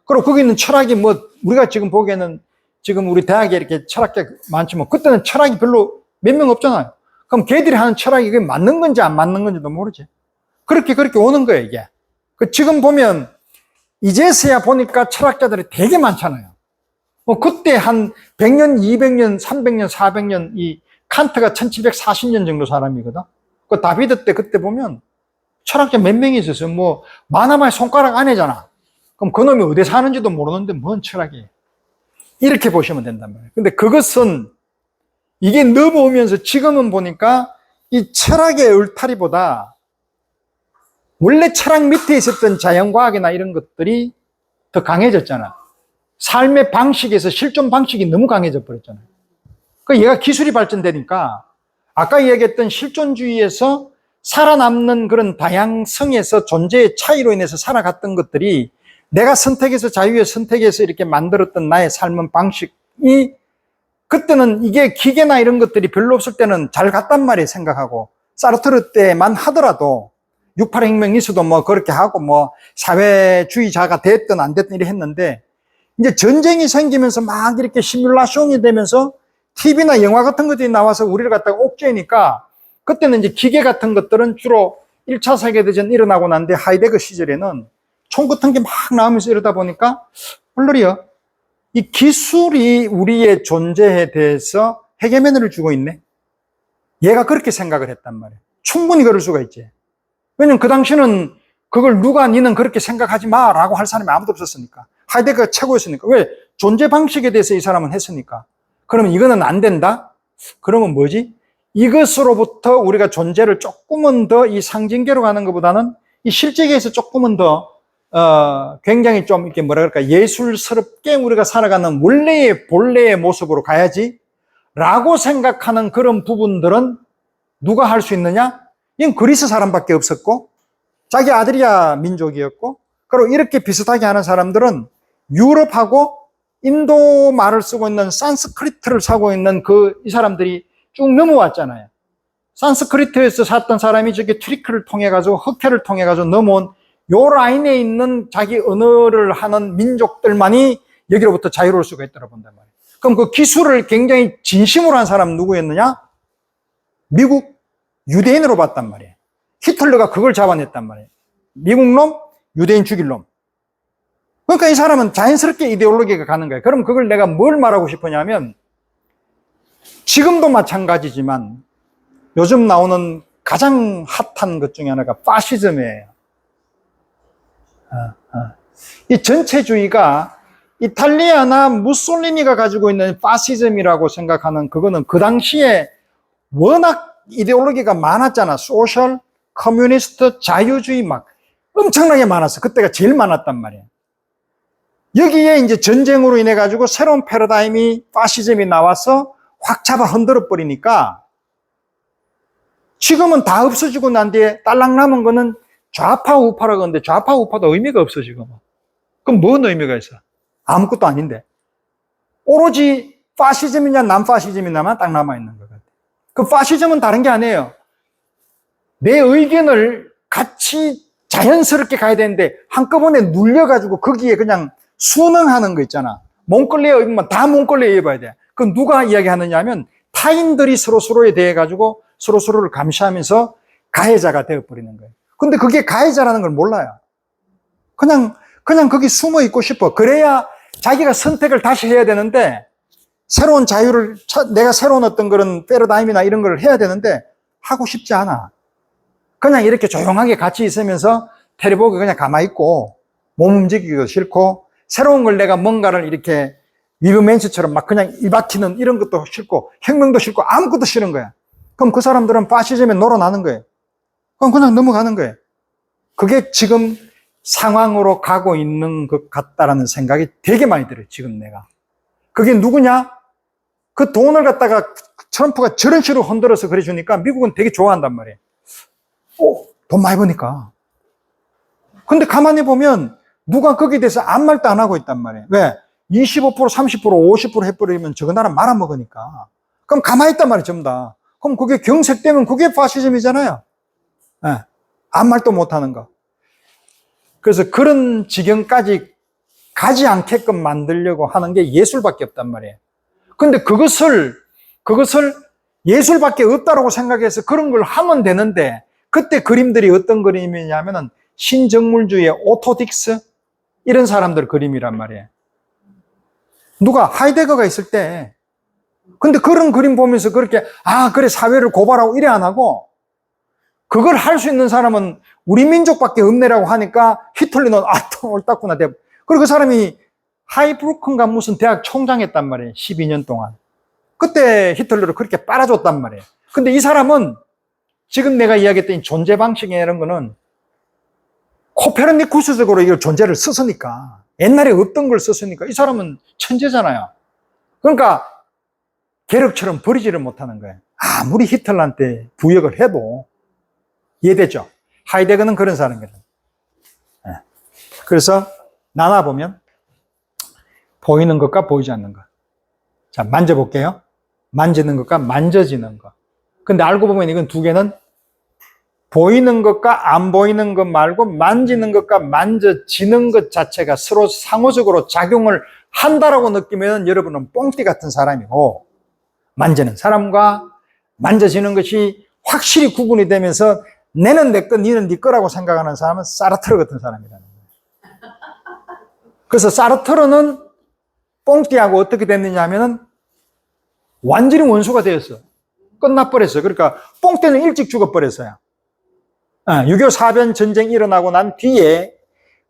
그리고 거기 있는 철학이 뭐 우리가 지금 보기에는, 지금 우리 대학에 이렇게 철학자 많지만 그때는 철학이 별로 몇 명 없잖아요. 그럼 걔들이 하는 철학이 그게 맞는 건지 안 맞는 건지도 모르지. 그렇게 오는 거예요, 이게. 지금 보면 이제서야 보니까 철학자들이 되게 많잖아요. 그때 한 100년, 200년, 300년, 400년, 이 칸트가 1740년 정도 사람이거든. 그 다비드 때 그때 보면 철학자 몇 명이 있었어요. 뭐 많아봐야 손가락 안에잖아. 그럼 그놈이 어디 사는지도 모르는데 뭔 철학이에요. 이렇게 보시면 된단 말이에요. 근데 그것은 이게 넘어오면서 지금은 보니까 이 철학의 울타리보다 원래 철학 밑에 있었던 자연과학이나 이런 것들이 더 강해졌잖아. 삶의 방식에서 실존 방식이 너무 강해져 버렸잖아요. 그 얘가 기술이 발전되니까 아까 얘기했던 실존주의에서 살아남는 그런 다양성에서 존재의 차이로 인해서 살아갔던 것들이 내가 선택해서 자유의 선택에서 이렇게 만들었던 나의 삶의 방식이, 그때는 이게 기계나 이런 것들이 별로 없을 때는 잘 갔단 말이에요, 생각하고. 사르트르 때만 하더라도 68혁명이 있어도 뭐 그렇게 하고 뭐 사회주의자가 됐든 안 됐든 이렇게 했는데, 이제 전쟁이 생기면서 막 이렇게 시뮬레이션이 되면서 TV나 영화 같은 것들이 나와서 우리를 갖다가 옥죄니까, 그때는 이제 기계 같은 것들은 주로 1차 세계대전 일어나고 난 뒤에 하이데거 시절에는 총 같은 게 막 나오면서 이러다 보니까, 얼른 이 기술이 우리의 존재에 대해서 헤게모니를 주고 있네. 얘가 그렇게 생각을 했단 말이에요. 충분히 그럴 수가 있지. 왜냐면 그 당시는 그걸 누가 니는 그렇게 생각하지 마라고 할 사람이 아무도 없었으니까. 하이데거가 최고였으니까. 왜? 존재 방식에 대해서 이 사람은 했으니까. 그러면 이거는 안 된다? 그러면 뭐지? 이것으로부터 우리가 존재를 조금은 더 이 상징계로 가는 것보다는 이 실제계에서 조금은 더 굉장히 좀 이렇게 뭐라 그럴까, 예술스럽게 우리가 살아가는 원래의 본래의 모습으로 가야지 라고 생각하는 그런 부분들은 누가 할 수 있느냐? 이건 그리스 사람밖에 없었고, 자기 아드리아 민족이었고, 그리고 이렇게 비슷하게 하는 사람들은 유럽하고 인도 말을 쓰고 있는 산스크리트를 사고 있는 이 사람들이 쭉 넘어왔잖아요. 산스크리트에서 샀던 사람이 저기 트리크를 통해가지고, 흑해를 통해가지고 넘어온 요 라인에 있는 자기 언어를 하는 민족들만이 여기로부터 자유로울 수가 있다고 본단 말이에요. 그럼 그 기술을 굉장히 진심으로 한 사람은 누구였느냐? 미국 유대인으로 봤단 말이에요. 히틀러가 그걸 잡아냈단 말이에요. 미국 놈, 유대인 죽일 놈. 그러니까 이 사람은 자연스럽게 이데올로기가 가는 거예요. 그럼 그걸 내가 뭘 말하고 싶으냐면, 지금도 마찬가지지만 요즘 나오는 가장 핫한 것 중에 하나가 파시즘이에요. 이 전체주의가 이탈리아나 무솔리니가 가지고 있는 파시즘이라고 생각하는 그거는 그 당시에 워낙 이데올로기가 많았잖아. 소셜, 커뮤니스트, 자유주의 막 엄청나게 많았어. 그때가 제일 많았단 말이에요. 여기에 이제 전쟁으로 인해 가지고 새로운 패러다임이, 파시즘이 나와서 확 잡아 흔들어 버리니까 지금은 다 없어지고 난 뒤에 딸랑 남은 거는 좌파 우파라고 하는데, 좌파 우파도 의미가 없어 지금. 그럼 뭔 의미가 있어? 아무것도 아닌데. 오로지 파시즘이냐 남파시즘이냐만 딱 남아있는 것 같아요. 그 파시즘은 다른 게 아니에요. 내 의견을 같이 자연스럽게 가야 되는데 한꺼번에 눌려가지고 거기에 그냥 순응하는 거 있잖아. 몽골레어 입으면 다 몽골레어 입어야 돼. 그건 누가 이야기하느냐 하면 타인들이 서로서로에 대해 가지고 서로서로를 감시하면서 가해자가 되어버리는 거예요. 근데 그게 가해자라는 걸 몰라요. 그냥 거기 숨어 있고 싶어. 그래야 자기가 선택을 다시 해야 되는데, 새로운 자유를, 내가 새로운 어떤 그런 패러다임이나 이런 걸 해야 되는데 하고 싶지 않아. 그냥 이렇게 조용하게 같이 있으면서 텔레보고 그냥 가만히 있고, 몸 움직이기도 싫고, 새로운 걸 내가 뭔가를 이렇게 위브맨스처럼 막 그냥 일박히는 이런 것도 싫고, 혁명도 싫고, 아무것도 싫은 거야. 그럼 그 사람들은 파시즘에 놀아나는 거예요. 그럼 그냥 넘어가는 거예요. 그게 지금 상황으로 가고 있는 것 같다라는 생각이 되게 많이 들어요, 지금 내가. 그게 누구냐? 그 돈을 갖다가 트럼프가 저런 식으로 흔들어서 그래 주니까 미국은 되게 좋아한단 말이에요. 돈 많이 버니까. 근데 가만히 보면 누가 거기에 대해서 아무 말도 안 하고 있단 말이에요. 왜? 25%, 30%, 50% 해버리면 저거 나라 말아먹으니까. 그럼 가만히 있단 말이에요, 전부 다. 그럼 그게 경색되면 그게 파시즘이잖아요. 네. 아무 말도 못하는 거. 그래서 그런 지경까지 가지 않게끔 만들려고 하는 게 예술밖에 없단 말이에요. 근데 그것을 예술밖에 없다고 생각해서 그런 걸 하면 되는데, 그때 그림들이 어떤 그림이냐면은 신정물주의 오토딕스 이런 사람들 그림이란 말이에요. 누가 하이데거가 있을 때, 근데 그런 그림 보면서 그렇게 그래 사회를 고발하고 이래 안 하고, 그걸 할 수 있는 사람은 우리 민족밖에 없네라고 하니까 히틀러는 또 옳았구나. 그리고 그 사람이 하이브루크인가 무슨 대학 총장 했단 말이에요. 12년 동안. 그때 히틀러를 그렇게 빨아줬단 말이에요. 근데 이 사람은 지금 내가 이야기했던 존재 방식이라는 거는 코페르니쿠스적으로 이걸 존재를 썼으니까, 옛날에 없던 걸 썼으니까 이 사람은 천재잖아요. 그러니까 계륵처럼 버리지를 못하는 거예요. 아무리 히틀러한테 부역을 해도. 이해되죠? 하이데거는 그런 사람이거든. 그래서 나눠보면 보이는 것과 보이지 않는 것. 자, 만져볼게요. 만지는 것과 만져지는 것. 근데 알고 보면 이건 두 개는 보이는 것과 안 보이는 것 말고 만지는 것과 만져지는 것 자체가 서로 상호적으로 작용을 한다라고 느끼면 여러분은 뽕띠 같은 사람이고, 만지는 사람과 만져지는 것이 확실히 구분이 되면서 내는 내 거, 니는 네 거라고 생각하는 사람은 사르트르 같은 사람이라는 거예요. 그래서 사르트르는 뽕띠하고 어떻게 됐느냐 하면은 완전히 원수가 되었어. 끝나버렸어요. 그러니까 뽕띠는 일찍 죽어버렸어요. 6.25 사변 전쟁이 일어나고 난 뒤에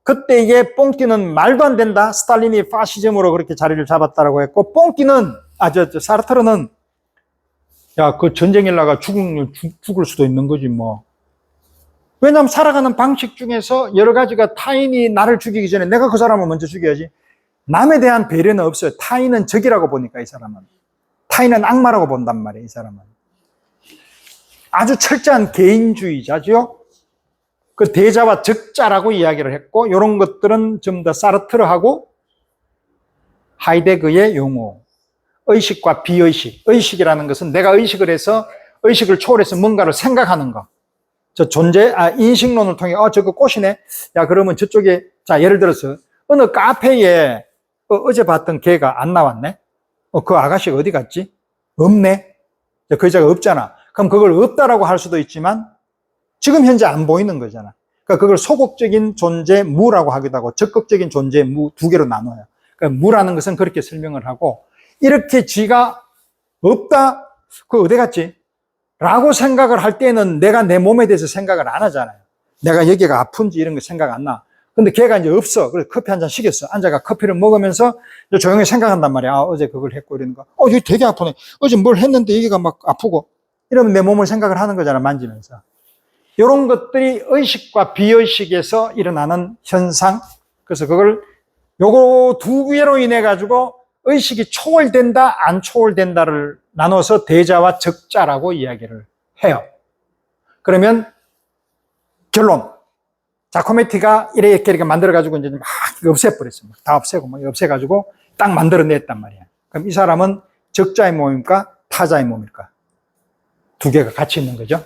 그때 이게 뽕띠는 말도 안 된다. 스탈린이 파시즘으로 그렇게 자리를 잡았다라고 했고, 뽕띠는, 사르트르는 그 전쟁 일나가 죽을 수도 있는 거지 뭐. 왜냐하면 살아가는 방식 중에서 여러 가지가 타인이 나를 죽이기 전에 내가 그 사람을 먼저 죽여야지. 남에 대한 배려는 없어요. 타인은 적이라고 보니까 이 사람은. 타인은 악마라고 본단 말이에요, 이 사람은. 아주 철저한 개인주의자죠. 그 대자와 적자라고 이야기를 했고, 이런 것들은 전부 다 사르트르하고 하이데거의 용어. 의식과 비의식. 의식이라는 것은 내가 의식을 해서 의식을 초월해서 뭔가를 생각하는 거. 저 인식론을 통해, 저거 꽃이네? 그러면 저쪽에, 예를 들어서, 어느 카페에, 어제 봤던 걔가 안 나왔네? 그 아가씨가 어디 갔지? 없네? 그 여자가 없잖아. 그럼 그걸 없다라고 할 수도 있지만, 지금 현재 안 보이는 거잖아. 그러니까 그걸 소극적인 존재 무라고 하기도 하고, 적극적인 존재 무 두 개로 나눠요. 그러니까 무라는 것은 그렇게 설명을 하고, 이렇게 쥐가 없다? 그거 어디 갔지? 라고 생각을 할 때는 내가 내 몸에 대해서 생각을 안 하잖아요. 내가 여기가 아픈지 이런 거 생각 안 나. 근데 걔가 이제 없어. 그래서 커피 한 잔 시켰어. 앉아가 커피를 먹으면서 조용히 생각한단 말이야. 어제 그걸 했고 이러는 거. 여기 되게 아프네. 어제 뭘 했는데 여기가 막 아프고. 이러면 내 몸을 생각을 하는 거잖아, 만지면서. 이런 것들이 의식과 비의식에서 일어나는 현상. 그래서 요거 두 개로 인해 가지고 의식이 초월된다, 안 초월된다를 나눠서 대자와 적자라고 이야기를 해요. 그러면 결론. 자코메티가 이렇게 만들어가지고 이제 막 없애버렸어요. 다 없애고 막 없애가지고 딱 만들어냈단 말이야. 그럼 이 사람은 적자의 몸입니까? 타자의 몸일까? 두 개가 같이 있는 거죠.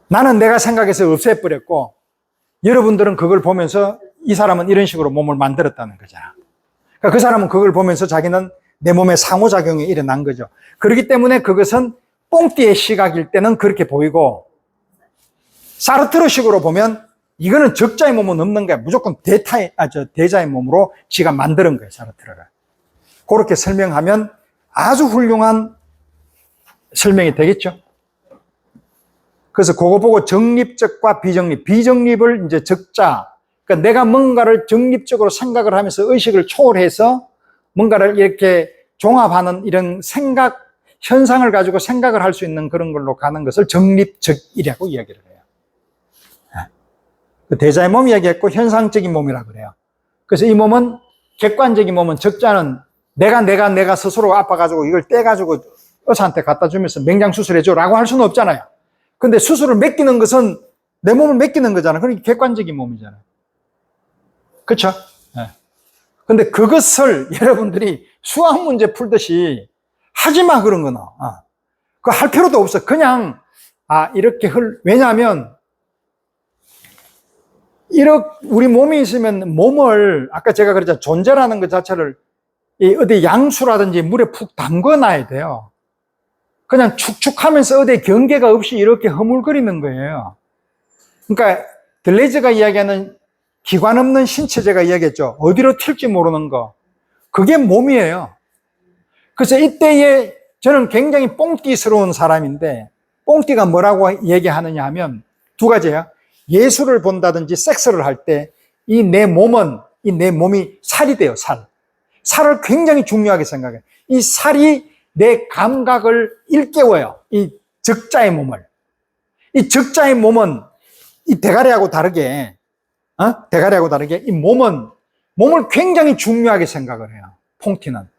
나는 내가 생각해서 없애버렸고, 여러분들은 그걸 보면서 이 사람은 이런 식으로 몸을 만들었다는 거잖아. 그러니까 그 사람은 그걸 보면서 자기는 내 몸에 상호작용이 일어난 거죠. 그렇기 때문에 그것은 뽕띠의 시각일 때는 그렇게 보이고, 사르트르식으로 보면 이거는 적자의 몸은 없는 거야. 무조건 대자의 몸으로 지가 만드는 거예요, 사르트르가. 그렇게 설명하면 아주 훌륭한 설명이 되겠죠. 그래서 그거 보고 정립적과 비정립을 이제 적자, 그러니까 내가 뭔가를 정립적으로 생각을 하면서 의식을 초월해서 뭔가를 이렇게 종합하는 이런 생각, 현상을 가지고 생각을 할 수 있는 그런 걸로 가는 것을 정립적이라고 이야기를 해요. 그 대자의 몸 이야기했고 현상적인 몸이라고 그래요. 그래서 이 몸은 객관적인 몸은 적자는 내가 스스로 아파가지고 이걸 떼가지고 의사한테 갖다 주면서 맹장 수술해줘라고 할 수는 없잖아요. 근데 수술을 맡기는 것은 내 몸을 맡기는 거잖아요. 그러니까 객관적인 몸이잖아요. 그렇죠? 근데 그것을 여러분들이 수학 문제 풀듯이 하지 마, 그런 거는. 그거 할 필요도 없어. 그냥, 이렇게 왜냐하면, 우리 몸이 있으면 몸을, 아까 제가 그랬잖아요. 존재라는 것 자체를 어디 양수라든지 물에 푹 담궈 놔야 돼요. 그냥 축축하면서 어디 경계가 없이 이렇게 허물거리는 거예요. 그러니까, 들레이즈가 이야기하는 기관 없는 신체, 제가 이야기했죠. 어디로 튈지 모르는 거. 그게 몸이에요. 그래서 이때에 저는 굉장히 뽕띠스러운 사람인데, 뽕띠가 뭐라고 얘기하느냐 하면 두 가지예요. 예술을 본다든지 섹스를 할 때 이 내 몸이 살이 돼요, 살. 살을 굉장히 중요하게 생각해요. 이 살이 내 감각을 일깨워요. 이 적자의 몸을. 이 적자의 몸은 이 대가리하고 다르게 이 몸을 굉장히 중요하게 생각을 해요. 퐁티는.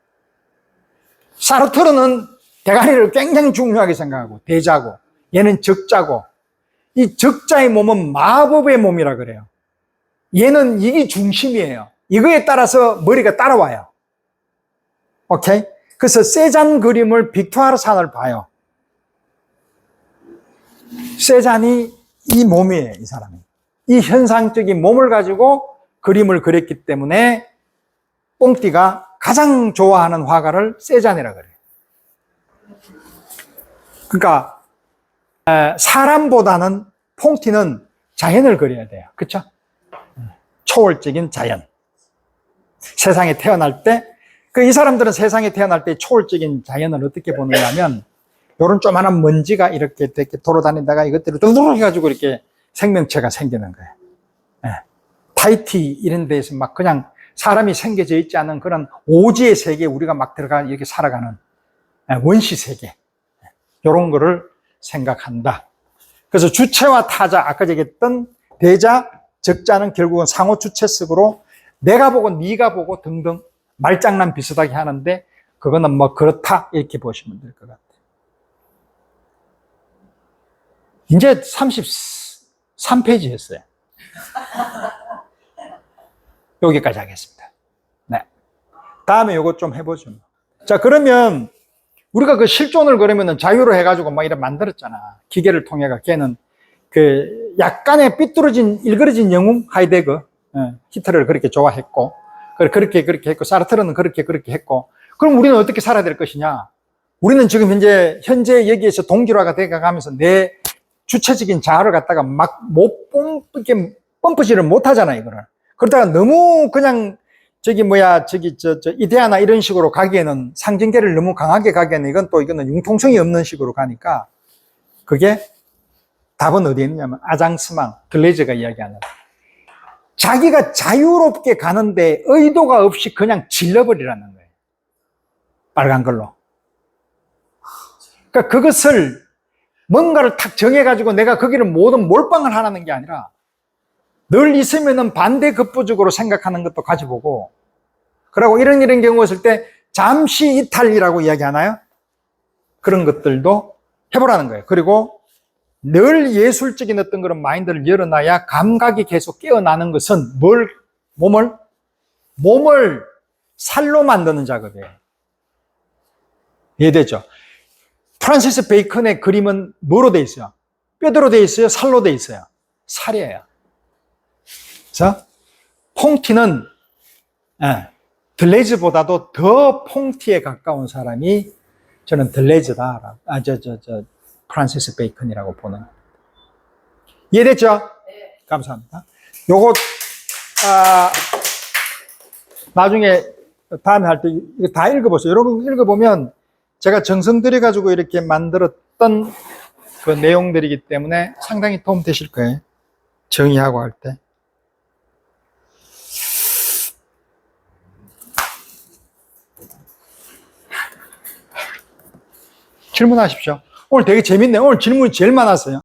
사르트르는 대가리를 굉장히 중요하게 생각하고, 대자고, 얘는 적자고, 이 적자의 몸은 마법의 몸이라 그래요. 얘는 이게 중심이에요. 이거에 따라서 머리가 따라와요. 오케이? 그래서 세잔 그림을 빅토르산을 봐요. 세잔이 이 몸이에요, 이 사람이. 이 현상적인 몸을 가지고 그림을 그렸기 때문에 뽕띠가 가장 좋아하는 화가를 세잔이라고 그래요. 그러니까 사람보다는 뽕띠는 자연을 그려야 돼요. 그렇죠? 초월적인 자연. 세상에 태어날 때, 이 사람들은 세상에 태어날 때 초월적인 자연을 어떻게 보느냐 하면, 요런 조그마한 먼지가 이렇게 돌아다니다가 이것들을 둥둥 해가지고 이렇게 생명체가 생기는 거예요. 타이티 이런 데에서 막 그냥 사람이 생겨져 있지 않은 그런 오지의 세계에 우리가 막 들어가 이렇게 살아가는 원시 세계. 요런 거를 생각한다. 그래서 주체와 타자, 아까 얘기했던 대자, 적자는 결국은 상호 주체식으로 내가 보고 네가 보고 등등 말장난 비슷하게 하는데 그거는 뭐 그렇다 이렇게 보시면 될 것 같아요. 이제 33페이지 했어요. 여기까지 하겠습니다. 네. 다음에 요거 좀 해보죠. 자, 그러면 우리가 그 실존을 그러면은 자유로 해가지고 막 이렇게 만들었잖아. 기계를 통해가 걔는 그 약간의 삐뚤어진 일그러진 영웅 하이데거, 히트러를 그렇게 좋아했고, 그렇게 했고, 사르트르는 그렇게 했고, 그럼 우리는 어떻게 살아야 될 것이냐? 우리는 지금 현재 여기에서 동질화가 돼가면서 내 주체적인 자아를 갖다가 막 못 펌프질을 못 하잖아, 이거를. 그러다가 너무 그냥 이데아나 이런 식으로 가기에는, 상징계를 너무 강하게 가기에는 이거는 융통성이 없는 식으로 가니까, 그게 답은 어디에 있느냐면 아장스망, 들레이즈가 이야기하는 자기가 자유롭게 가는데 의도가 없이 그냥 질러버리라는 거예요. 빨간 걸로. 그러니까 그것을 뭔가를 탁 정해가지고 내가 거기를 모든 몰빵을 하라는 게 아니라 늘 있으면은 반대급부적으로 생각하는 것도 가져보고, 그리고 이런 경우가 있을 때 잠시 이탈이라고 이야기하나요? 그런 것들도 해보라는 거예요. 그리고 늘 예술적인 어떤 그런 마인드를 열어놔야 감각이 계속 깨어나는 것은 몸을 살로 만드는 작업이에요. 이해되죠? 프란시스 베이컨의 그림은 뭐로 돼 있어요? 뼈대로 돼 있어요? 살로 돼 있어요? 살이에요. 그래서 퐁티는 들레이즈보다도 더 퐁티에 가까운 사람이 저는 들레이즈다. 프란시스 베이컨이라고 보는. 이해됐죠? 네. 감사합니다. 요거 나중에 다음에 할 때 이거 다 읽어보세요. 여러분 읽어보면 제가 정성 들여가지고 이렇게 만들었던 그 내용들이기 때문에 상당히 도움 되실 거예요. 정의하고 할 때. 질문하십시오. 오늘 되게 재밌네요. 오늘 질문이 제일 많았어요.